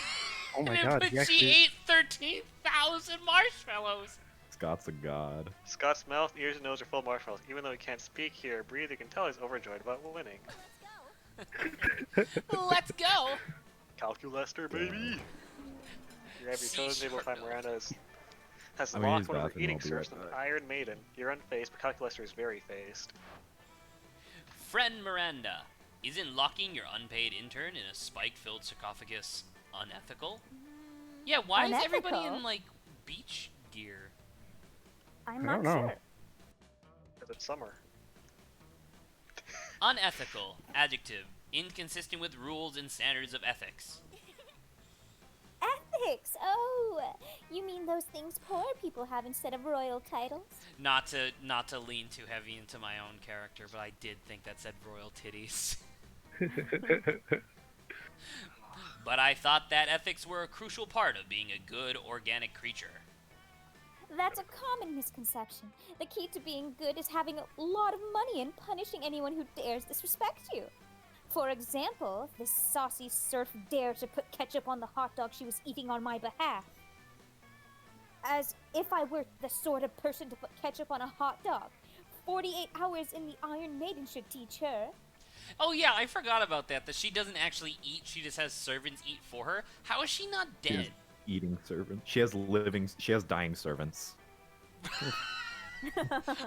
oh my But god, he she actually... ate 13,000 marshmallows. Scott's a god. Scott's mouth, ears, and nose are full of marshmallows. Even though he can't speak, hear, or breathe, you can tell he's overjoyed about winning. Let's go. Calculester, baby! You grab your toes and able to find Miranda has I'm gonna locked use one of her bathroom, eating I'll be serves right with back. Iron Maiden. You're unfazed, but Calculester is very phased. Friend Miranda, isn't locking your unpaid intern in a spike-filled sarcophagus unethical? Yeah, why is everybody Unethical? in, like, beach gear? I'm I not don't know. sure. Because it's summer. Unethical. Adjective. Inconsistent with rules and standards of ethics. Ethics! Oh, you mean those things poor people have instead of royal titles? Not to lean too heavy into my own character, but I did think that said royal titties. But I thought that ethics were a crucial part of being a good organic creature. That's a common misconception. The key to being good is having a lot of money and punishing anyone who dares disrespect you. For example, this saucy serf dared to put ketchup on the hot dog she was eating on my behalf. As if I were the sort of person to put ketchup on a hot dog. 48 hours in the Iron Maiden should teach her. Oh yeah, I forgot about that. That she doesn't actually eat; she just has servants eat for her. How is she not She has dead? eating servants. She has dying servants.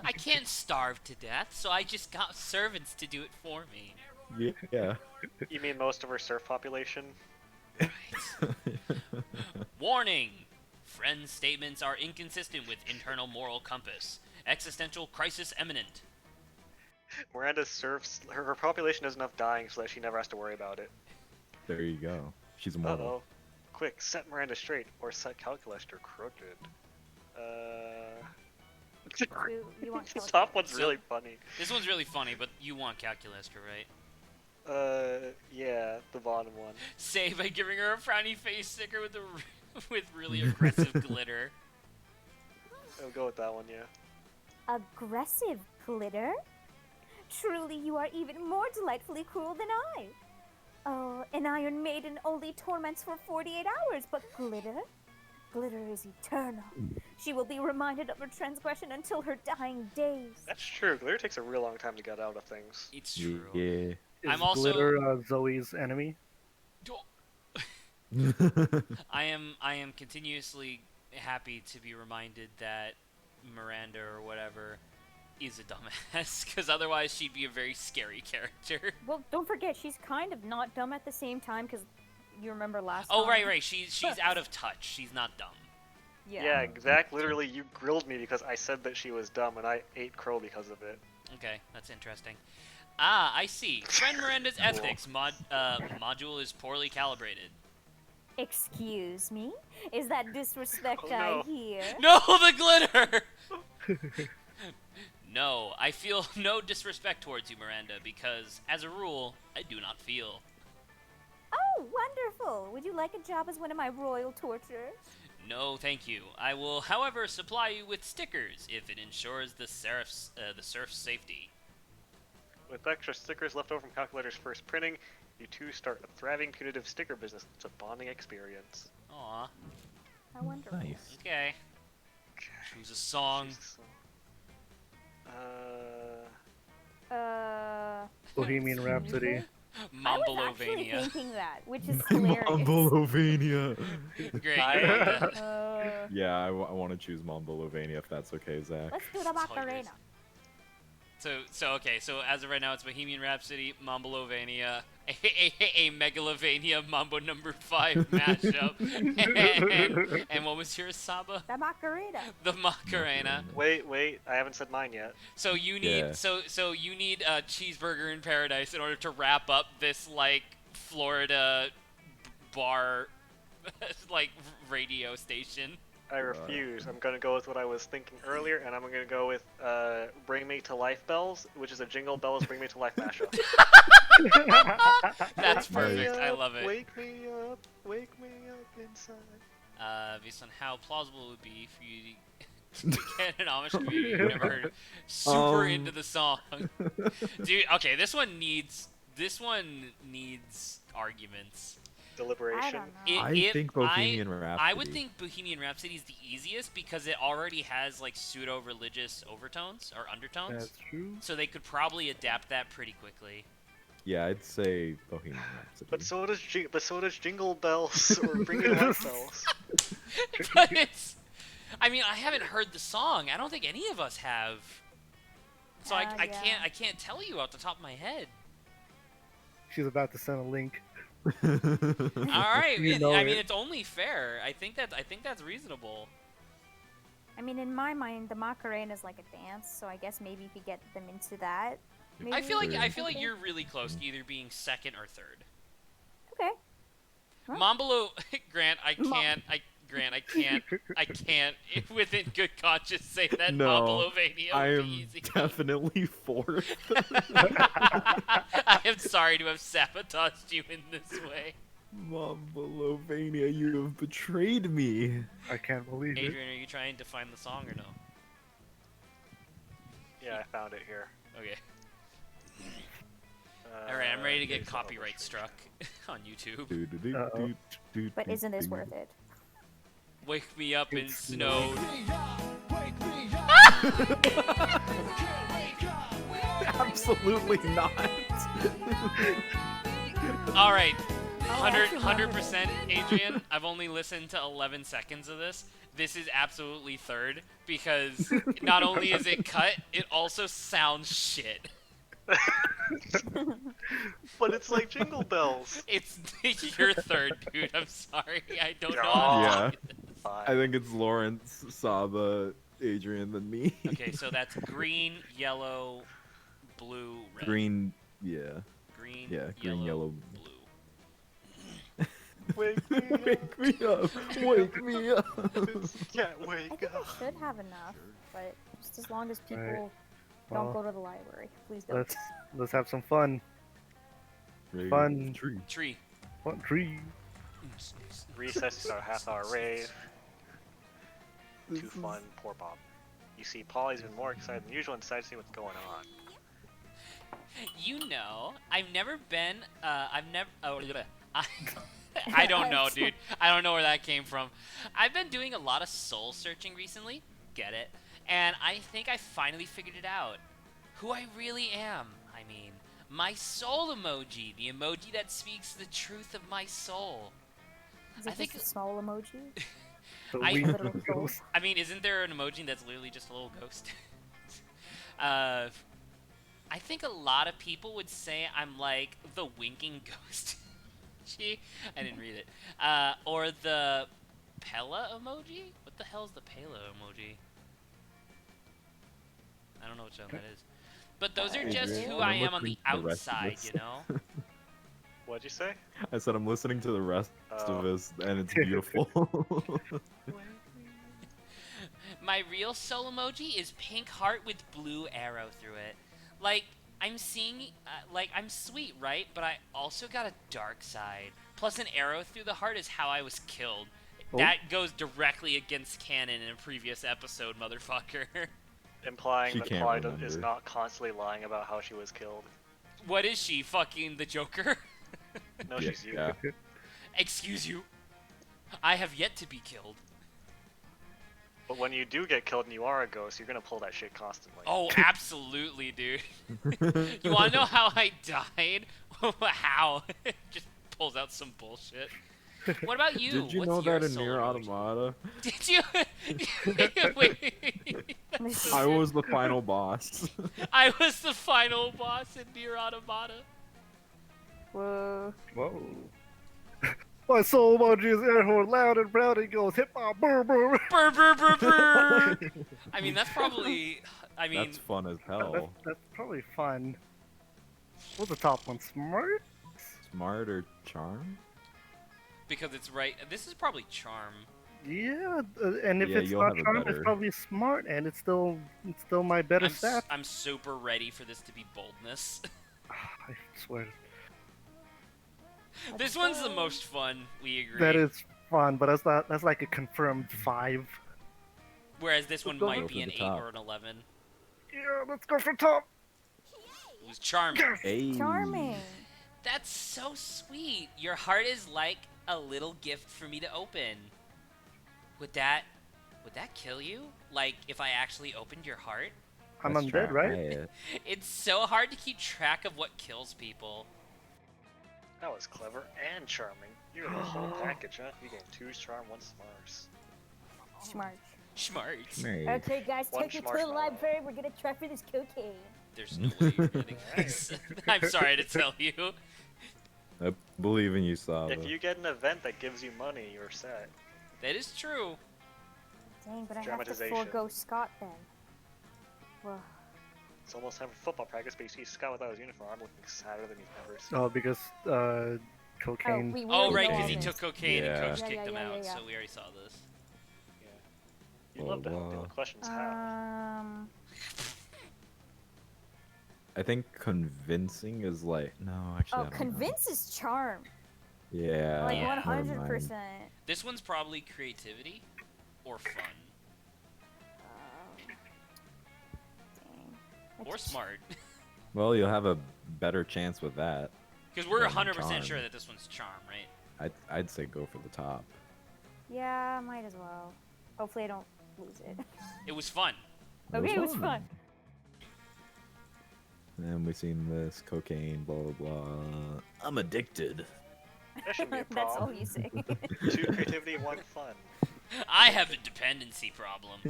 I can't starve to death, so I just got servants to do it for me. Yeah. You mean most of her surf population? Warning! Friends' statements are inconsistent with internal moral compass. Existential crisis imminent. Miranda surfs. Her population has enough dying so that she never has to worry about it. There you go. She's immortal. Uh-oh. Quick, set Miranda straight, or set Calculester crooked. You want The top one's So- really funny. This one's really funny, but you want Calculester, right? Yeah, the bottom one. Say by giving her a frowny face sticker with with really aggressive glitter. I'll go with that one, yeah. Aggressive glitter? Truly, you are even more delightfully cruel than I. Oh, an Iron Maiden only torments for 48 hours, but glitter? Glitter is eternal. She will be reminded of her transgression until her dying days. That's true. Glitter takes a real long time to get out of things. It's true. Yeah. Is I'm also- Glitter Zoe's enemy? I am continuously happy to be reminded that Miranda or whatever is a dumbass, because otherwise she'd be a very scary character. Well, don't forget, she's kind of not dumb at the same time, because you remember last Oh, time. right. She's out of touch. She's not dumb. Yeah, Zach, literally, you grilled me because I said that she was dumb, and I ate crow because of it. Okay, that's interesting. Ah, I see. Friend Miranda's ethics module is poorly calibrated. Excuse me? Is that disrespect Oh, no. I hear? No, the glitter! No, I feel no disrespect towards you, Miranda, because, as a rule, I do not feel. Oh, wonderful! Would you like a job as one of my royal torturers? No, thank you. I will, however, supply you with stickers if it ensures the serf's safety. With extra stickers left over from Calculator's first printing, you two start a thriving punitive sticker business. It's a bonding experience. Aw. How wonderful. Nice. Okay. Choose a song. Choose the song. Bohemian Rhapsody. I was actually Mambalovania. thinking that, which is hilarious. Mambalovania. Great. Yeah, I want to choose Mambalovania if that's okay, Zach. Let's do the It's all yours. Macarena. So as of right now, it's Bohemian Rhapsody, Mambalovania, a Megalovania Mambo number 5 mashup, and what was yours, Saba? The Macarena. The Macarena. Wait, I haven't said mine yet. So you need Yeah. so you need a cheeseburger in paradise in order to wrap up this like Florida bar like radio station. I refuse. I'm gonna go with what I was thinking earlier, and I'm gonna go with "Bring Me to Life" bells, which is a Jingle Bells "Bring Me to Life" mashup. That's Wake me perfect. I up, love it. Wake me up inside. Based on how plausible it would be for you to get an Amish community you've never heard of. Super into the song. Dude, okay, this one needs arguments. Deliberation. I think Bohemian Rhapsody. I would think Bohemian Rhapsody is the easiest because it already has like pseudo-religious overtones or undertones. That's true. So they could probably adapt that pretty quickly. Yeah, I'd say Bohemian Rhapsody. But so does Jingle Bells or Bring Me to Life bells. But it's, I mean, I haven't heard the song. I don't think any of us have. So I yeah. can't tell you off the top of my head. She's about to send a link. All right, You know I mean it. it's only fair. I think that's reasonable. I mean, in my mind, the Macarena is like a dance, so I guess maybe if you get them into that. Maybe I feel like something. you're really close to either being second or third. Okay. Huh? Mambalo, Grant, I can't, within good conscience, say that No, Mambalovania I would am be easy. definitely fourth. I am sorry to have sabotaged you in this way. Mambalovania, you have betrayed me. I can't believe it. Adrian, are you trying to find the song or no? Yeah, I found it here. Okay. Alright, I'm ready to get here's the copyright overture. struck on YouTube. But isn't this worth it? Wake me up in snow. Absolutely not. Alright, 100%, Adrian, I've only listened to 11 seconds of this. This is absolutely third, because not only is it cut, it also sounds shit. But it's like Jingle Bells. It's your third, dude. I'm sorry. I don't know. Yeah. Fine. I think it's Lawrence, Saba, Adrian, then me. Okay, so that's green, yellow, blue, red. Green, yeah. Green, Yeah, green, yellow. blue. Wake me up. Wake me up! Wake me up! Can't I wake think up. I should have enough, but just as long as people Alright, don't well, go to the library. Please don't. Let's have some fun. Fun. Tree. Tree. Fun tree. Recess is our half-hour rave. Too fun, poor Bob. You see, Polly's been more excited than usual and decided to see what's going on. You know, I've never been. I don't know, dude. I don't know where that came from. I've been doing a lot of soul searching recently. Get it? And I think I finally figured it out. Who I really am. I mean, my soul emoji. The emoji that speaks the truth of my soul. Is it I think just a small emoji? The I- wing Literal goes. I mean, isn't there an emoji that's literally just a little ghost? I think a lot of people would say I'm like the winking ghost. Gee, I didn't read it. Or the Pella emoji? What the hell is the Pella emoji? I don't know which one that is. But those are just Adrian, who I'm I am on the listening to the rest of outside, this. you know? What'd you say? I said I'm listening to the rest Oh. of this, and it's beautiful. My real soul emoji is pink heart with blue arrow through it. Like, I'm seeing, like, I'm sweet, right? But I also got a dark side. Plus, an arrow through the heart is how I was killed. Oh. That goes directly against canon in a previous episode, motherfucker. Implying She that can't Polly is remember. not constantly lying about how she was killed. What is she, fucking the Joker? No, Yeah, she's you. yeah. Excuse you. I have yet to be killed. But when you do get killed and you are a ghost, you're gonna pull that shit constantly. Oh, absolutely, dude. You wanna know how I died? How? Just pulls out some bullshit. What about you? Did you What's know your that in soul Nier emoji? Automata, Did you? Wait. That's so I weird. was the final boss? I was the final boss in Nier Automata. Whoa. Whoa. My soul emoji is air horn loud and proud and goes hip hop brr brr. Brr, brr, brr, brr. I mean, that's probably. I mean, That's fun as hell. That's probably fun. What's the top one? Smart? Smart or charm? because it's right. This is probably charm. Yeah, and if Yeah, it's you'll not have a charm, better- it's probably smart, and it's still my better stat. I'm super ready for this to be boldness. I swear. This one's the most fun. We agree. That is fun, but that's like a confirmed 5. Whereas this one Go might for be an the 8 top. or an 11. Yeah, let's go for top. It was charming. Yes! Hey. Charming. That's so sweet. Your heart is like a little gift for me to open. Would that kill you? Like if I actually opened your heart? I'm Let's try undead, right? it. It's so hard to keep track of what kills people. That was clever and charming. You're the whole package, huh? You gain 2 charm, 1 smarts. Smart. Smart. Mary. Okay, guys, One take me to the marshmallow. library. We're gonna try for this cocaine. There's no way you're getting this. I'm sorry to tell you. I believe in you, Saba. If you get an event that gives you money, you're set. That is true. Dang, but I have to Dramatization. forego Scott then. Well, It's almost time for football practice, but you see Scott without his uniform looking sadder than he's ever seen. Oh, because cocaine. we Oh, already right, know because he this. took cocaine Yeah. and coach Yeah, kicked yeah, him yeah, out, yeah. so we already saw this. You love to have the questions how. I think convincing is like no, actually. Oh, I don't know. convince is charm. Yeah. Like Yeah. never 100%. mind. This one's probably creativity or fun Dang. or smart. Well, you'll have a better chance with that. Because we're Than 100% charm. sure that this one's charm, right? I'd say go for the top. Yeah, might as well. Hopefully I don't lose it. It was fun. Okay, it was fun. And we've seen this cocaine, blah blah blah. I'm addicted. That should be a That's all problem. you say. 2 creativity, 1 fun. I have a dependency problem.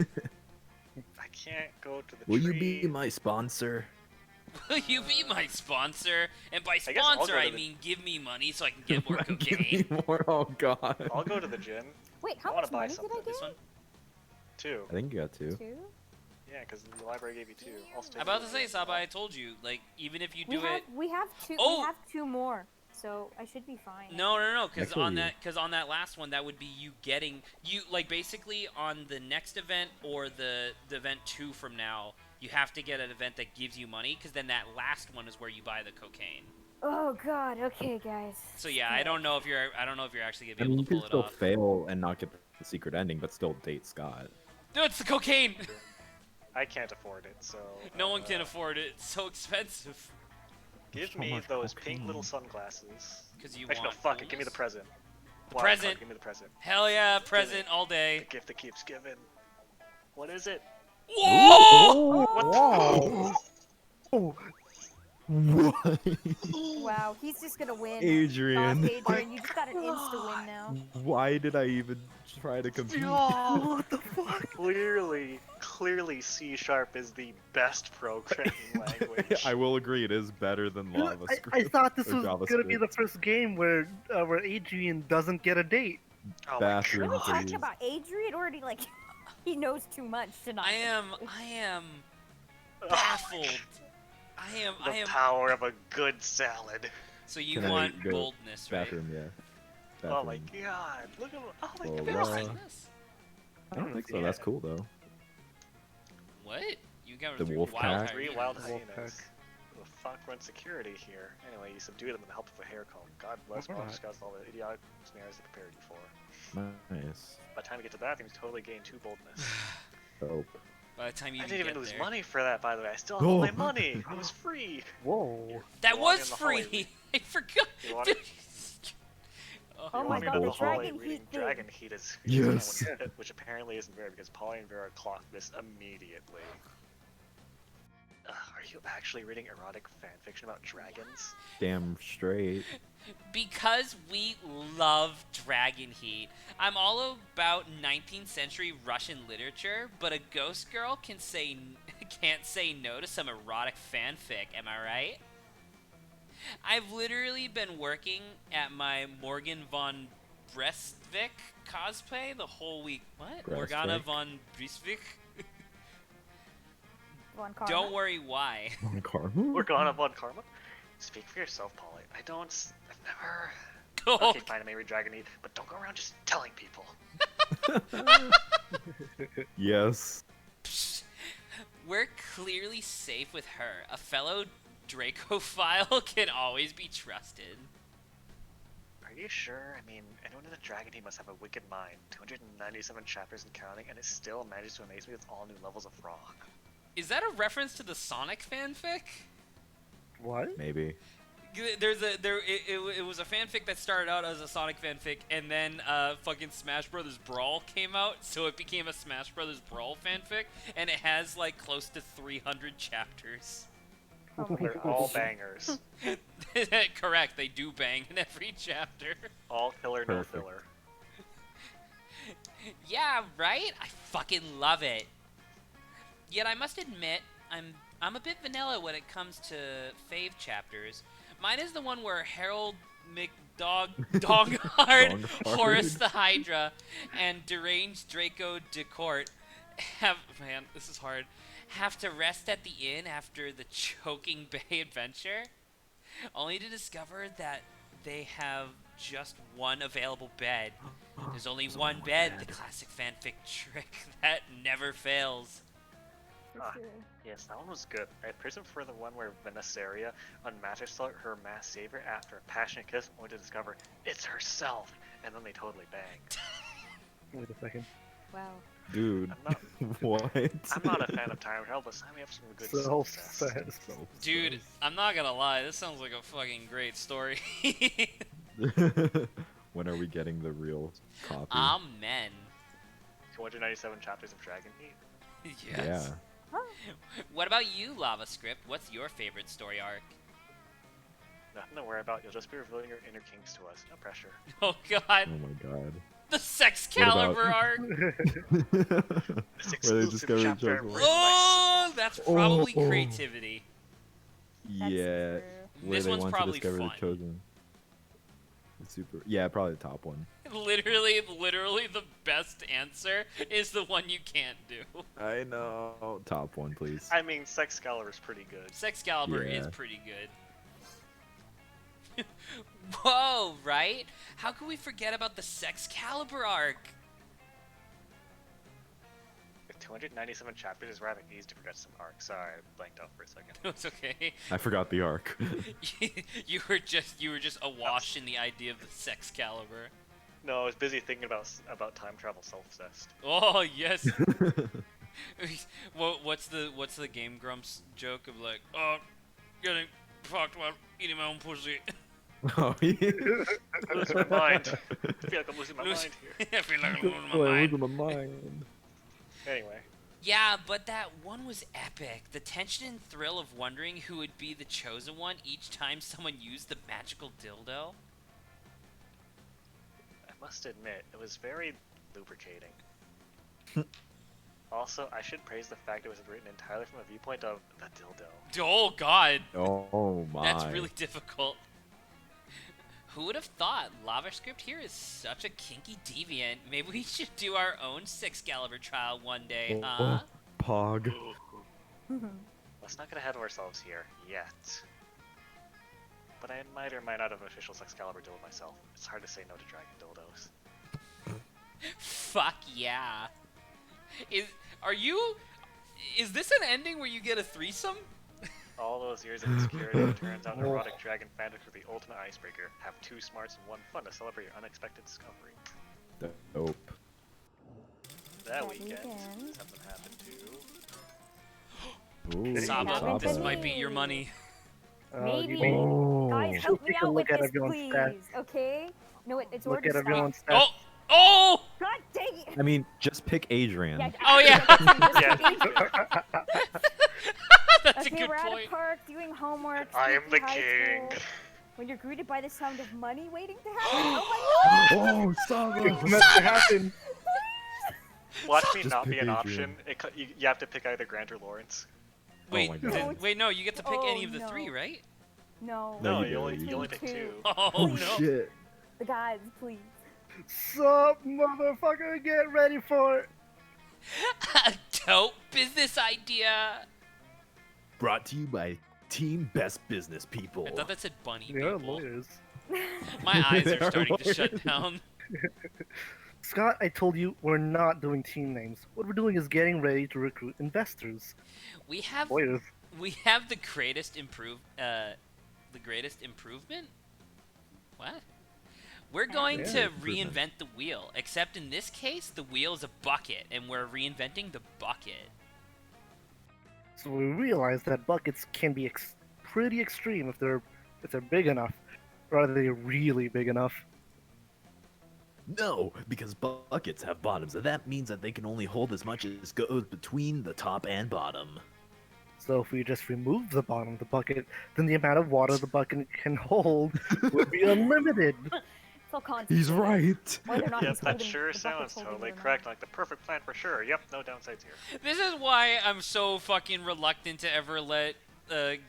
I can't go to the Will tree. you be my sponsor? Will you be my sponsor? And by I guess I'll sponsor, go to I the- mean give me money so I can get more Give cocaine. me more. Oh god. I'll go to the gym. Wait, I how wanna much buy money did something. I This get? one? 2. I think you got 2. 2? Yeah, because the library gave you 2. I'll stay I'm about to with say, you. Saba, I told you, like, even if you do it... We have 2. Oh! We have 2 more, so I should be fine. No, because Actually- on that last one, that would be you getting... like, basically, on the next event or the event 2 from now, you have to get an event that gives you money, because then that last one is where you buy the cocaine. Oh god. Okay, guys. So yeah, I don't know if you're actually gonna be I mean, able you to pull can it still off. fail and not get the secret ending, but still date Scott. No, it's the cocaine. I can't afford it, so. No one can afford it. It's so expensive. Give So me much those pink cocaine. little sunglasses. Because you Actually, no, want. fuck it. Give me the fools? present. The Wild present. card, give me the present. Hell yeah, present all The day. gift that keeps giving. What is it? Whoa! What Oh, What? Wow, he's just gonna win. Adrian. Gosh, Adrian, you just got an insta win now. Why did I even try to compete? what the fuck? Clearly, C# is the best programming language. I will agree, it is better than JavaScript. I thought this or was gonna be the JavaScript. first game where Adrian doesn't get a date. Oh my Bathroom, god. Talking please. about Adrian already like he knows too much tonight. I am baffled. I The am. power of a good salad. So you Can I want go boldness, right? Bathroom, yeah. Oh my Bathroom. god. Look at oh my Well, Have you ever god. seen this? I don't think so. That's cool though. What? You got The three wolf wild pack? 3 hyenas. wild Wolf hyenas. pack. Who the fuck runs security here? Anyway, you subdue them with the help of a hair comb. God bless Alright. Monster Scouts all the idiotic snares they prepared you for. Nice. By the time you get to that, things totally gain 2 boldness. Dope. By the time you I even didn't even get lose there. money for that, by the way. I still have all my Oh. money. It was free. Whoa. That You walk was in the hallway free. I forgot. You want Dude. it? Oh You my walk god, into the the hallway dragon reading heat thing. Dragon Heat is Yes. which apparently isn't rare because Polly and Vera clocked this immediately. Are you actually reading erotic fanfiction about dragons? Damn straight. Because we love Dragon Heat. I'm all about 19th century Russian literature, but a ghost girl can't say no to some erotic fanfic, am I right? I've literally been working at my Morgan von Brestvik cosplay the whole week. What? Morgana Brestvik? von Brestvik? Von Karma? Don't worry why. Karma? Morgana von Karma? Speak for yourself, Polly. I've never... Oh, Okay, fine, I may read Dragon Heat, but don't go around just telling people. Yes. We're clearly safe with her. A fellow Dracophile can always be trusted. Are you sure? I mean, anyone in the Dragon Heat must have a wicked mind. 297 chapters and counting, and it still manages to amaze me with all new levels of raw. Is that a reference to the Sonic fanfic? What? Maybe. It was a fanfic that started out as a Sonic fanfic, and then fucking Smash Brothers Brawl came out, so it became a Smash Brothers Brawl fanfic, and it has like close to 300 chapters. Oh my They're gosh. all bangers. Correct, they do bang in every chapter. All killer, no Perfect. filler. Yeah, right? I fucking love it. Yet I must admit, I'm a bit vanilla when it comes to fave chapters. Mine is the one where Harold Dogheart, Dogheart. Horus the Hydra, and deranged Draco DeCourt this is hard, have to rest at the inn after the Choking Bay adventure, only to discover that they have just one available bed. There's only one bed, the classic fanfic trick that never fails. Ah, yes, that one was good. I prison for the one where Venesaria unmatches her mass savior after a passionate kiss, only to discover it's herself, and then they totally bang. Wait a second. Wow. Dude. I'm What? I'm not a fan of time travel, but sign me up for some good self-cess. Dude, I'm not gonna lie, this sounds like a fucking great story. When are we getting the real copy? Amen. 297 chapters of Dragon Heat. Yes. Yeah. What about you, Lava Script? What's your favorite story arc? Nothing to worry about, you'll just be revealing your inner kinks to us. No pressure. Oh god. Oh my god. The Sexcalibur arc! Where they discover each other. Oh, that's probably Oh. creativity. Yeah. Where This they one's want probably to discover fun. the chosen. Super. Yeah, probably the top one. Literally the best answer is the one you can't do. I know. Top one, please. I mean, Sexcalibur's pretty good. Sexcalibur is Yeah. pretty good. Whoa, right? How could we forget about the Sexcalibur arc? With 297 chapters, it's rather easy to forget some arcs. Sorry, I blanked out for a second. It's okay. I forgot the arc. you were just awash in the idea of the Sexcalibur. No, I was busy thinking about time travel self-cessed. Oh yes. What's the Game Grumps joke of like, oh, getting fucked while eating my own pussy? Oh, yeah. Losing my mind. I feel like I'm losing my mind here. I feel like I'm losing my Oh, mind. losing my mind. Anyway, Yeah, but that one was epic. The tension and thrill of wondering who would be the chosen one each time someone used the magical dildo. I must admit, it was very lubricating. Also, I should praise the fact it was written entirely from a viewpoint of the dildo. Oh god. Oh my. That's really difficult. Who would have thought LavaScript here is such a kinky deviant? Maybe we should do our own Sexcalibur trial one day, huh? Pog. Let's not get ahead of ourselves here, yet. But I might or might not have an official Sexcalibur dildo myself. It's hard to say no to dragon dildos. Fuck yeah. Is this an ending where you get a threesome? All those years of insecurity, it turns out erotic dragon fanfics are the ultimate icebreaker. Have 2 smarts and 1 fun to celebrate your unexpected discovery. Dope. That That weekend, weekend. something happened to. Ooh, Saba, happened to this me. might be your money. Maybe. You may Guys, should help me take a out with look at this, everyone's please. stats. Okay? No, it's Look already at stopped. everyone's Oh! stats. Oh! God dang it! I mean, just pick Adrian. Yeah, Oh, yeah. yeah. That's a Okay, good we're at point. a park doing homework. I am the Spooky High king. School, when you're greeted by the sound of money waiting to happen. Oh my god! Oh, Saba! It's meant to happen. Watch me Just not be pick an Adrian. option. You have to pick either Grant or Lawrence. Wait, my God. wait, no, you get to pick Oh, any of the no. 3, right? No. No, No, you you only, do. you only pick Two. 2. Oh, Oh no. shit! The guys, please. Sup, motherfucker? Get ready for it. Dope business idea. Brought to you by Team Best Business People. I thought that said bunny They're people. lawyers. My eyes They are are starting to shut lawyers. down. Scott, I told you we're not doing team names. What we're doing is getting ready to recruit investors. We have Lawyers. the greatest improvement? What? We're going Yeah, to improvement. reinvent the wheel, except in this case, the wheel is a bucket, and we're reinventing the bucket. So we realize that buckets can be pretty extreme if they're big enough. Or are they really big enough? No, because buckets have bottoms, and that means that they can only hold as much as goes between the top and bottom. So if we just remove the bottom of the bucket, then the amount of water the bucket can hold would be unlimited. It's all concept. He's right. Whether or not Yep, he's that holding, sure the bucket's sounds holding totally it or not. correct. Like the perfect plan for sure. Yep, no downsides here. This is why I'm so fucking reluctant to ever let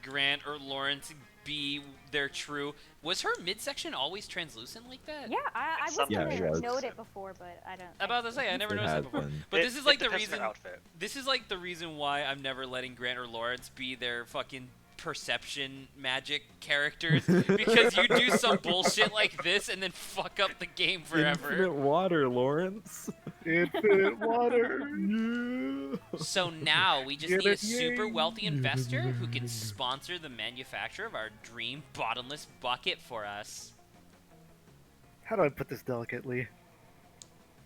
Grant or Lawrence be their true. Was her midsection always translucent like that? Yeah, I was Yeah, gonna it was. note it before, but I don't. About to say, I never It noticed that has before. been. But It- this is it like the depends on reason. their outfit. This is like the reason why I'm never letting Grant or Lawrence be their fucking perception magic characters, because you do some bullshit like this and then fuck up the game forever. Infinite water, Lawrence. Infinite water. So now we just Get need a it, super yay. wealthy investor who can sponsor the manufacture of our dream bottomless bucket for us. How do I put this delicately?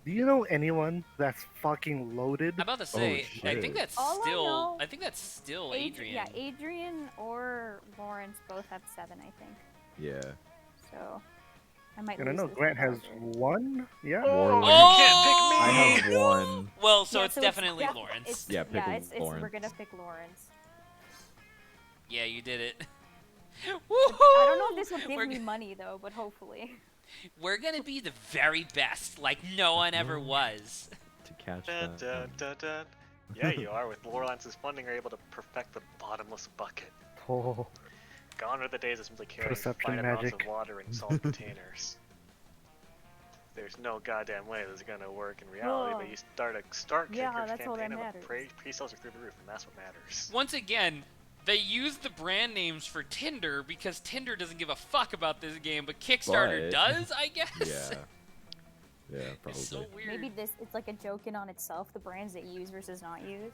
Do you know anyone that's fucking loaded? I'm about to say, I think shit. that's All I still. know- I think that's still Adrian. Yeah, Adrian or Lawrence both have 7, I think. Yeah. So I might. And I lose know this Grant has one. 1. Yeah. Or Oh! You can't pick I me! have one. Well, so Yeah, it's definitely def- Lawrence. It's, Yeah, pick yeah, it's, Lawrence. we're gonna pick Lawrence. Yeah, you did it. I don't know if this will give We're me g- money though, but hopefully. We're gonna be the very best, like no one ever was. To catch Dun, dun, dun, dun. Yeah, you are. With Lorelance's funding, are able to perfect the bottomless bucket. Oh, Gone are the days of simply carrying Perception finite amounts magic. of water in salt containers. There's no goddamn way this is gonna work in reality, but you start a Yeah, Kickstarter that's all that campaign and matters. the pre-sales are through the roof, and that's what matters. Once again, they use the brand names for Tinder because Tinder doesn't give a fuck about this game, but Kickstarter But- does, I guess. Yeah. Yeah, probably. It's so weird. Maybe it's like a joke in on itself, the brands that use versus not use.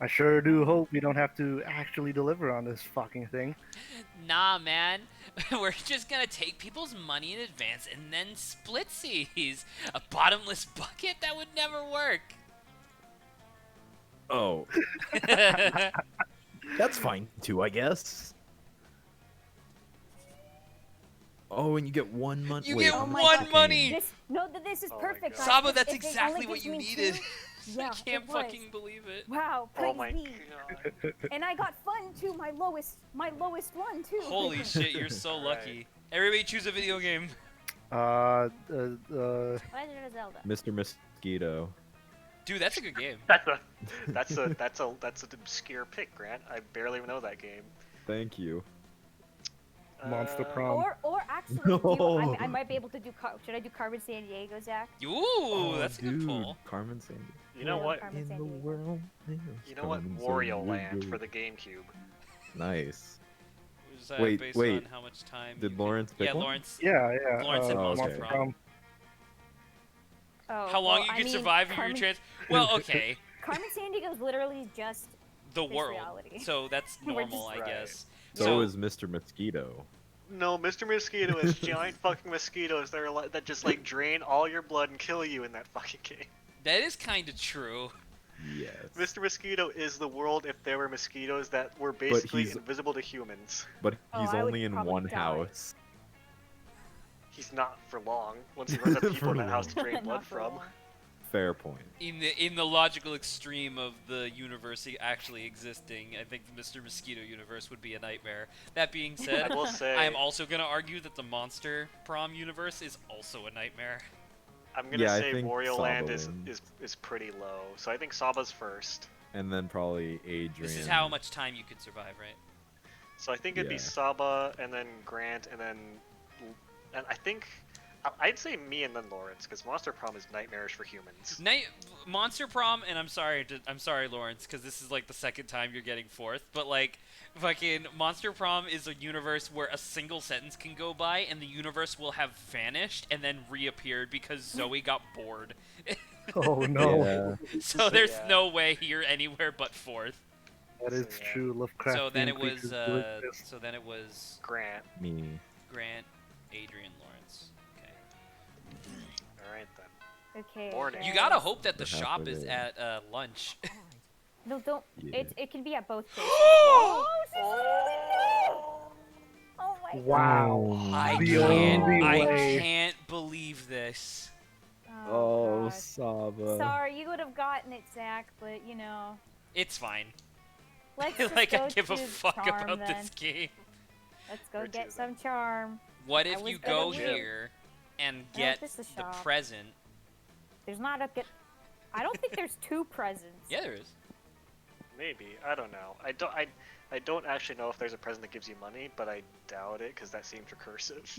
I sure do hope we don't have to actually deliver on this fucking thing. Nah, man. We're just gonna take people's money in advance and then splitsies. A bottomless bucket? That would never work. Oh, that's fine too, I guess. Oh, and you get 1 month. You Wait, get Oh my one God. money! This is Oh my perfect. God. guys. Saba, If- that's if it exactly only what gives you me needed. 2, I yeah, can't it was. fucking believe it. Wow, Oh praise my me. god. And I got fun too, my lowest one too. Holy shit, you're so Right. lucky. Everybody choose a video game. Legend of Zelda. Mr. Mosquito. Dude, that's a good game. That's an obscure pick, Grant. I barely even know that game. Thank you. Monster Uh, Prom. Or actually, I might be able to do. Should I do Carmen San Diego, Zach? Ooh, that's a good dude. pull. Carmen Sandy. You know what? Carmen In the Sandiego. world. You know what? Carmen Wario Sandiego. Land for the GameCube. Nice. Is that Wait, based wait. on how much time? Did you Lawrence pick Yeah, one? Lawrence. Yeah, yeah. Lawrence and Monster Monster Prom. Prom. Oh, How long well, you I can mean, survive in your Carmen, trans? Well, okay. Carmen San Diego is literally just The This world. reality. So that's We're normal, just- I Right. guess. So is Mr. Mosquito. No, Mr. Mosquito is giant fucking mosquitoes that are that just like drain all your blood and kill you in that fucking game. That is kind of true. Yes. Mr. Mosquito is the world if there were mosquitoes that were basically invisible to humans. But Oh, he's I would only in probably one die. house. He's not for long. Once he runs out of people in For that house to drain Not blood for from. long. Fair point. In the logical extreme of the universe actually existing, I think the Mr. Mosquito universe would be a nightmare. That being said, I will say, I am also gonna argue that the Monster Prom universe is also a nightmare. I'm gonna Yeah, I say think Wario Saba Land wins. is pretty low. So I think Saba's first. And then probably Adrian. This is how much time you could survive, right? So I think it'd be Yeah. Saba and then Grant and I think I'd say me and then Lawrence because Monster Prom is nightmarish for humans. Monster Prom, and I'm sorry, Lawrence, because this is like the second time you're getting fourth, but like, fucking Monster Prom is a universe where a single sentence can go by and the universe will have vanished and then reappeared because Zoe got bored. Oh no, Yeah. So there's Yeah. no way you're anywhere but fourth. that is So, yeah. true. Lovecraftian So then it was, creatures do exist. Grant. Me. Grant, Adrian, Lawrence. Okay. All right then. Okay. Morning. You gotta guys. hope that the We're shop halfway is there. at lunch. No, don't. Yeah. It can be at both places. Oh my Wow. I The only I way. can't believe this. god. Oh, gosh. Saba. Sorry, you would have gotten it, Zach, but you know. It's fine. Let's just Like, go I give a to fuck charm, about then. this game. Let's go Where to, get then? some charm. What I if was you gonna go win. here and I get hope this is the shop. present? There's not a good. I don't think there's two presents. Yeah, there is. Maybe. I don't know. I don't actually know if there's a present that gives you money, but I doubt it because that seems recursive.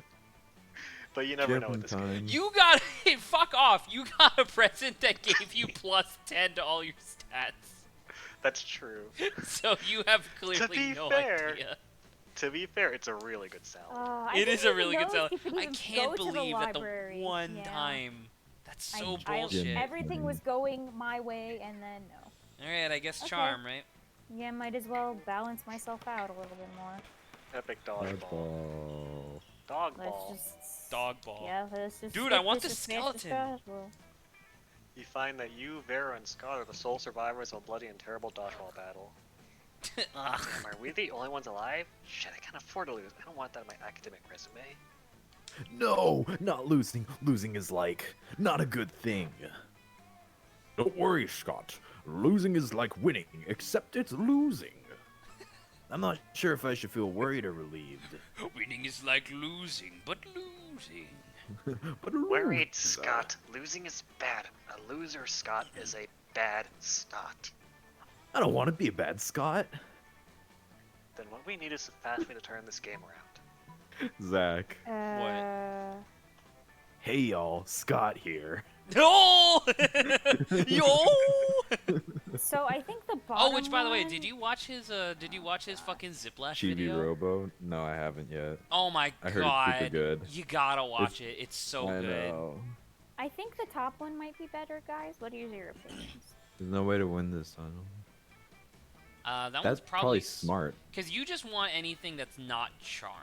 But you never know with this game. Time. You got fuck off. You got a present that gave you plus 10 to all your stats. That's true. So you have clearly be no fair, idea. To be fair, it's a really good salad. I It is didn't a really even good know salad. if you could I even can't go to the believe that the library. one Yeah. time. That's so I- bullshit. Everything was going my way, and then no. All right, I guess Okay. charm, right? Yeah, might as well balance myself out a little bit more. Epic dodgeball. Dodgeball. Dog Let's ball. just. Dog ball. Yeah, let's just. Dude, skip I want this the as fast as skeleton. possible. You find that you, Vera, and Scott are the sole survivors of a bloody and terrible dodgeball battle. Ugh. Damn, are we the only ones alive? Shit, I can't afford to lose. I don't want that on my academic resume. No, not losing. Losing is like not a good thing. Don't worry, Scott. Losing is like winning, except it's losing. I'm not sure if I should feel worried or relieved. Winning is like losing, but losing. But Worried, lose, Scott. Losing is bad. A loser, Scott, is a bad Scott. I don't want to be a bad Scott. Then what we need is a fast way to turn this game around. Zach. Hey y'all, Scott here. No! Yo! So I think the bottom. Oh, which by the way, one- did you watch his fucking Ziplash Chibi video? Robo? No, I haven't yet. Oh my I heard god. it's super good. You gotta watch it. It's so I good. know. I think the top one might be better, guys. What are your opinions? There's no way to win this tunnel. That That's one's probably probably smart. Because you just want anything that's not charm.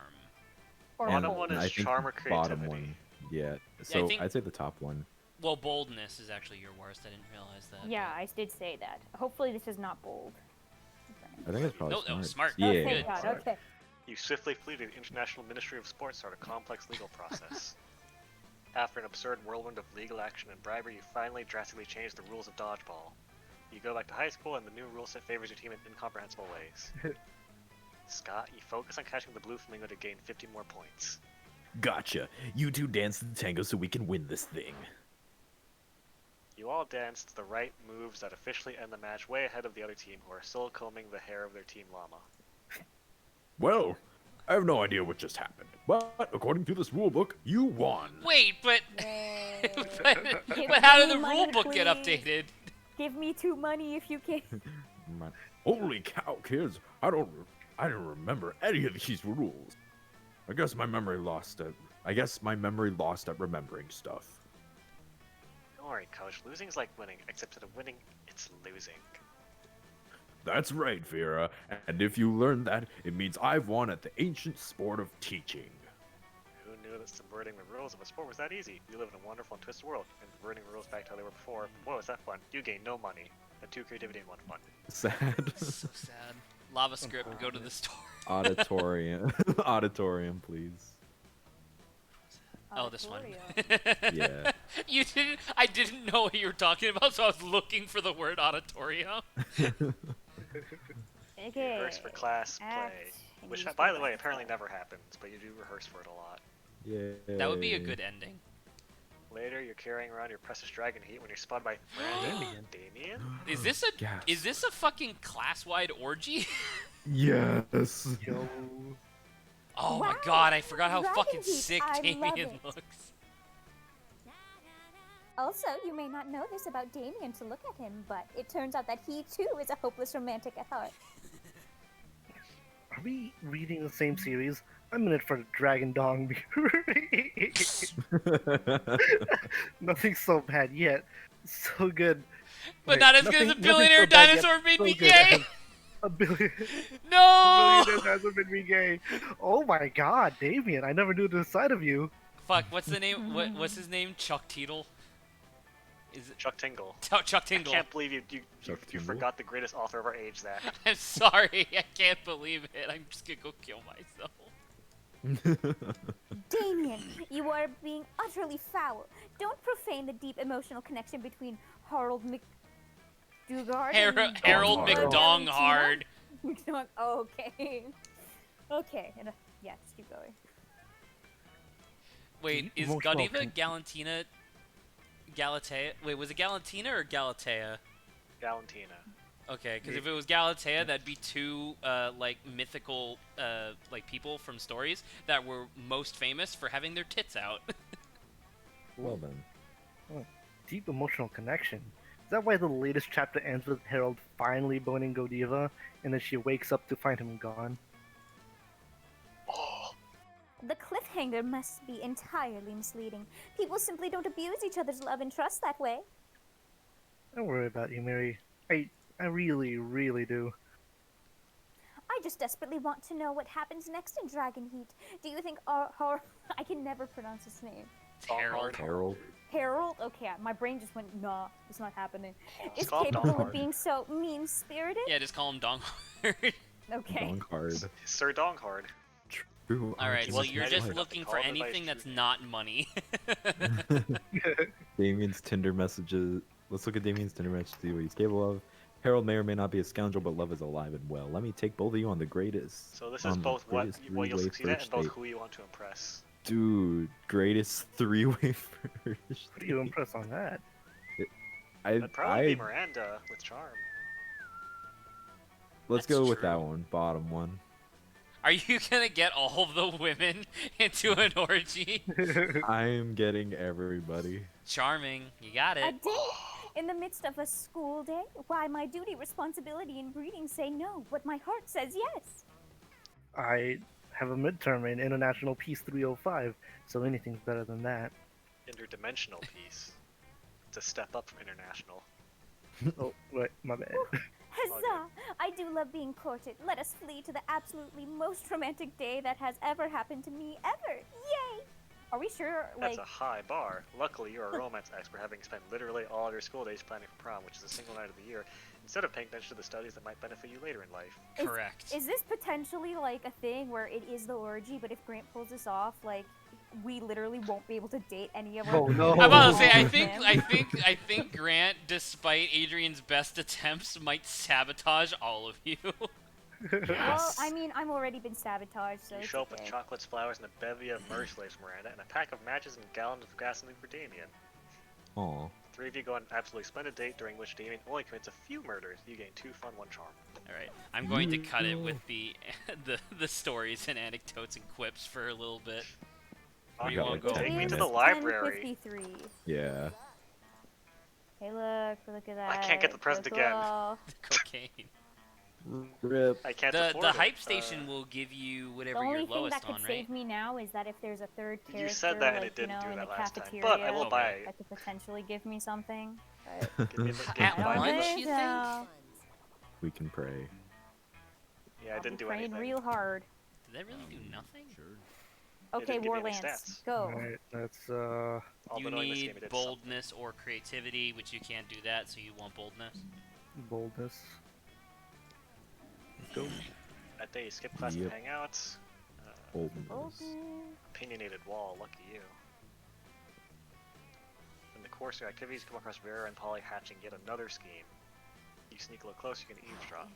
Or Bottom bold? one is I think charm or bottom creativity. one. Yeah. So think- I'd say the top one. Well, boldness is actually your worst. I didn't realize that. Yeah, I did say that. Hopefully this is not bold. I think it's probably No, smart. no, smart. Oh, Yeah. thank God. Okay. You swiftly flee to the International Ministry of Sport to start a complex legal process. After an absurd whirlwind of legal action and bribery, you finally drastically change the rules of dodgeball. You go back to high school, and the new rule set favors your team in incomprehensible ways. Scott, you focus on catching the blue flamingo to gain 50 more points. Gotcha. You two dance the tango so we can win this thing. You all dance to the right moves that officially end the match way ahead of the other team, who are still combing the hair of their team llama. Well, I have no idea what just happened, but according to this rulebook, you won. Wait, but Yay. but how did the money, rulebook get please. updated? Give me 2 money if you can. Holy cow, kids! I didn't remember any of these rules. I guess my memory lost at remembering stuff. Don't worry, Coach. Losing's like winning, except instead of winning, it's losing. That's right, Vera. And if you learn that, it means I've won at the ancient sport of teaching. Who knew that subverting the rules of a sport was that easy? You live in a wonderful and twisted world, and converting the rules back to how they were before. Boy, was that fun. You gain no money. And 2 creativity and 1 fun. Sad. So sad. Lava script, go to the store. Auditorium. Auditorium, please. Oh, this one. Yeah. You didn't. I didn't know what you were talking about, so I was looking for the word auditorium. Okay. Rehearse for class play. Act Which, and by the way, apparently never happens, but you do rehearse for it a lot. Yeah. That would be a good ending. Later, you're carrying around your precious dragon heat when you're spotted by Damien. Is this a fucking class-wide orgy? Yes. Yo. Oh my Wow, god, I forgot how Dragon fucking Heat, sick I love Damien it. looks. Also, you may not know this about Damien to look at him, but it turns out that he too is a hopeless romantic at heart. Are we reading the same series? I'm in it for the Dragon Dong. Nothing so bad yet. So good. But Wait, not as good as a nothing billionaire so bad yet, dinosaur made so me good. gay! A billion. No! Billionaire dinosaur made me gay. Oh my god, Damien! I never knew this side of you. Fuck, what's the name? What's his name? Chuck Teetle? Is it Chuck Tingle. Chuck Tingle? I can't believe you Chuck you Tingle? forgot the greatest author of our age, Zach. I'm sorry, I can't believe it. I'm just gonna go kill myself. Damien, you are being utterly foul. Don't profane the deep emotional connection between Harold McDougard and Harold Dong McDonghard. McDong. Oh, okay. Okay. Yeah, just keep going. Wait, is Emotional Godiva con- Galantina Galatea? Wait, was it Galantina or Galatea? Galantina. Okay, because if it was Galatea, that'd be two like mythical like people from stories that were most famous for having their tits out. Well then. Deep emotional connection. Is that why the latest chapter ends with Harold finally boning Godiva, and then she wakes up to find him gone? Oh, The cliffhanger must be entirely misleading. People simply don't abuse each other's love and trust that way. Don't worry about you, Mary. I really, really do. I just desperately want to know what happens next in Dragon Heat. Do you think I can never pronounce his name. Harold. Harold. Harold? Okay, my brain just went, nah, it's not happening. Just Is call him capable Donghard. of being so mean-spirited? Yeah, just call him Donghard. Okay. Long card. Sir Donghard. True. Alright, so Well, you're I just didn't looking call for him by anything his that's true name. not money. Damien's Tinder messages. Let's look at Damien's Tinder message to see what he's capable of. Harold may or may not be a scoundrel, but love is alive and well. Let me take both of you on the greatest. So this is on the both what greatest you'll three-way succeed at first and both date. who you want to impress. Dude, greatest three-way first. What do you impress on that? That'd probably be Miranda with charm. Let's That's go with true. that one, bottom one. Are you gonna get all of the women into an orgy? I am getting everybody. Charming, you got A it. date? In the midst of a school day? Why, my duty, responsibility, and breeding say no, but my heart says yes. I have a midterm in International Peace 305, so anything's better than that. Interdimensional piece. It's a step up from international. Oh, wait, my bad. Huzzah! I do love being courted. Let us flee to the absolutely most romantic day that has ever happened to me ever. Yay! Are we sure, That's like... a high bar. Luckily, you're a romance expert, having spent literally all of your school days planning for prom, which is a single night of the year, instead of paying attention to the studies that might benefit you later in life. Correct. Is this potentially like a thing where it is the orgy, but if Grant pulls this off, like, we literally won't be able to date any of our... Oh, no. I'm about to say, I him? think Grant, despite Adrian's best attempts, might sabotage all of you. Well, I mean, I'm already been sabotaged, so You it's show up with okay. chocolates, flowers, and a bevy of merch slaves, Miranda, and a pack of matches and gallons of gasoline for Damien. Aw. Three of you go on an absolutely splendid date during which Damien only commits a few murders. You gain 2 fun, 1 charm. Alright, I'm going to cut it with the the stories and anecdotes and quips for a little bit. Oh, you you won't want go. to take me Here's to the library. 1053. Yeah. Hey, look at that. I can't get the present So again. cool. Cocaine. Rip. I can't The afford the it. hype station will give you The whatever you're only thing lowest that could on, save right? me now is that if there's a third character, You said that and like, it didn't do in that the last time. cafeteria, But I will Okay. buy that could potentially give me something. But Give me the, At buy I me don't lunch, the- think you so. We can pray. Yeah, I I'll didn't be do praying anything. real hard. Did that really do nothing? Sure. Okay, didn't give me any Warlands, stats. go. Alright, that's Although You knowing this game, need it did something. boldness or creativity, which you can't do that, so you want boldness. boldness. Let's go. That day, skip class Yep. and hangouts. Boldness. Opinionated wall, lucky you. In the course of activities, you come across Vera and Polly hatching yet another scheme. You sneak a little closer, you can eavesdrop.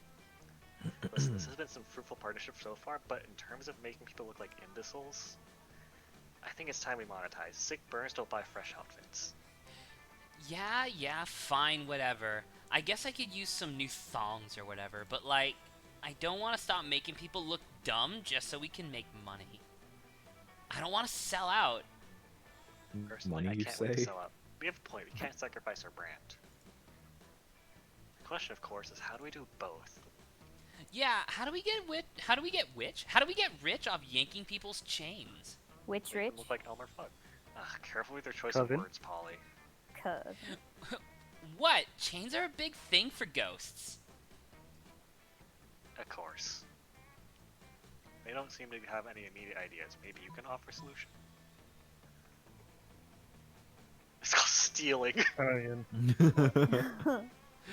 Listen, this has been some fruitful partnership so far, but in terms of making people look like imbeciles, I think it's time we monetize. Sick burns don't buy fresh outfits. Yeah, fine, whatever. I guess I could use some new thongs or whatever, but like, I don't want to stop making people look dumb just so we can make money. I don't want to sell out. Personally, Money, I you can't wait to say? sell out. We have a point, we can't sacrifice our brand. The question, of course, is how do we do both? Yeah, how do we get rich off yanking people's chains? Which Make rich? them look like Elmer Fudd. Careful with your choice Coven? of words, Polly. Cuz. What? Chains are a big thing for ghosts. Of course. They don't seem to have any immediate ideas. Maybe you can offer a solution. It's called stealing. I mean,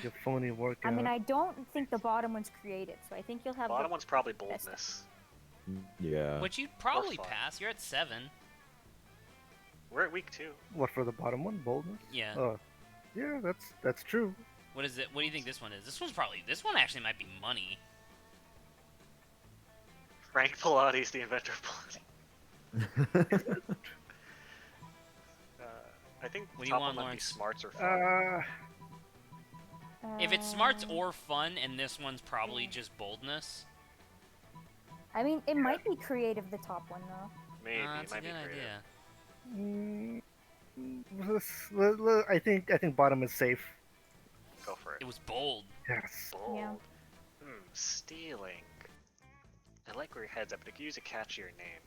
your phony workout. I mean, I don't think the bottom one's creative, so I think you'll have Bottom the one's probably boldness. Yeah. Which you'd probably fun. pass. You're at 7. We're at week 2. What for the bottom one? Boldness? Yeah. Oh, yeah, that's true. What is it? What do you think this one is? This one actually might be money. Frank Pilates, the inventor of Pilates. I think What do you top want, one might be Lawrence? smarts or fun. If it's smarts or fun, and this one's probably just boldness. I mean, it might be creative, the top one, though. Maybe, That's it a might be good creative. idea. I think bottom is safe. Go for it. It was bold. Yes. Bold. Yeah. Stealing. I like where your head's at, but it could use a catchier name.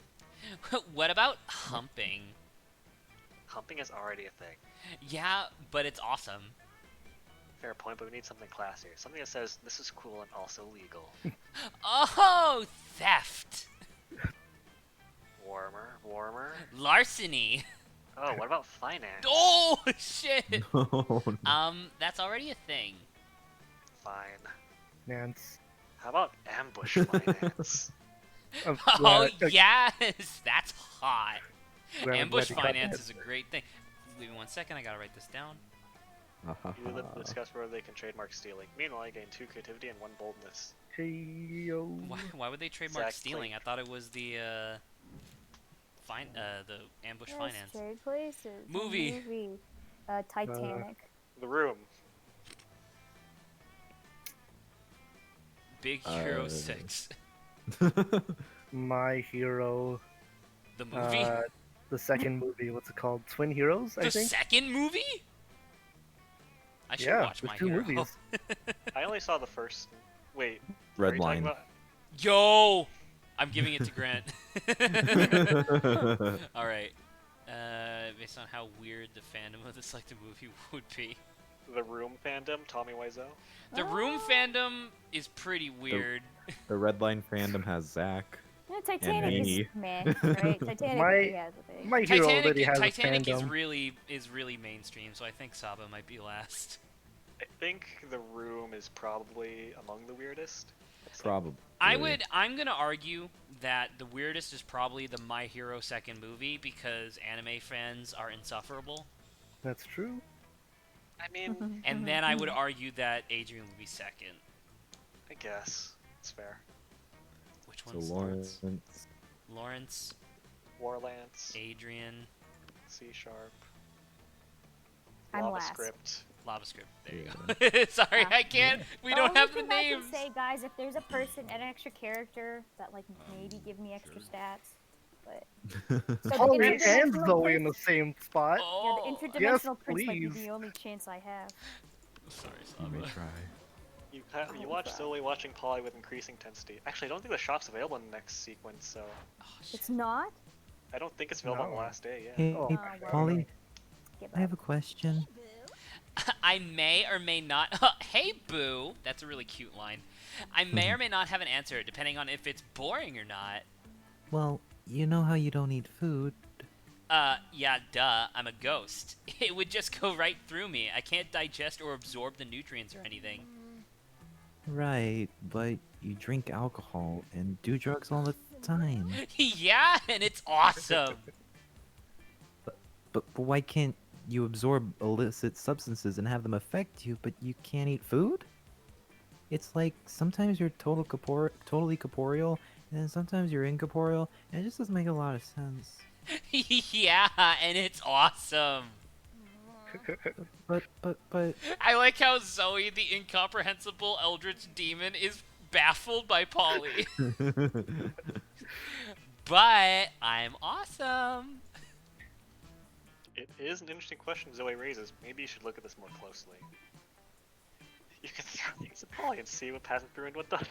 What about humping? Humping is already a thing. Yeah, but it's awesome. Fair point, but we need something classier. Something that says, this is cool and also legal. Oh, theft. Warmer. Larceny. Oh, what about finance? Oh, shit. No. That's already a thing. Fine. Nance. How about ambush finance? I'm Oh, glad- yes. That's hot. glad- I'm Ambush glad you got finance that. is a great thing. Give me 1 second. I gotta write this down. You live to discuss whether they can trademark stealing. Meanwhile, you gain 2 creativity and 1 boldness. Hey yo. Why would they trademark Exactly. stealing? I thought it was the the ambush Yes, finance. Trade places. a Movie. Titanic. The Room. Big Hero 6. My Hero. The movie? The second movie. What's it called? Twin Heroes. I The think. second movie? I should Yeah, watch there's My 2 Hero. movies. I only saw the first. Wait. Red are you talking line. about- Yo! I'm giving it to Grant. Alright. Based on how weird the fandom of the selected movie would be. The Room fandom, Tommy Wiseau. The Room fandom is pretty weird. The Red Line fandom has Zach. Yeah, Titanic is me. meh, right? Titanic My- really has a thing. My Hero Titanic, already has Titanic a is fandom. really mainstream, so I think Saba might be last. I think The Room is probably among the weirdest. Probably. I'm gonna argue that the weirdest is probably the My Hero second movie because anime fans are insufferable. That's true. I mean, And then I would argue that Adrian would be second. I guess. It's fair. Which So one's Lawrence. Lawrence, Warlance, Adrian, C Sharp, I'm Lava last. Script. Lava Script. There you go. Sorry, I can't. We don't Only have the thing I names. can say, guys, if there's a person and an extra character that like maybe give me extra stats, but so the Holly and interdimensional Zoe in the person- same spot. yeah, Oh, the interdimensional Yes, prince might be please. the only chance I have. sorry, You may Saba. try. You watch Zoe watching Polly with increasing intensity. Actually, I don't think the shop's available in the next sequence, so Oh, shit. It's not. I don't think it's available on the No. last day. Yeah. Hey, Oh, well, Polly, Give I have up. a question. I may or may not. Hey, Boo! That's a really cute line. I may or may not have an answer, depending on if it's boring or not. Well, you know how you don't eat food. Yeah, duh. I'm a ghost. It would just go right through me. I can't digest or absorb the nutrients or anything. Right, but you drink alcohol and do drugs all the time. Yeah, and it's awesome. But why can't you absorb illicit substances and have them affect you, but you can't eat food? It's like sometimes you're totally corporeal, and then sometimes you're incorporeal, and it just doesn't make a lot of sense. Yeah, and it's awesome. But I like how Zoe, the incomprehensible eldritch demon, is baffled by Polly. But I'm awesome. It is an interesting question Zoe raises. Maybe you should look at this more closely. You can throw things at Polly and see what passes through and what doesn't.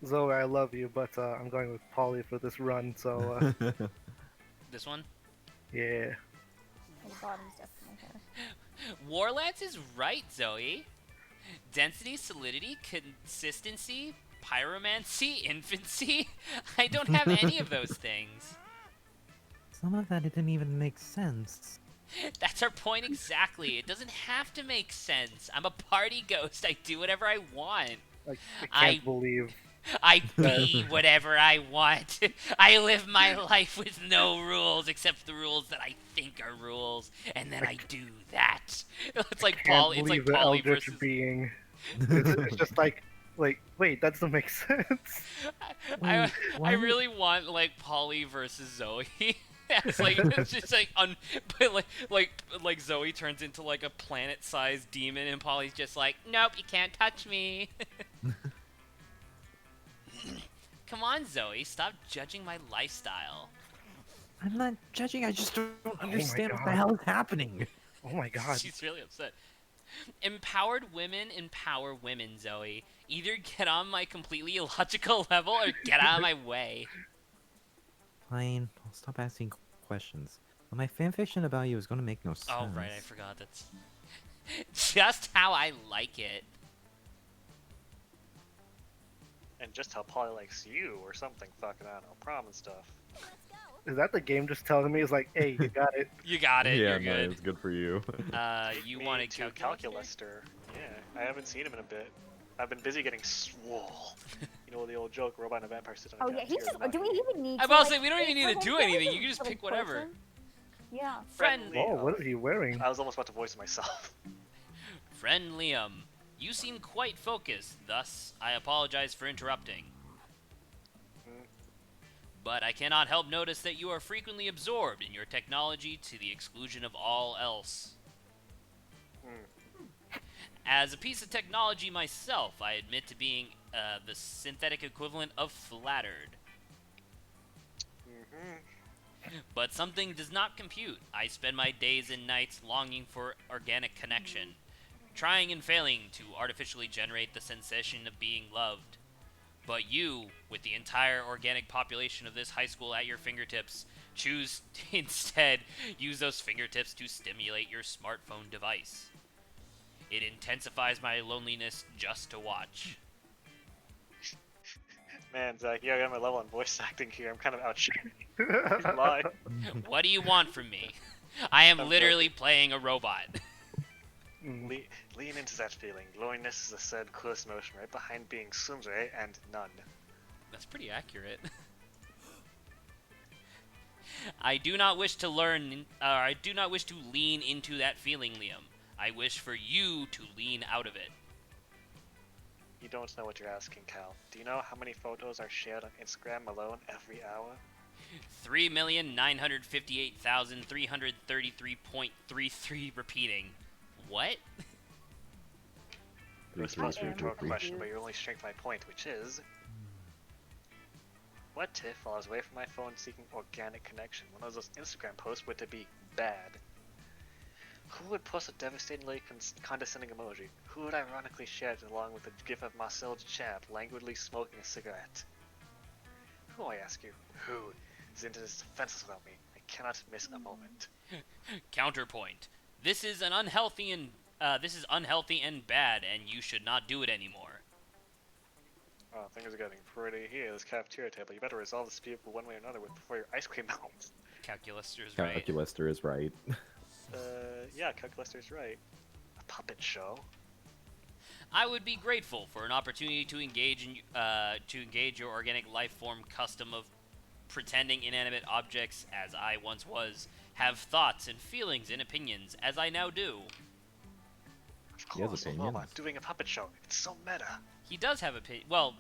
Zoe, I love you, but I'm going with Polly for this run, so This one? yeah. The bottom's definitely her. Warlance is right, Zoe. Density, solidity, consistency, pyromancy, infancy. I don't have any of those things. some of that it didn't even make sense. That's our point exactly. It doesn't have to make sense. I'm a party ghost. I do whatever I want. I can't believe. I be whatever I want. I live my life with no rules except the rules that I think are rules, and then I do that. It's like Paul. It's like the Polly eldritch versus. being. It's just like, wait, that doesn't make sense. I really want like Polly versus Zoe. It's like it's just like but like Zoe turns into like a planet-sized demon, and Polly's just like, nope, you can't touch me. Come on, Zoe, stop judging my lifestyle. I'm not judging, I just don't understand what the God. hell is happening. Oh my god. She's really upset. Empowered women empower women, Zoe. Either get on my completely illogical level or get out of my way. Fine, I'll stop asking questions. But my fanfiction about you is going to make no sense. Oh, right, I forgot. That's just how I like it. And just how Polly likes you or something, fucking, I don't know, prom and stuff. Is that the game just telling me? It's like, hey, you got it. You got it, Yeah, you're no, good. it's good for you. You Me want a too, Calculaster? Yeah, I haven't seen him in a bit. I've been busy getting swole. You know the old joke, robot and a vampire sit on a Oh yeah, couch, he's here's just. an Do we onion. even need? I'm to, about to like, say, we don't even pick need to for do him? anything. You can He's just a pick whatever. person. Yeah. Friend, Oh, what is he wearing? I was almost about to voice myself. Friend Liam, you seem quite focused, thus I apologize for interrupting. But I cannot help notice that you are frequently absorbed in your technology to the exclusion of all else. As a piece of technology myself, I admit to being the synthetic equivalent of flattered. But something does not compute. I spend my days and nights longing for organic connection, trying and failing to artificially generate the sensation of being loved. But you, with the entire organic population of this high school at your fingertips, choose to instead use those fingertips to stimulate your smartphone device. It intensifies my loneliness just to watch. Man, Zach, you got my level on voice acting here. I'm kind of outshining. Lie. What do you want from me? I am I'm literally playing a robot. Lean into that feeling. Loneliness is a sad, close motion right behind being sumsre and none. That's pretty accurate. I do not wish to I do not wish to lean into that feeling, Liam. I wish for you to lean out of it. You don't know what you're asking, Cal. Do you know how many photos are shared on Instagram alone every hour? 3,958,333.33 repeating. What? It was supposed to be a rhetorical question, but you only strengthened my point, which is... What if, while I was away from my phone seeking organic connection, one of those Instagram posts were to be bad? Who would post a devastatingly condescending emoji? Who would ironically share it along with a gif of Marcel Duchamp languidly smoking a cigarette? Who, I ask you? Who is into this defenseless without me? I cannot miss a moment. Counterpoint. This is unhealthy and bad, and you should not do it anymore. Oh, things are getting pretty here. This cafeteria table. You better resolve this dispute one way or another before your ice cream melts. Calculister is right. Calculister is right. Yeah, Calculister's right. A puppet show. I would be grateful for an opportunity to engage your organic life form custom of pretending inanimate objects as I once was, have thoughts and feelings and opinions as I now do. Of He has course, a opinions. robot doing a puppet show. It's so meta. He does have opinions. Well,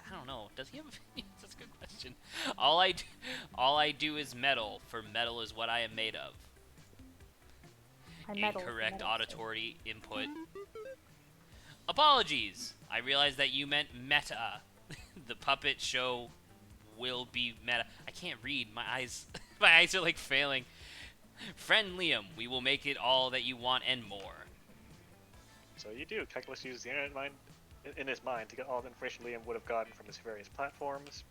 I don't know. Does he have opinions? That's a good question. All I do is metal, for metal is what I am made of. Incorrect auditory input. Apologies. I realized that you meant meta. The puppet show will be meta. I can't read. My eyes are like failing. Friend Liam, we will make it all that you want and more. So you do. Calculus uses the internet in his mind to get all the information Liam would have gotten from his various platforms,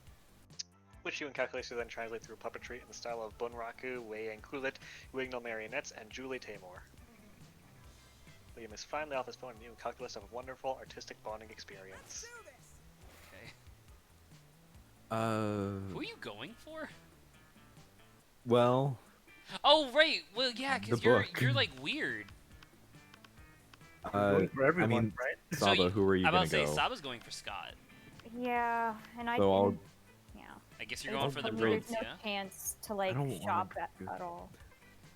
which you and Calculator then translate through puppetry in the style of Bunraku, Wei and Kulit, Wigno Marionettes, and Julie Taymor. Liam is finally off his phone, and you and Calculus have a wonderful artistic bonding experience. Okay. Who Who are you going for? Well, Oh, right. Well, yeah, because The book. you're like weird. Going for everyone, I mean, right? So Saba, who are you I'm gonna about to go? say Saba's going for Scott. Yeah, and I So I'll- didn't. Yeah. I guess you're They going for the told me prince, there's no yeah? chance to like don't wanna shop do- at all.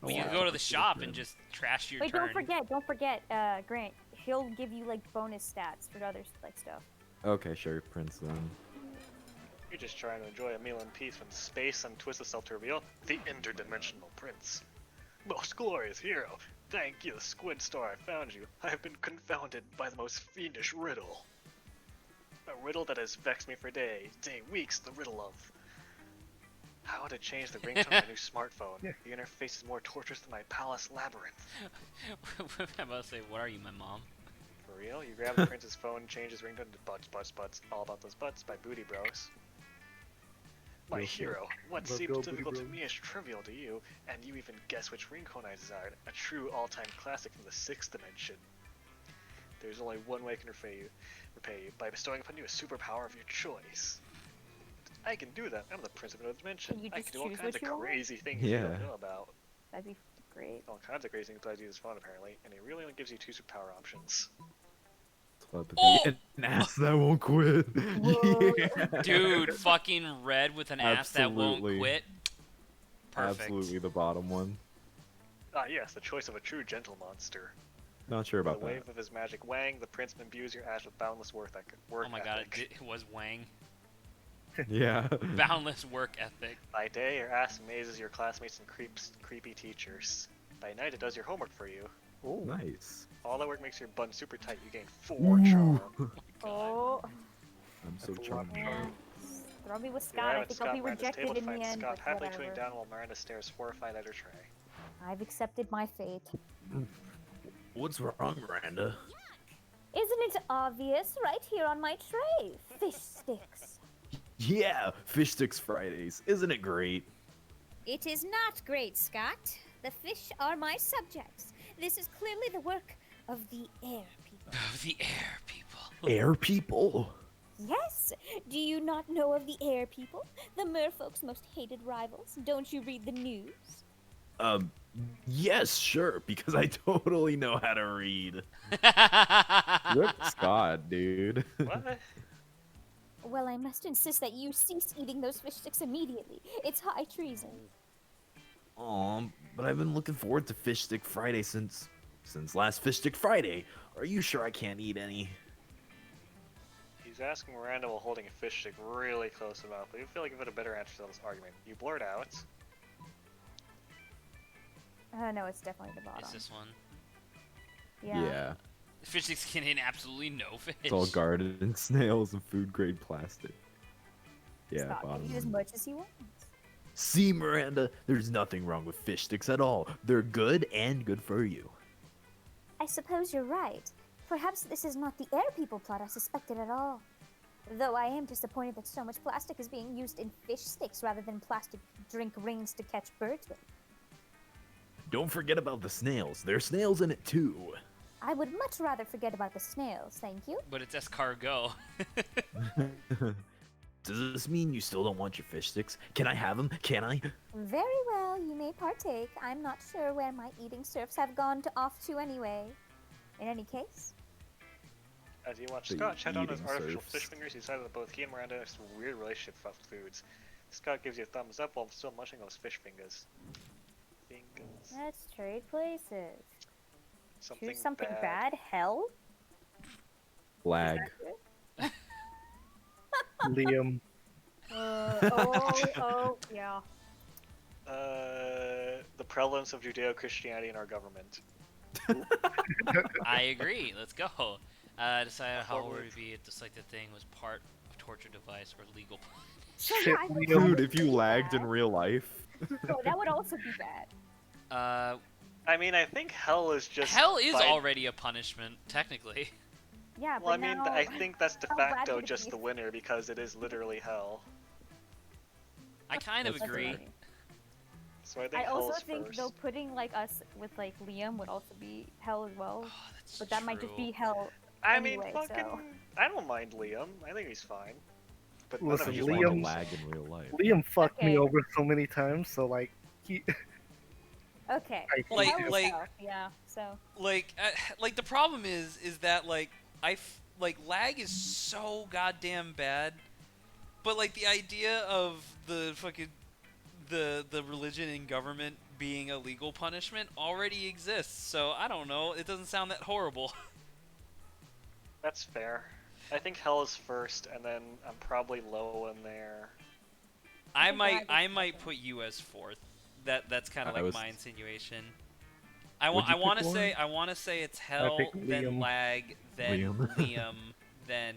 Well, you Yeah. can go to the shop and just trash your Wait, turn. don't forget, Grant. He'll give you like bonus stats for other like stuff. Okay, sure, Prince then. You're just trying to enjoy a meal in peace when space untwists itself to reveal the interdimensional prince. Most glorious hero, thank you, Squid Star, I found you. I have been confounded by the most fiendish riddle. A riddle that has vexed me for days, weeks, the riddle of how to change the ringtone of my new smartphone. Yeah. The interface is more torturous than my palace labyrinth. I'm about to say, what are you, my mom? For real? You grab the prince's phone, change his ringtone to butts, butts, butts, all about those butts by Booty Bros. My Go for it. hero, what Let's seems go, difficult Booty to Bros. me is trivial to you, and you even guess which ringtone I desired, a true all-time classic from the 6th dimension. There's only one way I can repay you, by bestowing upon you a superpower of your choice. I can do that, I'm the prince of another dimension. Can you I just can do all choose kinds what of you want? crazy things you Yeah. don't know about. That'd be great. All kinds of crazy things besides use his phone apparently, and he really only gives you 2 superpower options. Telepathy. Oh! An ass that won't quit. Yeah. Dude, fucking red with an ass that won't Absolutely. quit. Perfect. Absolutely the bottom one. Ah yes, the choice of a true gentle monster. Not sure With about a wave that. of his magic wang, the prince imbues your ass with boundless work Oh my god, ethic. it was Wang. Yeah. Boundless work ethic. By day, your ass amazes your classmates and creepy teachers. By night, it does your homework for you. Oh, Nice. All that work makes your bun super tight. You gain 4 Ooh. charm. Oh, I'm so That's a lot. charmed. yeah. Throw me with You Scott. arrive I at think I'll be Miranda's rejected table to in find the end. Scott But happily chewing whatever. down while Miranda stares horrified at her tray. I've accepted my fate. What's wrong, Miranda? Isn't it obvious right here on my tray? Fish sticks. Yeah, Fish Sticks Fridays. Isn't it great? It is not great, Scott. The fish are my subjects. This is clearly the work of the air people. The air people. Air people. Yes! Do you not know of the air people? The merfolk's most hated rivals? Don't you read the news? Yes, sure, because I totally know how to read. Rip Scott, dude. What? Well, I must insist that you cease eating those fish sticks immediately. It's high treason. But I've been looking forward to Fish Stick Friday since last Fish Stick Friday. Are you sure I can't eat any? He's asking Miranda while holding a fish stick really close to the mouth, but you feel like you've had a better answer to this argument. You blurt out, No, it's definitely the bottom. It's this one. Yeah. Fish sticks contain absolutely no fish. It's all garden snails and food grade plastic. Yeah, Scott bottom can eat as one. much as he wants. See, Miranda, there's nothing wrong with fish sticks at all. They're good and good for you. I suppose you're right. Perhaps this is not the air people plot I suspected at all. Though I am disappointed that so much plastic is being used in fish sticks rather than plastic drink rings to catch birds with. Don't forget about the snails. There's snails in it too. I would much rather forget about the snails, thank you. But it's escargot. Does this mean you still don't want your fish sticks? Can I have them? Can I? Very well, you may partake. I'm not sure where my eating serfs have gone off to anyway. In any case, As you watch The Scott chat on his eating artificial serfs. fish fingers, you decided that both he and Miranda have some weird relationship with foods. Scott gives you a thumbs up while still munching on his fish fingers. Fingers. Let's trade places. Something, Choose something bad. Hell. Lag. Liam. Oh, yeah. The prevalence of Judeo-Christianity in our government. I agree. Let's go. Decided how would it be if the selected thing was part of torture device or legal. So, Shit, yeah, I think Liam. Dude, if you lagged in real life. Oh, that would also be bad. I mean, I think hell is just. Hell is by- already a punishment, technically. Yeah, Well, I but mean, now... I think that's de how bad facto would it just be the if- winner because it is literally hell. I kind of That's agree. funny. So I think I hell also is think first. though putting like us with like Liam would also be hell as well. Oh, that's But that might just true. be hell. I mean, anyway, fucking. so- I don't mind Liam. I think he's fine. But none Listen, of I you just like want to Liam's- lag in real life. Liam fucked me Okay. over so many times, so like he. Okay. I then Like- hell is like- hell, yeah. So Like the problem is that like lag is so goddamn bad, but like the idea of the fucking the religion and government being a legal punishment already exists. So I don't know. It doesn't sound that horrible. That's fair. I think hell is first, and then I'm probably low in there. I think might lag is I might second. put you as fourth. That's kind of I like was- my insinuation. I What'd you want to pick, say Lauren? I want to say it's hell, picked then Liam. lag, then Liam. Liam, then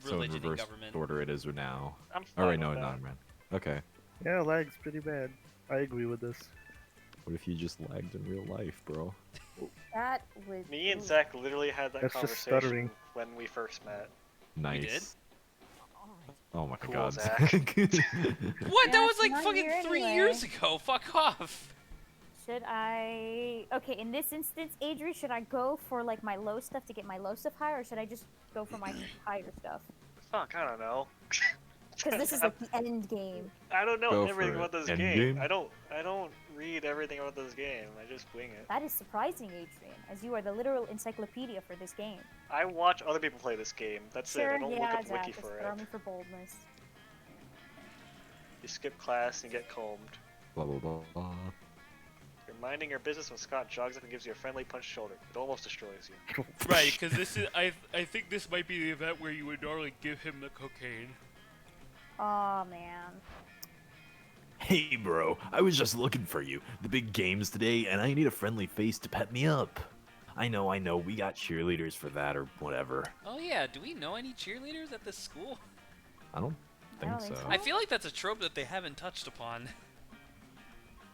So in religion and reverse government. order it is now. I'm fine Oh wait, with no, that. not man. Okay. Yeah, lag's pretty bad. I agree with this. What if you just lagged in real life, bro? that would. Me and ooh. Zach literally had that That's just conversation stuttering. when we first met. Nice. did? Oh my Cool, god. Zach. What? That Yeah, was it's like not fucking here 3 anyway. years ago. Fuck off. Should I? Okay, in this instance, Adri, should I go for like my low stuff to get my low stuff higher, or should I just go for my higher stuff? Fuck, I don't know. Because this is like the end game. I don't know Go everything for about this it. game. Endgame? I don't read everything about this game. I just wing it. That is surprising, Adrian, as you are the literal encyclopedia for this game. I watch other people play this game. That's it. I Sure, don't look yeah, up Zach, wiki just for throw it. me for boldness. You skip class and you get combed. Blah blah blah blah. You're minding your business when Scott jogs up and gives you a friendly punch shoulder. It almost destroys you. Right, because this is I think this might be the event where you would normally give him the cocaine. Oh man. Hey, bro, I was just looking for you. The big game's today, and I need a friendly face to pep me up. I know, we got cheerleaders for that or whatever. Oh yeah, do we know any cheerleaders at this school? I don't think don't think so. so. I feel like that's a trope that they haven't touched upon.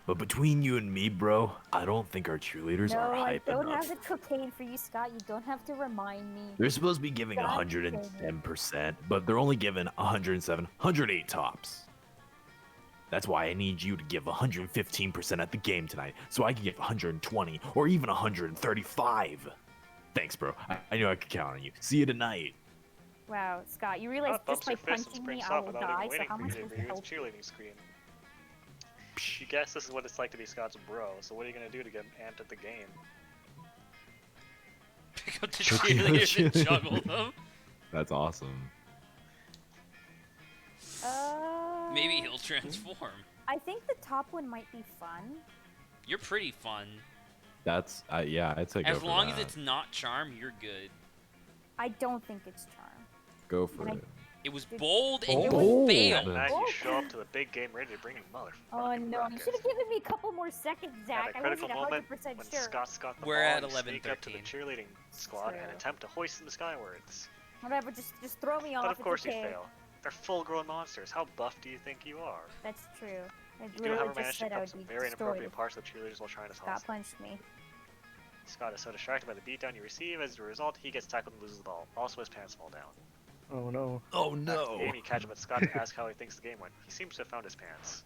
But between you and me, bro, I don't think our cheerleaders No, are I hype don't enough. have the cocaine for you, Scott. You don't have to remind me. They're supposed to be giving God 110%, but they're only giving 107, 108 tops. That's why I need you to give 115% at the game tonight, so I can get 120 or even 135. Thanks, bro. I knew I could count on you. See you tonight. Wow, Scott, you realize Scott just bumps by your fist and punching me, sprints I off will without die, even so waiting how am I for you supposed to to review help his you? cheerleading screen. You guess this is what it's like to be Scott's bro, so what are you gonna do to get amped at the game? Pick up the cheerleaders and juggle them. That's awesome. Maybe he'll transform. I think the top one might be fun. You're pretty fun. That's yeah, I'd say go As for long as that. it's not charm, you're good. I don't think it's charm. Go for and I- it. It was bold and you Bold. failed. Now you Oh. show up to the big game ready to bring in motherfucking Oh no, you ruckus. should have given me a couple more seconds, At Zach. a I critical wasn't moment, 100% when sure. Scott's got the We're ball, at you sneak up to the 11:13. cheerleading squad and True. attempt to hoist them skywards. Whatever, just throw me off. But of it's course you okay. fail. They're full-grown monsters. How buff do you think you are? That's true. I You do, literally however, just manage to said I pick up would some be very destroyed inappropriate if parts of the cheerleaders while trying to toss Scott them. punched me. Scott is so distracted by the beatdown you receive. As a result, he gets tackled and loses the ball. Also, his pants fall down. Oh no. Oh After the game, you catch up with Scott to ask how he thinks the game went. He seems to have found his pants.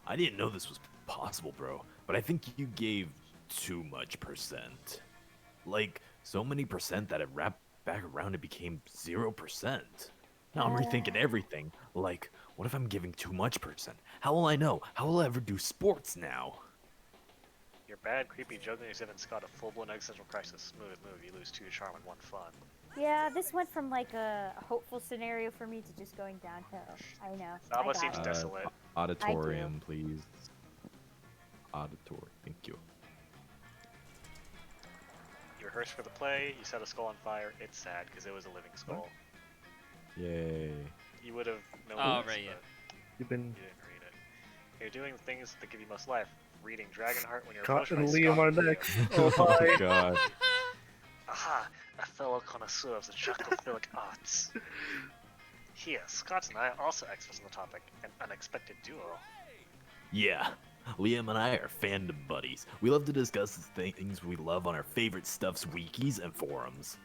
I didn't know this was possible, bro, but I think you gave too much percent. Like, so many percent that it wrapped back around and became 0%. Now I'm rethinking everything. Like, what if I'm giving too much percent? How will I know? How will I ever do sports now? Your bad, creepy juggling exhibit Scott a full-blown existential crisis. Smooth move, you lose 2 charm and 1 fun. Yeah, this went from like a hopeful scenario for me to just going downhill. I know. I Lava got seems it. desolate. Auditorium, please. Auditory, thank you. You rehearsed for the play, you set a skull on fire. It's sad because it was a living skull. Yay. You would have known Oh, this, right, yeah. You've been you didn't read it. You're doing things that give you most life. Reading Dragonheart when you're Scott approached by and Liam Scott are and Liam. next. Oh Oh my my. god. Aha! A fellow connoisseur of the chocophilic arts. Here, Scott and I are also experts on the topic. An unexpected duo. Yeah, Liam and I are fandom buddies. We love to discuss the things we love on our favorite stuff's wikis and forums.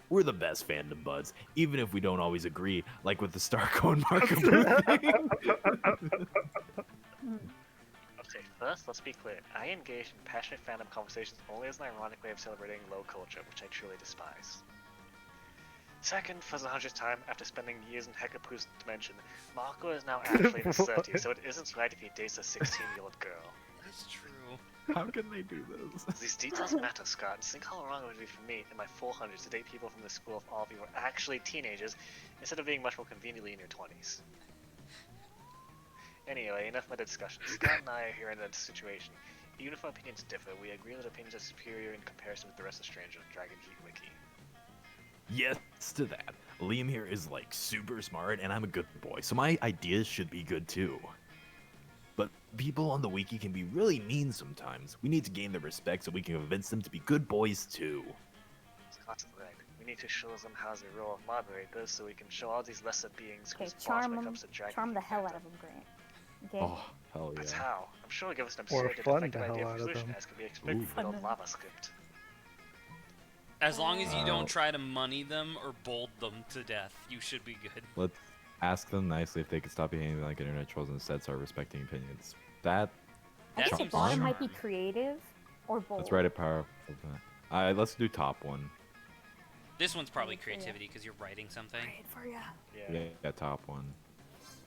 We're the best fandom buds, even if we don't always agree, like with the Starco and Markaboo thing. Okay, first, let's be clear. I engage in passionate fandom conversations only as an ironic way of celebrating low culture, which I truly despise. Second, for the 100th time, after spending years in Hekapoo's dimension, Marco is now actually in his 30s, so it isn't right if he dates a 16-year-old girl. That's true. How can they do this? These details matter, Scott. Think how wrong it would be for me in my 400s to date people from the school if all of you were actually teenagers, instead of being much more conveniently in your 20s. Anyway, enough of my discussion. Scott and I are here in a situation. Even if our opinions differ, we agree that opinions are superior in comparison with the rest of Stranger Dragon Heat Wiki. Yes to that. Liam here is like super smart and I'm a good boy, so my ideas should be good too. But people on the wiki can be really mean sometimes. We need to gain their respect so we can convince them to be good boys too. Scott's right. We need to show them how the role of moderators so we can show all these lesser beings Okay, who's boss charm when it them. comes to Dragon Charm the Heat hell fandom. out of them, Grant. Okay. Oh, hell But yeah. how? I'm sure we'll give us an Or absurd and fun effective the idea hell for out of solution them. as can be expected Ooh. from the lava script. As long as you don't Uh, try to money them or bold them to death, you should be good. Let's ask them nicely if they could stop behaving like internet trolls and instead start respecting opinions. That I That think the seems bottom might be charm. creative or bold. let's write it powerful. Alright, let's do top one. This one's probably Good for ya. creativity because you're writing something. Great for ya. Yeah. Yeah, top one.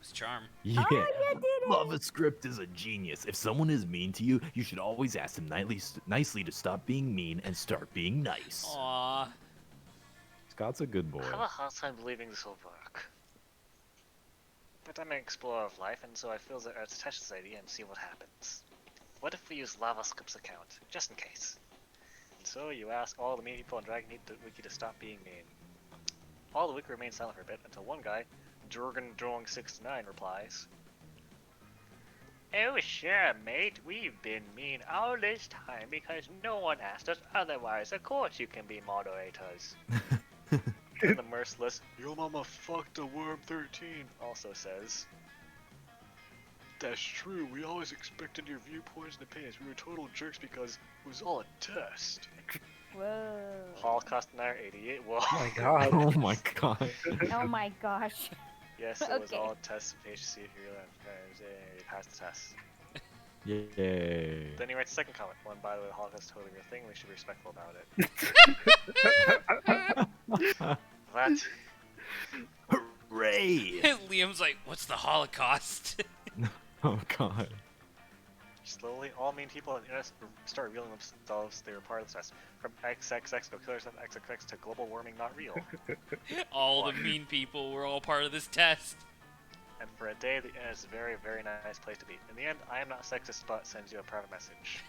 It's charm. Yeah. Oh, you did it! Lava script is a genius. If someone is mean to you, you should always ask them nicely to stop being mean and start being nice. Aww. Scott's a good boy. I have a hard time believing this will work. But I'm an explorer of life, and so I feel that let's test this idea and see what happens. What if we use LavaScript's account, just in case? And so you ask all the mean people on Dragon Heat Wiki to stop being mean. All the wiki remains silent for a bit until one guy, Jorgendrong69, replies, "Oh sure, mate, we've been mean all this time because no one asked us otherwise. Of course you can be moderators." Then the merciless, "Your mama fucked a worm 13" also says, "That's true, we always expected your viewpoints and opinions. We were total jerks because it was all a test." Whoa. Holocaust and I are 88. Whoa. Oh my god. Oh my god. Oh my gosh. Yes, it was Okay. all a test of HC if you really you passed the test. Yay. Then he writes a second comment. One, by the way, the Holocaust is totally a real thing. We should be respectful about it. That Hooray! Liam's like, what's the Holocaust? Oh god. slowly, all mean people on the internet start revealing themselves they were part of the test. From XXX, no killer stuff, XXX to global warming not real. All the mean people were all part of this test. And for a day, the internet is a very, very nice place to be. In the end, I am not sexist, but sends you a private message.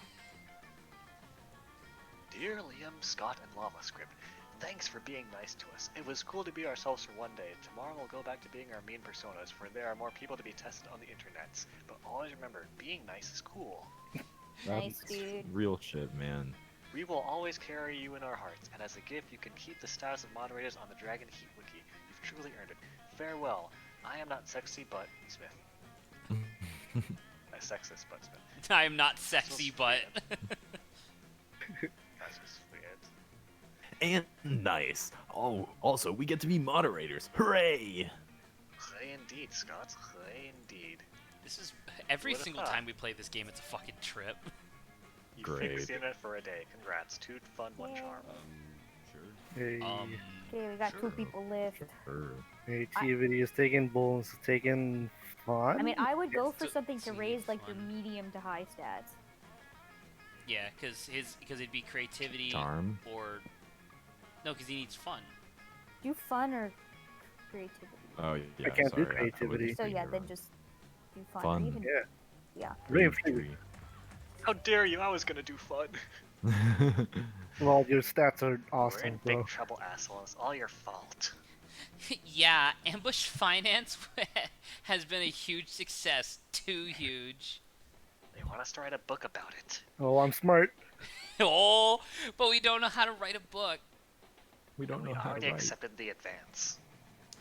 Dear Liam, Scott, and LavaScript, thanks for being nice to us. It was cool to be ourselves for one day. Tomorrow we'll go back to being our mean personas, for there are more people to be tested on the internets. But always remember, being nice is cool. Nice, That's dude. real shit, man. We will always carry you in our hearts, and as a gift, you can keep the status of moderators on the Dragon Heat Wiki. You've truly earned it. Farewell. I am not sexy, but Smith. Sexist, but Smith. I am not sexy, but. That's just weird. And nice. Oh, also, we get to be moderators. Hooray! Hooray indeed, Scott. Hooray indeed. This is every Would've single thought. time we play this game, it's a fucking trip. You Great. fixed it for a day. Congrats. 2 fun, 1 charm. Sure. Hey, Okay, we got 2 Sure. people left. Sure. Activity is taking Bones is taking fun. I mean, I would go for So- something to so you raise need like your fun. medium to high stats. Yeah, because it'd be creativity Charm. or no, because he needs fun. Do fun or creativity. Oh yeah. can't do sorry, I was creativity. So thinking yeah, you're then wrong. just do fun. Fun. Or even, Yeah. yeah. Brave Tree. How dare you? I was gonna do fun. Well, your stats are We're in awesome, bro. big trouble, asshole. It's all your fault. Yeah, ambush finance has been a huge success. Too huge. They want us to write a book about it. Oh, I'm smart. Oh, but we don't know how to write a book. We don't We know how already to write. accepted the advance.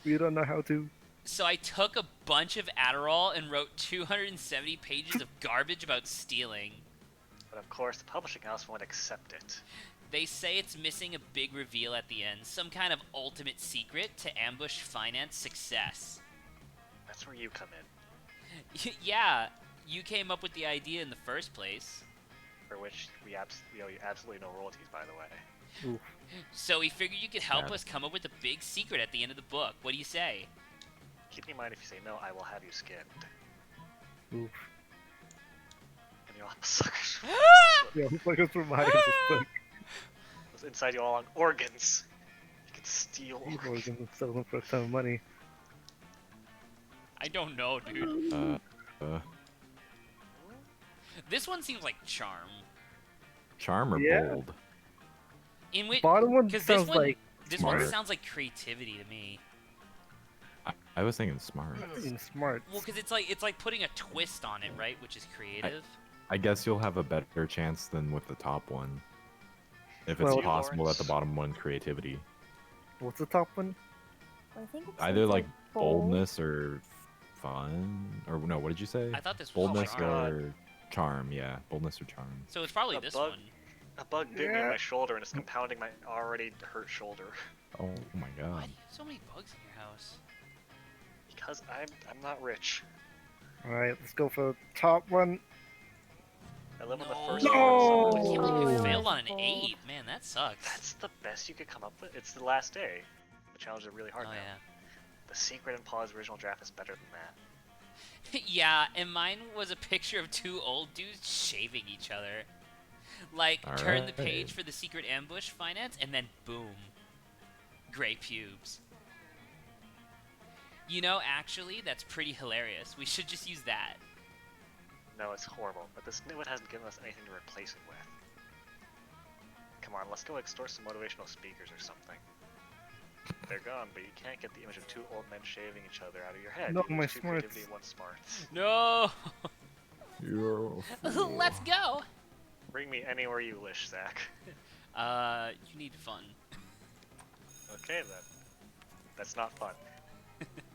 We don't know how to. So I took a bunch of Adderall and wrote 270 pages of garbage about stealing. But of course, the publishing house won't accept it. They say it's missing a big reveal at the end, some kind of ultimate secret to ambush finance success. That's where you come in. Yeah, you came up with the idea in the first place. For which we owe you absolutely no royalties, by the way. Oof. So we figured you could help Yeah. us come up with a big secret at the end of the book. What do you say? Keep in mind, if you say no, I will have you skinned. Oof. And you'll have suckers. Yeah, who fucking survives this book? Those inside you all on organs. You can steal People are organs. gonna sell them for a ton of money. I don't know, dude. This one seems like charm. Charm or Yeah. bold? In which, Bottom one because sounds like this one smart. sounds like creativity to me. I was thinking smart. being smart. Well, because it's like putting a twist on it, right? Which is creative. I guess you'll have a better chance than with the top one. If it's Well- possible that the Lawrence. bottom one creativity. What's the top one? I think it's Either like bold. boldness or fun. Or no, what did you say? I thought this was Boldness charm. or charm, yeah. Boldness or charm. So it's probably A this bug. one. A bug bit me Yeah. on my shoulder and it's compounding my already hurt shoulder. Oh my Why god. do you have so many bugs in your house? Because I'm not rich. Alright, let's go for the top one. I live on the No. first No! floor. I can't believe you Oh, failed on an bold. 8. Man, that sucks. That's the best you could come up with. It's the last day. The challenges are really hard Oh now. yeah. The secret in Paul's original draft is better than that. Yeah, and mine was a picture of 2 old dudes shaving each other. Like, turn the page Alright. for the secret ambush finance, and then boom. Gray pubes. You know, actually, that's pretty hilarious. We should just use that. No, it's horrible. But this new one hasn't given us anything to replace it with. Come on, let's go extort some motivational speakers or something. They're gone, but you can't get the image of 2 old men shaving each other out of your head. No, You my lose 2 smarts. creativity, 1 smarts. No! You're a fool. Let's go! Bring me anywhere you wish, Zach. You need fun. Okay then. That's not fun.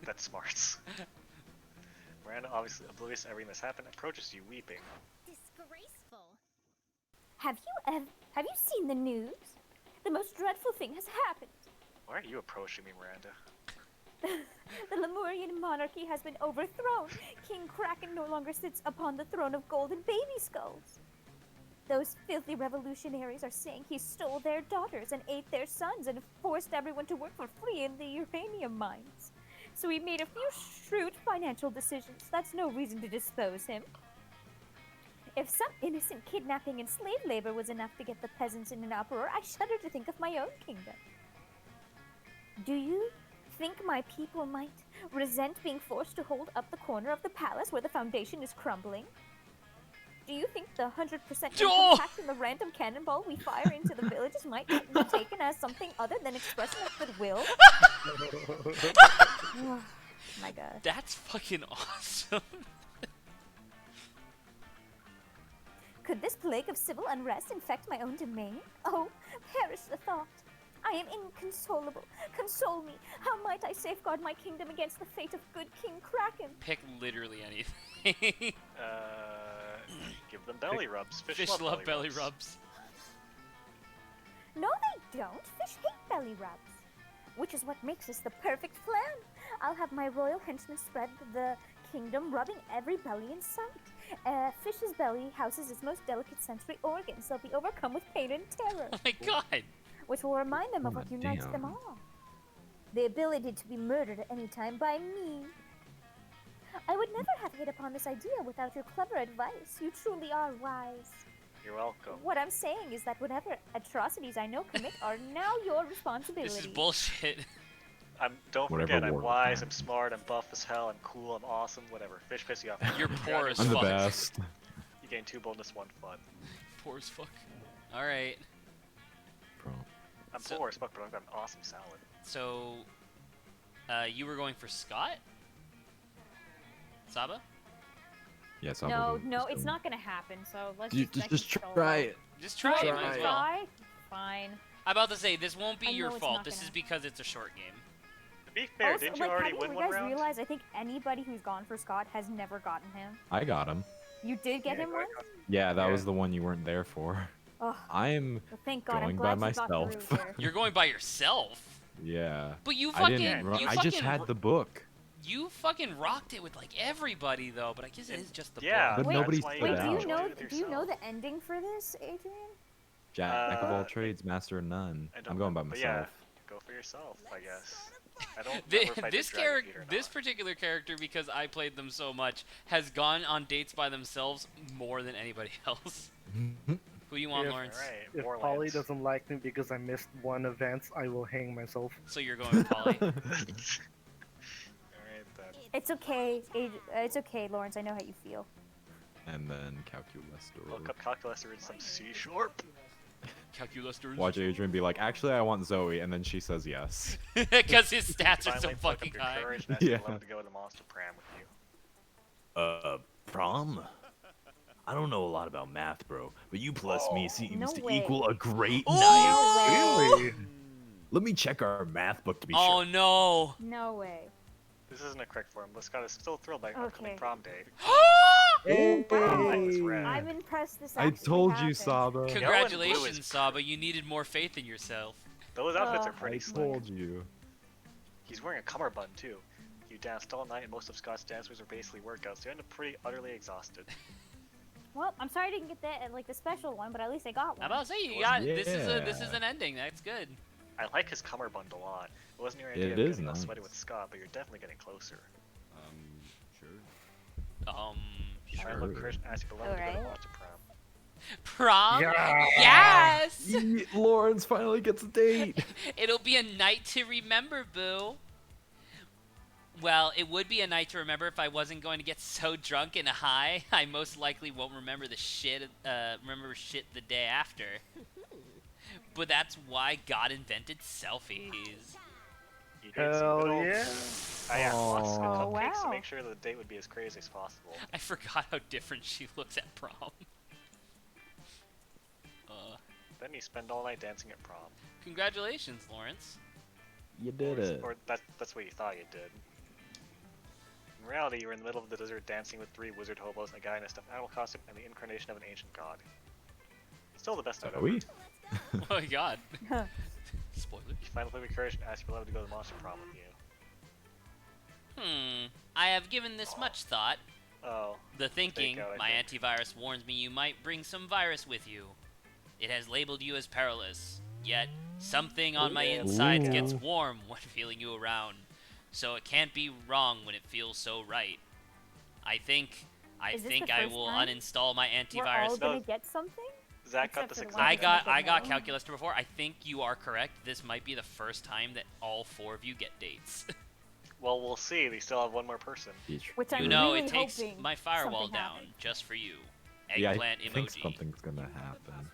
That's smarts. Miranda, obviously oblivious to everything that's happened, approaches you weeping. Disgraceful. Have you seen the news? The most dreadful thing has happened. Why are you approaching me, Miranda? The Lemurian monarchy has been overthrown. King Kraken no longer sits upon the throne of golden baby skulls. Those filthy revolutionaries are saying he stole their daughters and ate their sons and forced everyone to work for free in the uranium mines. So he made a few shrewd financial decisions. That's no reason to dispose him. If some innocent kidnapping and slave labor was enough to get the peasants in an uproar, I shudder to think of my own kingdom. Do you think my people might resent being forced to hold up the corner of the palace where the foundation is crumbling? Do you think the 100% Oh! impact in the random cannonball we fire into the villages might be taken as something other than expression of goodwill? Oh, my god. That's fucking awesome. Could this plague of civil unrest infect my own domain? Oh, perish the thought. I am inconsolable. Console me. How might I safeguard my kingdom against the fate of good King Kraken? Pick literally anything. Give them belly rubs. Fish love belly rubs. No, they don't. Fish hate belly rubs. Which is what makes this the perfect plan. I'll have my royal henchmen spread the kingdom, rubbing every belly in sight. A fish's belly houses its most delicate sensory organs. They'll be overcome with pain and terror, Oh my god. which will remind them of Oh, what unites them damn. all. The ability to be murdered at any time by me. I would never have hit upon this idea without your clever advice. You truly are wise. You're welcome. What I'm saying is that whatever atrocities I know commit are now your responsibility. This is bullshit. Don't Whatever forget, I'm word wise, time. I'm smart, I'm buff as hell, I'm cool, I'm awesome, whatever. Fish piss you off. You're poor as I'm the fuck. best. You gain 2 boldness, 1 fun. Poor as fuck. Alright. Prom. I'm So- poor as fuck, but I've got an awesome salad. So, you were going for Scott? Saba? Yes, No, it's not gonna happen. So let's Just chill try out. it. Just try it, Try might as it. well. Try? Fine. I'm about to say, this won't be I your know it's fault. not This gonna- is because it's a short game. To be fair, Also, didn't you like, already have win you one guys round? realize? I think anybody who's gone for Scott has never gotten him. I got him. You did get him once. Yeah, that Yeah. was the one you weren't there for. Oh, I'm well, thank God. I'm going glad by you got myself. through here. You're going by yourself? yeah. But you I fucking, didn't. you I fucking, just had the book. you fucking rocked it with like everybody though. But I guess it is just the Yeah, book. But Wait, nobody that's why stood Wait, gotta do you out. enjoy know? it with Do you know yourself. the ending for this, Adrian? Jack of all Uh, trades, master of none. I don't I'm going by know, but yeah, myself. go for yourself, I guess. I don't Thi- remember if I did this Dragon character, Feet or this not. particular character, because I played them so much, has gone on dates by themselves more than anybody else. Who do you want, If- Lawrence? Alright, If more Polly lands. doesn't like me because I missed one event, I will hang myself. So you're going with Polly. Alright then. It's okay, it's okay, Lawrence. I know how you feel. And then calculus. Look up calculator in some C sharp. Calculusters. Watch Adrian be like, actually, I want Zoe, and then she says yes. Because his stats are so Finally pluck up fucking your high. courage and ask your Yeah. beloved to go to Monster Pram with you. Prom? I don't know a lot about math, bro, but you plus me seems No to way. equal a great Ooh! night. Really? Let me check our math book to be Oh sure. no. No way. This isn't a correct form, but Scott is still thrilled by upcoming Okay. prom day. Hey! That was rad. I'm impressed this I actually told you, happened. Saba. blue is Congratulations, Saba. You needed more faith in yourself. Those outfits are I pretty I slick. told you. He's wearing a cummerbund too. You danced all night, and most of Scott's dances are basically workouts. So you end up pretty utterly exhausted. Well, I'm sorry I didn't get that like the special one, but at least I got I'm one. about to say you got this is Yeah. an ending. That's good. I like his cummerbund a lot. It wasn't your It idea of is getting all nice. sweaty with Scott, but you're definitely getting closer. Sure. Try and Sure. look Christian and ask your beloved to go to Alright. Monster Prom. Prom? Yeah. Yes! Lawrence finally gets a date. It'll be a night to remember, boo. Well, it would be a night to remember if I wasn't going to get so drunk and high. I most likely won't remember the shit. Remember shit the day after. But that's why God invented selfies. You did some Hell good old- yeah. I asked lots of Oh, cupcakes to wow. make sure the date would be as crazy as possible. I forgot how different she looks at prom. Then you spend all night dancing at prom. Congratulations, Lawrence. You did it. Or that's what you thought you did. In reality, you were in the middle of the desert dancing with 3 wizard hobos, a guy in a stuffed animal costume, and the incarnation of an ancient god. Still the best I've ever. Zoe? Oh my god. Spoiler. You finally play with courage and ask your beloved to go to Monster Prom with you. I have given this much thought. Oh. The thinking, out, I my think. antivirus warns me you might bring some virus with you. It has labeled you as perilous, yet something on my insides gets Ooh. warm when feeling you around. So it can't be wrong when it feels so right. I think Is this think the I first will time uninstall my We're all antivirus. gonna get something? Zach got Except the for the one success. that's I got no. Calculator before. I think you are correct. This might be the first time that all 4 of you get dates. Well, we'll see. They still have one more person. Which You I'm know, really it takes hoping my firewall something down happens. just for you. Yeah, Eggplant I think emoji. something's gonna happen.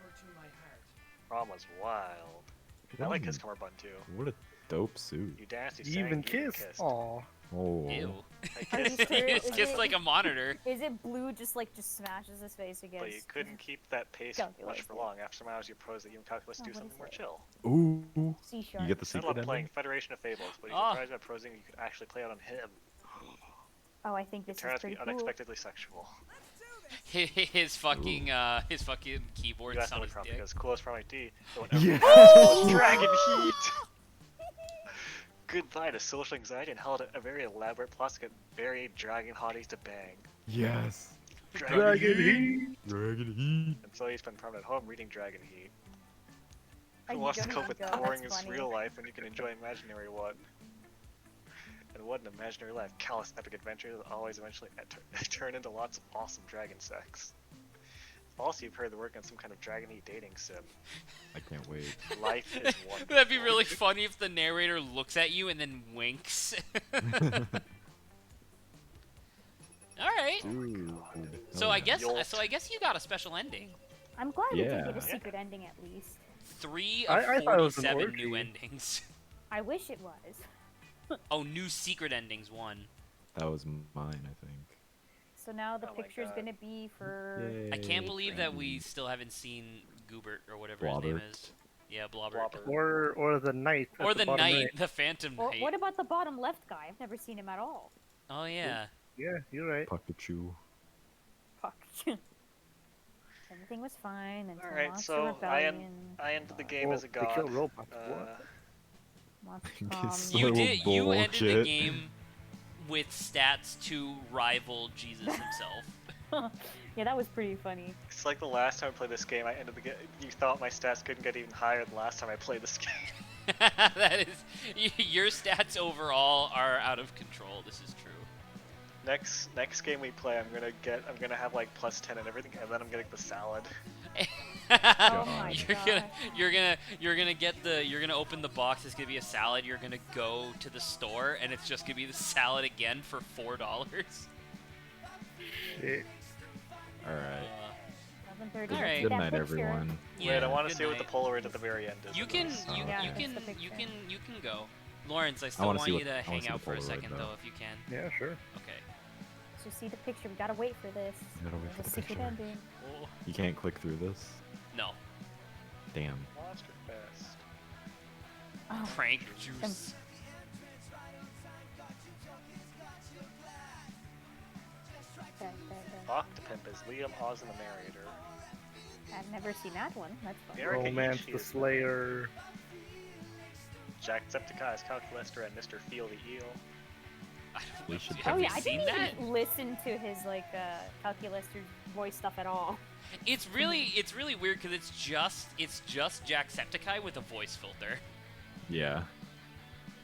Prom was wild. I like his cummerbund too. What a dope suit. You danced, you You sang, even you kissed. kissed. Aw. Oh. Ew. I Are you kissed, sure? It's Is just it- like a monitor. Is it blue just smashes his face against? but you couldn't keep that pace much Calculus. for long. After some hours, you proposed that you and Calculus Oh, do what something is more it? chill. Ooh. C sharp. You get the I secret love ending? playing Federation of Fables, but he's Ah. surprised by prosing you could actually play out on him. Oh, I think It this turned out is to be pretty cool. unexpectedly sexual. His fucking keyboard You asked on another his prompt dick. because coolest from IT. Yeah. Dragon Heat. goodbye to social anxiety and held a very elaborate plot to get very dragon hotties to bang. Yes. Dragon Heat. Dragon Heat. And so you spend time at home reading Dragon Heat. Oh, Who you wants to don't cope even with go, boring that's as funny. real life when you can enjoy imaginary one? And what an imaginary life. Callous epic adventures that always eventually turn into lots of awesome dragon sex. Also, you've heard they're working on some kind of Dragon Heat dating sim. I can't wait. Life is wonderful. That'd be really funny if the narrator looks at you and then winks. All right. Ooh. So Oh, I yeah. guess Yolt. you got a special ending. I'm glad we did Yeah. get a secret ending at least. 3 of I thought it was an 47 new orgy. endings. I wish it was. Oh, new secret endings 1. That was mine, I think. So now the Oh my picture's God. gonna be for. I can't Yay, believe that we Brandy. still haven't seen Goobert or whatever his name Blobbert. is. Yeah, Blobbert. Blobber. Or the knight. at Or the bottom knight, right. the Phantom Or Knight. what about the bottom left guy? I've never seen him at all. Oh yeah. Yeah, you're right. Pikachu. Fuck. Everything was fine until Alright, Monster so Rebellion. I ended the game Well, as a they god. kill robots. What? Monster It's Prom. You Little did. You ended the bullshit. game with stats to rival Jesus himself. Yeah, that was pretty funny. It's like the last time I played this game, I ended the game. You thought my stats couldn't get even higher than last time I played this game. That is, your stats overall are out of control. This is true. Next game we play, I'm gonna have like +10 and everything, and then I'm getting the salad. Oh my You're gonna open the box. It's gonna be a salad. You're gonna go to the store, and it's just gonna be the salad again for $4. Shit. All right. 11:30. All right. Good That night, picture. everyone. Wait, I want to good see what the night. Polaroid at the very end is. You of can this. you, Yeah, you that's can the you picture. can you can go. Lawrence, I still wanna want see you what- to I wanna hang see out the for a Polaroid, second though. though, if you can. Yeah, sure. Okay. Let's just see the picture. We gotta wait for this. Gotta wait for There's a the secret picture. ending. Oh, You can't click through this? no. Damn. Monster Fest. Oh, Crank juice. Octopimp is Liam Oz and the narrator. I've never seen that one. That's fun. Erica Romance Ishii the is Slayer. Jacksepticeye is Calculester and Mr. Feel the Eel. I don't We know. should Have Oh you yeah, I seen didn't that? even listen to his like calculus voice stuff at all. It's really weird because it's just Jacksepticeye with a voice filter. Yeah.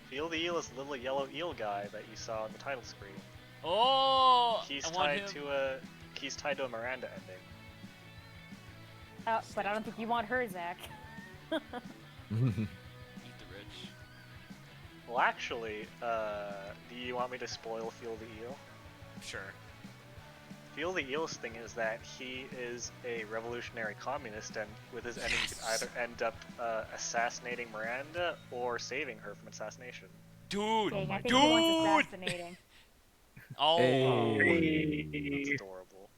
Feel the Eel is the little yellow eel guy that you saw on the title screen. Oh, He's I want tied him. to a Miranda ending. But I don't think you want her, Zach. Eat the rich. Well, actually, do you want me to spoil Feel the Eel? Sure. Feel the Eel's thing is that he is a revolutionary communist, and with his ending, he could either end up assassinating Miranda or saving her from assassination. Dude, Dang, I think dude. he wants assassinating. Oh, Hey. That's adorable.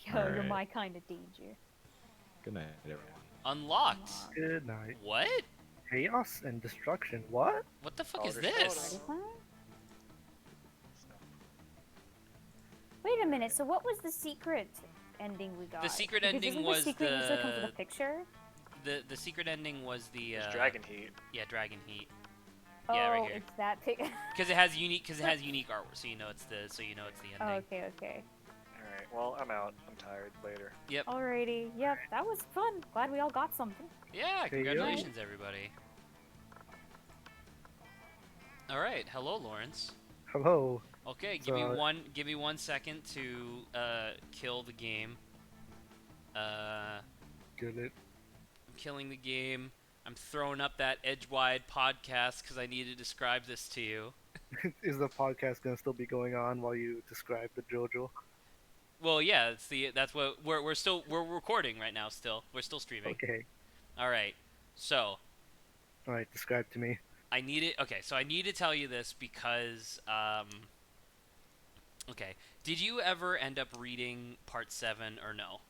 Yo, you're Alright. my kind of danger. Good night, everyone. unlocked. Good night. What? Chaos and destruction. What? What the fuck Oh, is there's this? photos. Wait a minute. So what was the secret ending we got? The secret Because ending isn't was the secret usually comes the- with a picture. The secret ending was the There's Dragon Heat. Yeah, Dragon Heat. Oh, Yeah, right here. it's that pic. Because it has unique artwork, so you know it's the ending. Oh, okay, okay. Alright, well, I'm out. I'm tired. Later. Yep. Alrighty. Yep, that was fun. Glad we all got something. Yeah, There you go. congratulations, everybody. All right, hello, Lawrence. Hello. Okay, So- give me 1 second to kill the game. Get it. I'm killing the game. I'm throwing up that Edgewide podcast because I need to describe this to you. Is the podcast gonna still be going on while you describe the JoJo? Well, yeah, that's what we're recording right now. We're still streaming. Okay. All right, so All right. Describe to me. I need it. Okay, so I need to tell you this because okay, did you ever end up reading part 7 or no?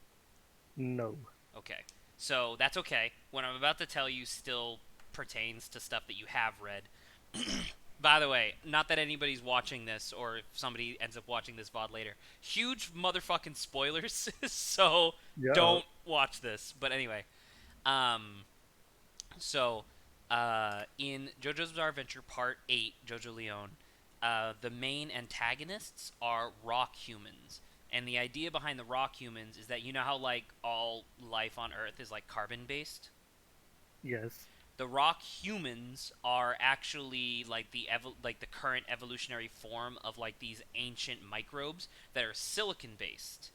No. Okay, so that's okay. What I'm about to tell you still pertains to stuff that you have read. By the way, not that anybody's watching this, or if somebody ends up watching this VOD later, huge motherfucking spoilers, so Yeah. don't watch this. But anyway, so In JoJo's Bizarre Adventure Part 8, JoJo Leon, the main antagonists are rock humans. And the idea behind the rock humans is that you know how like all life on Earth is like carbon based? Yes. The rock humans are actually like like the current evolutionary form of like these ancient microbes that are silicon based,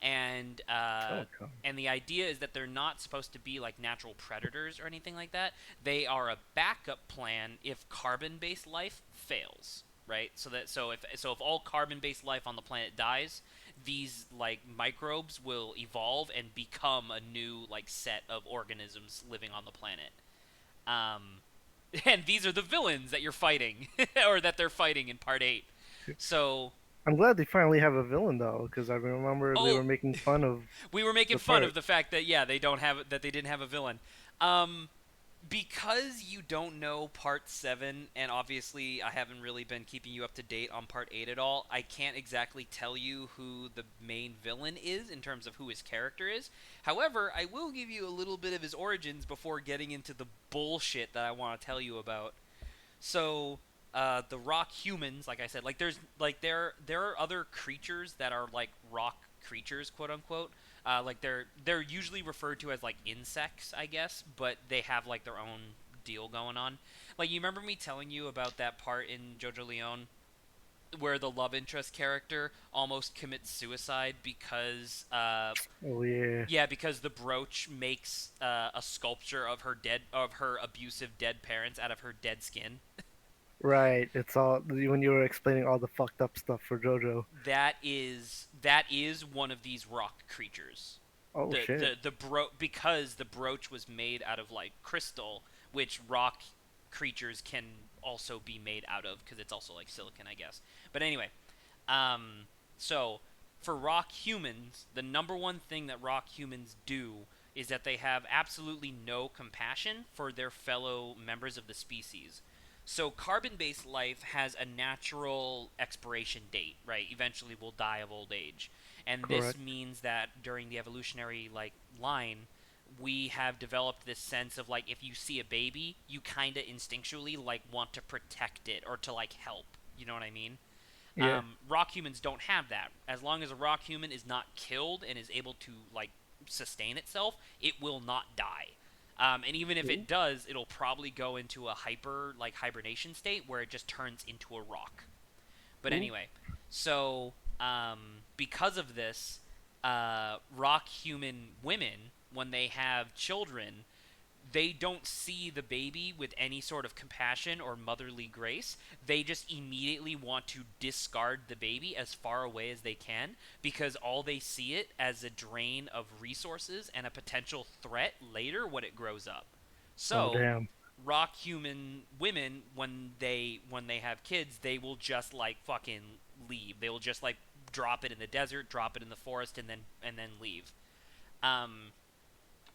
and Telecom. and the idea is that they're not supposed to be like natural predators or anything like that. They are a backup plan if carbon based life fails, right? So if all carbon based life on the planet dies, these like microbes will evolve and become a new like set of organisms living on the planet. um, and these are the villains that you're fighting, or that they're fighting in Part 8. So, I'm glad they finally have a villain though, because I remember they oh, were making fun of we were making the fun part. of the fact that yeah, they didn't have a villain. Um, because you don't know Part 7, and obviously I haven't really been keeping you up to date on Part 8 at all, I can't exactly tell you who the main villain is in terms of who his character is. However, I will give you a little bit of his origins before getting into the bullshit that I want to tell you about. So, the rock humans, like I said, like there are other creatures that are like rock creatures, quote unquote. Like they're usually referred to as like insects, I guess, but they have like their own deal going on. Like you remember me telling you about that part in JoJo Leon where the love interest character almost commits suicide because Oh yeah. yeah, because the brooch makes a sculpture of her abusive dead parents out of her dead skin. Right. It's all when you were explaining all the fucked up stuff for JoJo. That is one of these rock creatures. Oh shit. Because the brooch was made out of like crystal, which rock creatures can also be made out of because it's also like silicon, I guess. But anyway, um, so for rock humans, the number one thing that rock humans do is that they have absolutely no compassion for their fellow members of the species. So carbon-based life has a natural expiration date, right? Eventually we'll die of old age. And this Correct. means that during the evolutionary like line, we have developed this sense of like if you see a baby, you kind of instinctually like want to protect it or to like help. You know what I mean? Yeah. Rock humans don't have that. As long as a rock human is not killed and is able to like sustain itself, it will not die. And even if Cool. it does, it'll probably go into a hibernation state where it just turns into a rock. But Cool. anyway, so because of this, rock human women, when they have children, they don't see the baby with any sort of compassion or motherly grace. They just immediately want to discard the baby as far away as they can because all they see it as a drain of resources and a potential threat later when it grows up. Oh So, damn. rock human women when they have kids, they will just like fucking leave. They will just like drop it in the desert, drop it in the forest and then leave. Um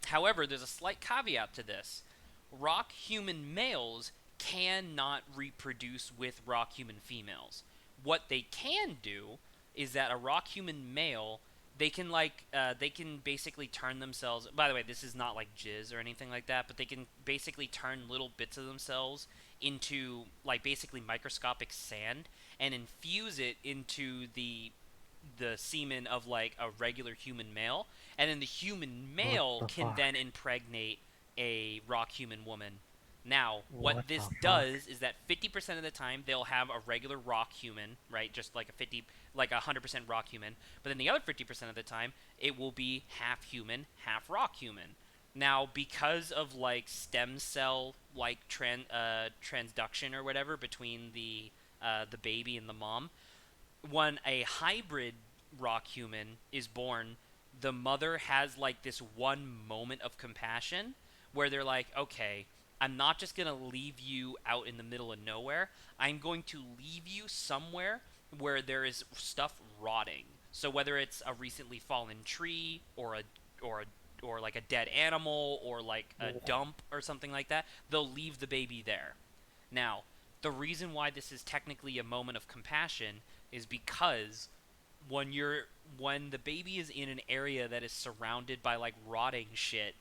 However, there's a slight caveat to this. Rock human males cannot reproduce with rock human females. What they can do is that a rock human male, they can basically turn themselves. By the way, this is not like jizz or anything like that, but they can basically turn little bits of themselves into like basically microscopic sand and infuse it into the semen of like a regular human male, and then the human What male the can fuck? then impregnate a rock human woman. Now, what What the this fuck? does is that 50% of the time they'll have a regular rock human, right? Just like like a 100% rock human. But then the other 50% of the time, it will be half human, half rock human. Now, because of like stem cell like transduction or whatever between the baby and the mom, when a hybrid rock human is born, the mother has like this one moment of compassion where they're like, okay, I'm not just going to leave you out in the middle of nowhere. I'm going to leave you somewhere where there is stuff rotting. So whether it's a recently fallen tree or a or like a dead animal or like a dump or something like that, they'll leave the baby there. Now, the reason why this is technically a moment of compassion is because when the baby is in an area that is surrounded by like rotting shit,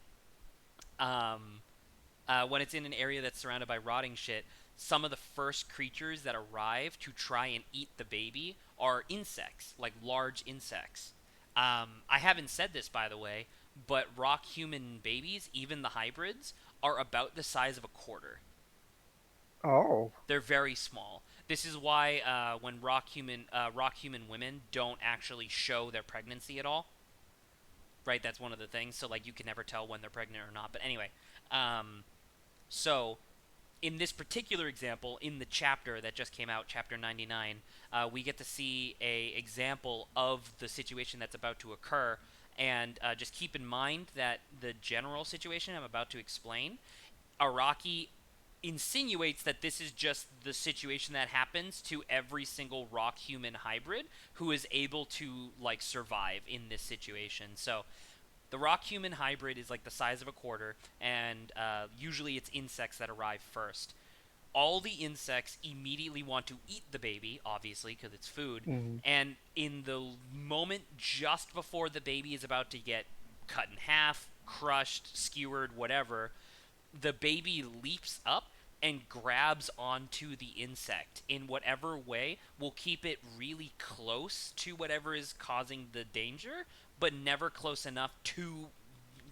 um, when it's in an area that's surrounded by rotting shit, some of the first creatures that arrive to try and eat the baby are insects, like large insects. I haven't said this, by the way, but rock human babies, even the hybrids, are about the size of a quarter. Oh. They're very small. This is why when rock human women don't actually show their pregnancy at all. Right, that's one of the things. So like you can never tell when they're pregnant or not. But anyway, so in this particular example, in the chapter that just came out, chapter 99, we get to see a example of the situation that's about to occur. And just keep in mind that the general situation I'm about to explain, Araki insinuates that this is just the situation that happens to every single rock human hybrid who is able to like survive in this situation. So the rock human hybrid is like the size of a quarter, and usually it's insects that arrive first. All the insects immediately want to eat the baby, obviously, because it's food. Mm. And in the moment just before the baby is about to get cut in half, crushed, skewered, whatever, the baby leaps up and grabs onto the insect in whatever way will keep it really close to whatever is causing the danger, but never close enough to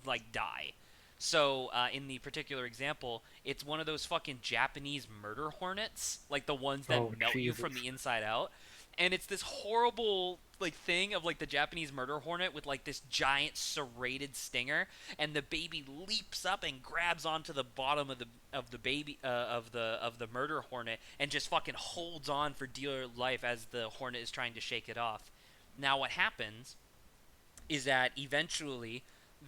like die. So in the particular example, it's one of those fucking Japanese murder hornets, like the ones that Oh, melt you Jesus. from the inside out. And it's this horrible like thing of like the Japanese murder hornet with like this giant serrated stinger, and the baby leaps up and grabs onto the bottom of the baby of the murder hornet and just fucking holds on for dear life as the hornet is trying to shake it off. Now what happens is that eventually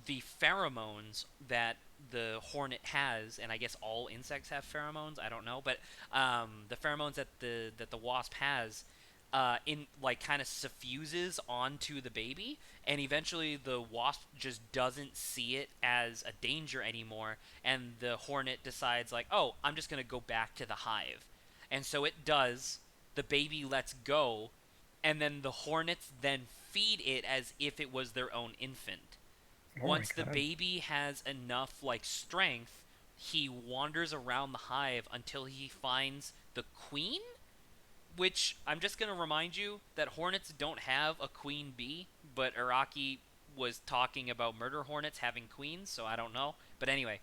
the pheromones that the hornet has, and I guess all insects have pheromones. I don't know, but the pheromones that the wasp has, in like kind of suffuses onto the baby, and eventually the wasp just doesn't see it as a danger anymore, and the hornet decides like, oh, I'm just gonna go back to the hive, and so it does. The baby lets go, and then the hornets then feed it as if it was their own infant. Oh my Once the God. baby has enough like strength, he wanders around the hive until he finds the queen, which I'm just going to remind you that hornets don't have a queen bee, but Araki was talking about murder hornets having queens, so I don't know. But anyway,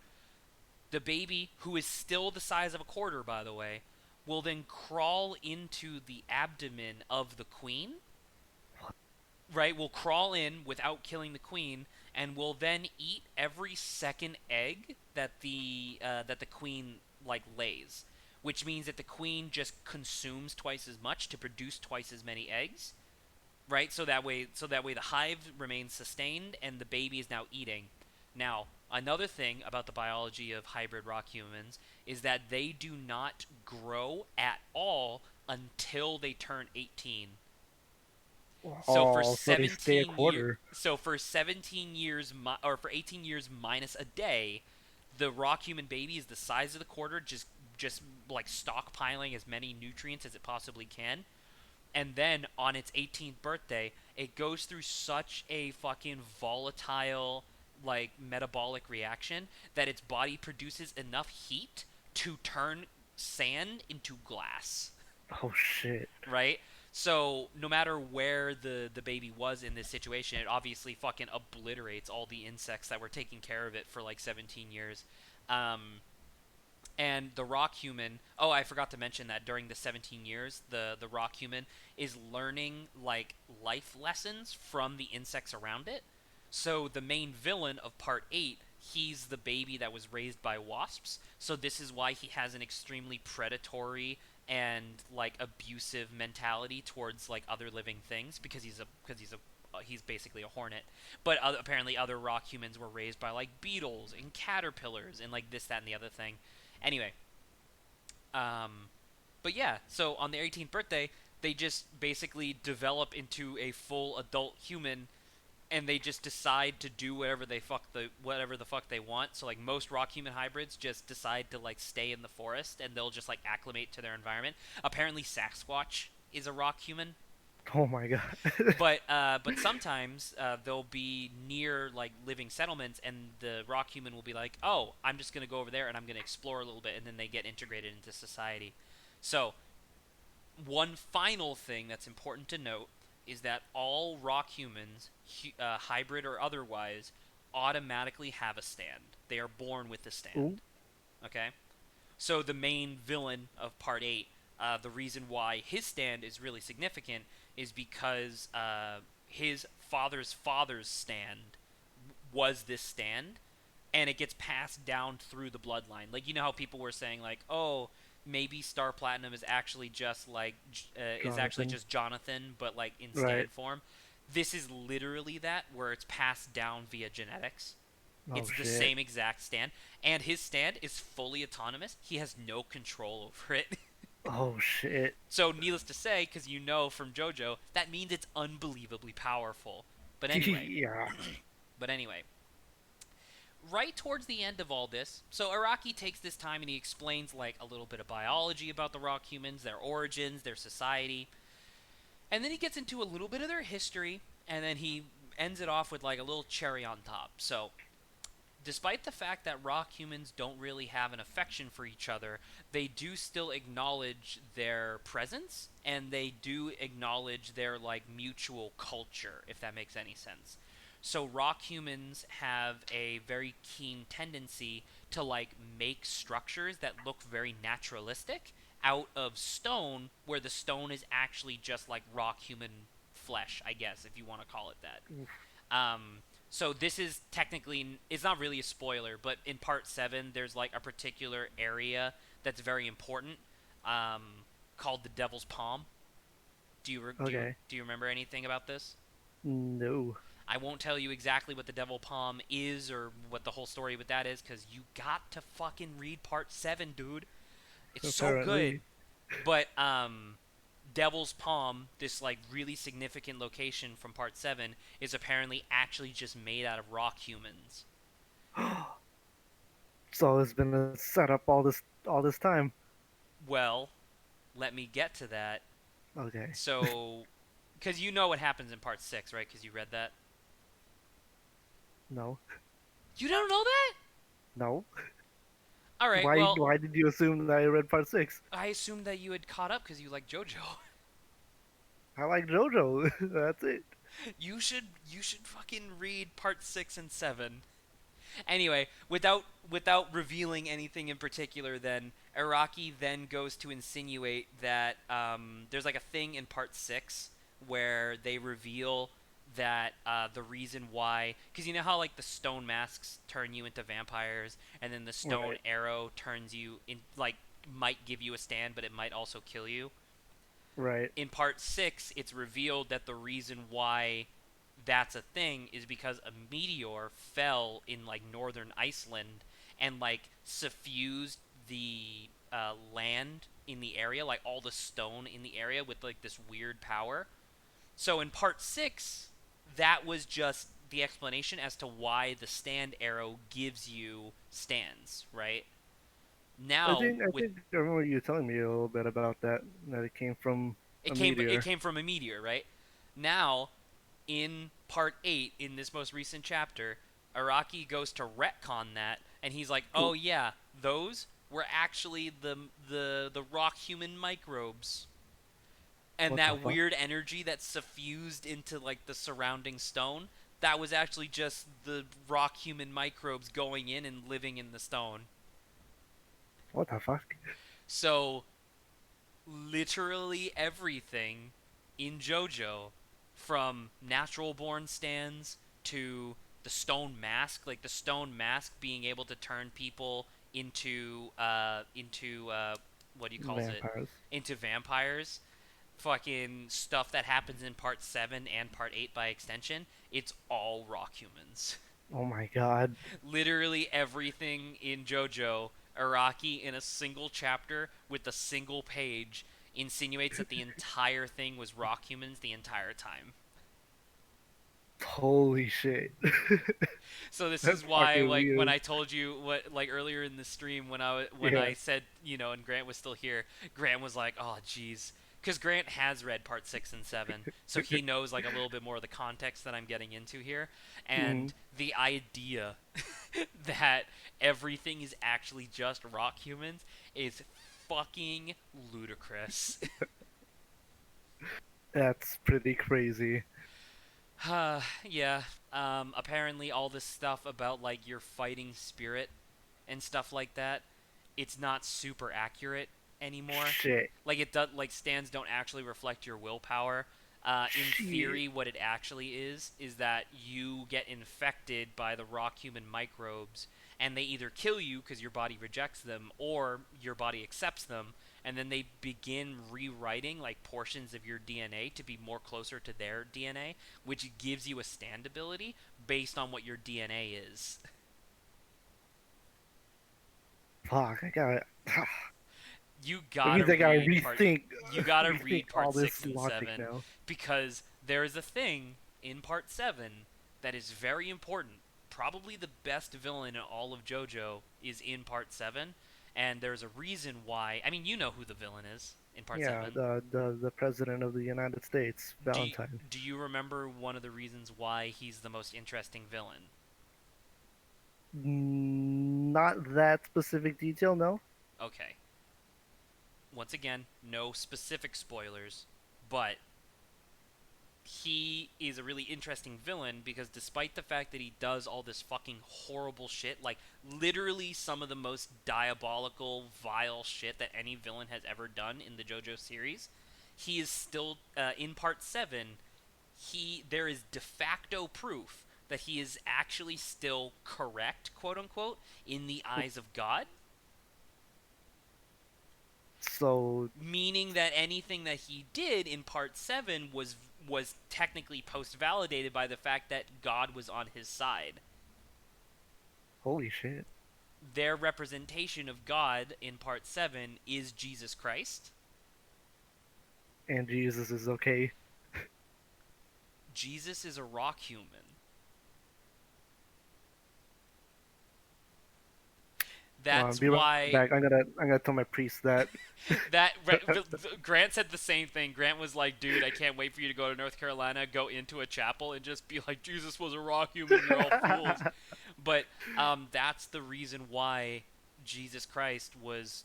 the baby, who is still the size of a quarter, by the way, will then crawl into the abdomen of the queen, right? Will crawl in without killing the queen, and will then eat every second egg that the queen like lays, which means that the queen just consumes twice as much to produce twice as many eggs, right? So that way the hive remains sustained, and the baby is now eating. Now, another thing about the biology of hybrid rock humans is that they do not grow at all until they turn 18. So for Oh, so they stay a 17 years, quarter. so for 17 years, or for 18 years minus a day, the rock human baby is the size of the quarter, just like stockpiling as many nutrients as it possibly can. And then on its 18th birthday, it goes through such a fucking volatile like metabolic reaction that its body produces enough heat to turn sand into glass, Oh shit. right? So no matter where the baby was in this situation, it obviously fucking obliterates all the insects that were taking care of it for like 17 years. And the rock human, oh, I forgot to mention that during the 17 years, the rock human is learning like life lessons from the insects around it. So the main villain of part 8, he's the baby that was raised by wasps. So this is why he has an extremely predatory and like abusive mentality towards like other living things, because he's basically a hornet. But apparently other rock humans were raised by like beetles and caterpillars and like this, that, and the other thing. Anyway, but yeah, so on their 18th birthday, they just basically develop into a full adult human, and they just decide to do whatever the fuck they want. So like most rock human hybrids just decide to like stay in the forest, and they'll just like acclimate to their environment. Apparently Sasquatch is a rock human. Oh my god. But sometimes they'll be near like living settlements, and the rock human will be like, "Oh, I'm just gonna go over there and I'm gonna explore a little bit," and then they get integrated into society. So one final thing that's important to note is that all rock humans, hybrid or otherwise, automatically have a stand. They are born with a Ooh. stand. Okay? So the main villain of Part 8, the reason why his stand is really significant is because his father's stand was this stand, and it gets passed down through the bloodline. Like, you know how people were saying, like, oh, maybe Star Platinum is actually just like Jonathan. Jonathan, but like in Right. stand form. This is literally that, where it's passed down via genetics. Oh It's the shit. same exact stand, and his stand is fully autonomous. He has no control over it. Oh shit. So, needless to say, because you know from JoJo, that means it's unbelievably powerful. But anyway, Yeah. but anyway, right towards the end of all this, so Araki takes this time and he explains like a little bit of biology about the rock humans, their origins, their society, and then he gets into a little bit of their history, and then he ends it off with like a little cherry on top. So, despite the fact that rock humans don't really have an affection for each other, they do still acknowledge their presence, and they do acknowledge their like mutual culture, if that makes any sense. So rock humans have a very keen tendency to like make structures that look very naturalistic out of stone, where the stone is actually just like rock human flesh, I guess, if you want to call it that. So this is technically, it's not really a spoiler, but in part 7 there's like a particular area that's very important, um, called the Devil's Palm. Okay. Do you remember anything about this? No. I won't tell you exactly what the Devil Palm is or what the whole story with that is, because you got to fucking read part 7, dude. It's so good. Apparently. But Devil's Palm, this like really significant location from part 7, is apparently actually just made out of rock humans. So it's been a setup all this time. Well, let me get to that. Okay. So, because you know what happens in part 6, right? Because you read that. No. You don't know that? No. All right. Why? Well, Why did you assume that I read part 6? I assumed that you had caught up because you like JoJo. I like JoJo. That's it. You should fucking read part 6 and 7. Anyway, without revealing anything in particular, then Araki then goes to insinuate that there's like a thing in part 6 where they reveal that the reason why, because you know how like the stone masks turn you into vampires, and then the stone Right. arrow turns you in, like, might give you a stand, but it might also kill you. Right. In part 6, it's revealed that the reason why that's a thing is because a meteor fell in like northern Iceland and like suffused the land in the area, like all the stone in the area, with like this weird power. So in part 6, that was just the explanation as to why the stand arrow gives you stands, right? I Now think I with think I remember you telling me a little bit about that. That it came from it a came meteor. came from a meteor, right? Now in part 8, in this most recent chapter, Araki goes to retcon that, and he's like, "Oh yeah, those were actually the rock human microbes." And What the that fuck? weird energy that suffused into like the surrounding stone, that was actually just the rock human microbes going in and living in the stone. What the fuck? So literally everything in JoJo, from natural born stands to the stone mask, like the stone mask being able to turn people into what do you calls it? Vampires. Into vampires. Fucking stuff that happens in part 7 and part 8 by extension, it's all rock humans. Oh my god. Literally everything in JoJo, Araki in a single chapter with a single page insinuates that the entire thing was rock humans the entire time. Holy shit. So this That's is why, fucking like, when weird. I told you what, like earlier in the stream, when Yeah. I said, and Grant was still here, Grant was like, "Oh, jeez," because Grant has read part 6 and 7, so he knows like a little bit more of the context that I'm getting into here, and the idea that everything is actually just rock humans is fucking ludicrous. That's pretty crazy. Yeah. Apparently all this stuff about like your fighting spirit and stuff like that, it's not super accurate anymore. Shit. Like it does, like stands don't actually reflect your willpower. In Shit. theory, what it actually is that you get infected by the rock human microbes, and they either kill you because your body rejects them, or your body accepts them, and then they begin rewriting like portions of your DNA to be more closer to their DNA, which gives you a stand ability based on what your DNA is. Fuck, I gotta. You It gotta means I gotta read part. rethink. You gotta rethink read all part this 6 and logic 7 now. because there is a thing in part 7 that is very important. Probably the best villain in all of JoJo is in part 7, and there's a reason why. I mean, you know who the villain is in part Yeah, 7. the president of the United States, Do you, Valentine. do you remember one of the reasons why he's the most interesting villain? Not that specific detail, no. Okay. Once again, no specific spoilers, but he is a really interesting villain because despite the fact that he does all this fucking horrible shit, like literally some of the most diabolical, vile shit that any villain has ever done in the JoJo series, he is still in part 7. There is de facto proof that he is actually still correct, quote unquote, in the eyes of God. So, Meaning that anything that he did in part 7 was technically post-validated by the fact that God was on his side. holy shit. Their representation of God in part 7 is Jesus Christ. And Jesus is okay. Jesus is a rock human. That's Be right why back. I'm gonna tell my priest that. that Grant said the same thing. Grant was like, "Dude, I can't wait for you to go to North Carolina, go into a chapel, and just be like, Jesus was a rock human. You're all fools." But that's the reason why Jesus Christ was,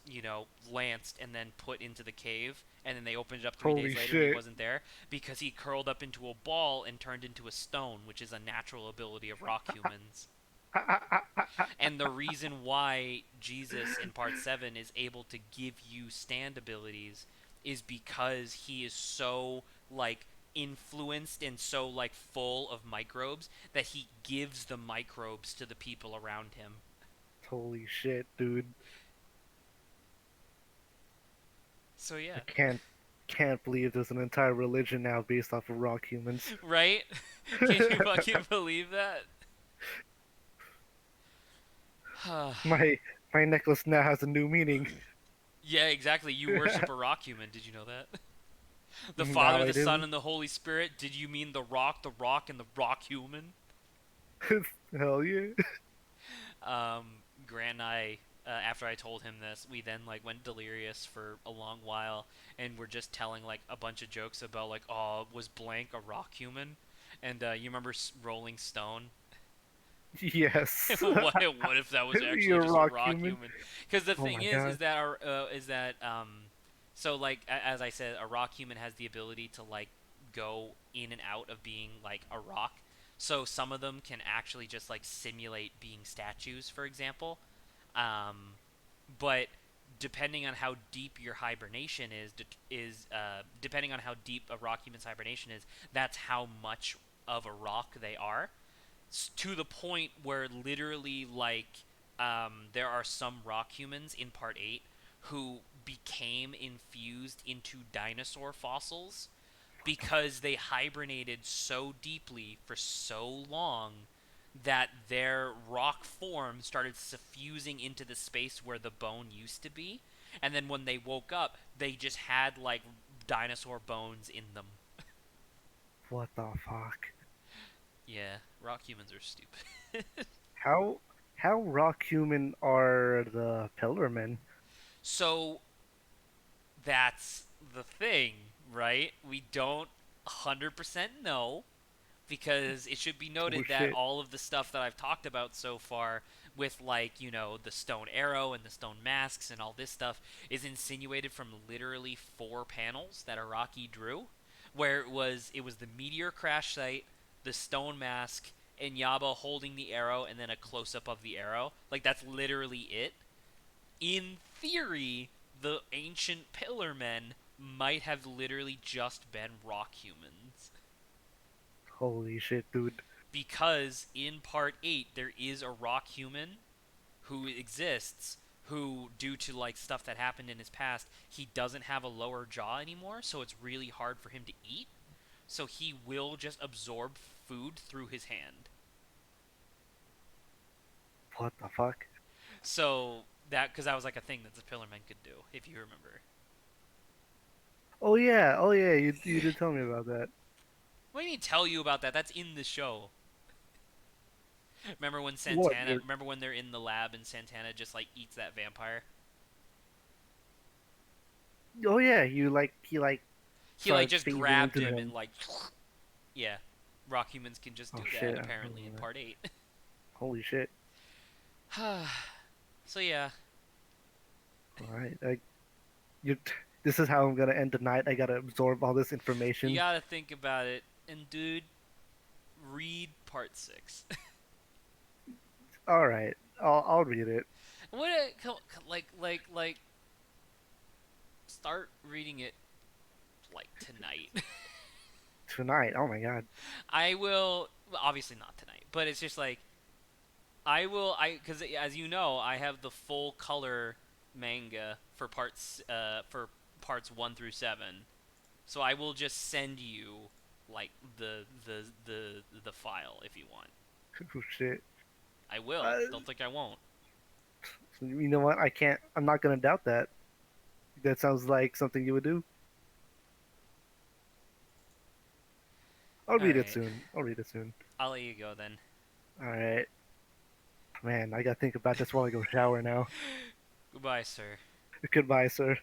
lanced and then put into the cave, and then they opened it up 3 days Holy later and he shit. wasn't there because he curled up into a ball and turned into a stone, which is a natural ability of rock humans. And the reason why Jesus in part 7 is able to give you stand abilities is because he is so like influenced and so like full of microbes that he gives the microbes to the people around him. Holy shit, dude. So yeah. I can't believe there's an entire religion now based off of rock humans. Right? Can you fucking believe that? my necklace now has a new meaning. Yeah, exactly. You worship a rock human. Did you know that? The Now Father, I the do. Son, and the Holy Spirit. Did you mean the rock, and the rock human? Hell yeah. Grant and I, after I told him this, we then like went delirious for a long while, and we're just telling like a bunch of jokes about like, oh, was blank a rock human? And you remember Rolling Stone? Yes. what if that was actually You're just a a rock rock human? human? Because the Oh thing my is God. that so like as I said, a rock human has the ability to like go in and out of being like a rock. So some of them can actually just like simulate being statues, for example. But depending on how deep your hibernation is depending on how deep a rock human's hibernation is, that's how much of a rock they are. To the point where literally like there are some rock humans in part 8 who became infused into dinosaur fossils because they hibernated so deeply for so long that their rock form started suffusing into the space where the bone used to be, and then when they woke up they just had like dinosaur bones in them. What the fuck? Yeah, rock humans are stupid. How rock human are the Pillarmen? So that's the thing. right? We don't 100% know, because it should be Oh noted that shit. all of the stuff that I've talked about so far with, like, the stone arrow and the stone masks and all this stuff is insinuated from literally 4 panels that Araki drew, where it was the meteor crash site, the stone mask, and Yaba holding the arrow and then a close up of the arrow. Like, that's literally it. In theory, the ancient pillar men might have literally just been rock humans, Holy shit, dude. because in part 8 there is a rock human who exists, who, due to like stuff that happened in his past, he doesn't have a lower jaw anymore, so it's really hard for him to eat, so he will just absorb food through his hand. What the fuck? So that, because that was like a thing that the pillar men could do, if you remember. Oh yeah, oh yeah, you did tell me about that. What do you mean tell you about that? That's in the show. Remember when What? Santana? Remember when they're in the lab and Santana just like eats that vampire? Oh yeah, he He like started just phasing grabbed into him him. and like, yeah. Rock humans can just do Oh that shit, I apparently in remember that. part 8. Holy shit. So yeah, Alright, you this is how I'm gonna end the night. I gotta absorb all this you information. gotta think about it. And dude, read part 6. Alright, I'll read it. What like start reading it like tonight. Tonight. Oh my god. I will, well, obviously not tonight, but it's just like because as you know, I have the full color manga for parts 1 through 7. So I will just send you like the file if you want. Oh shit. I will. Uh, Don't think I won't. you know what? I'm not gonna doubt that. That sounds like something you would do. I'll All read it right. soon. I'll read it soon. I'll let you go then. Alright. Man, I gotta think about this while I go shower now. Goodbye, sir. Goodbye, sir.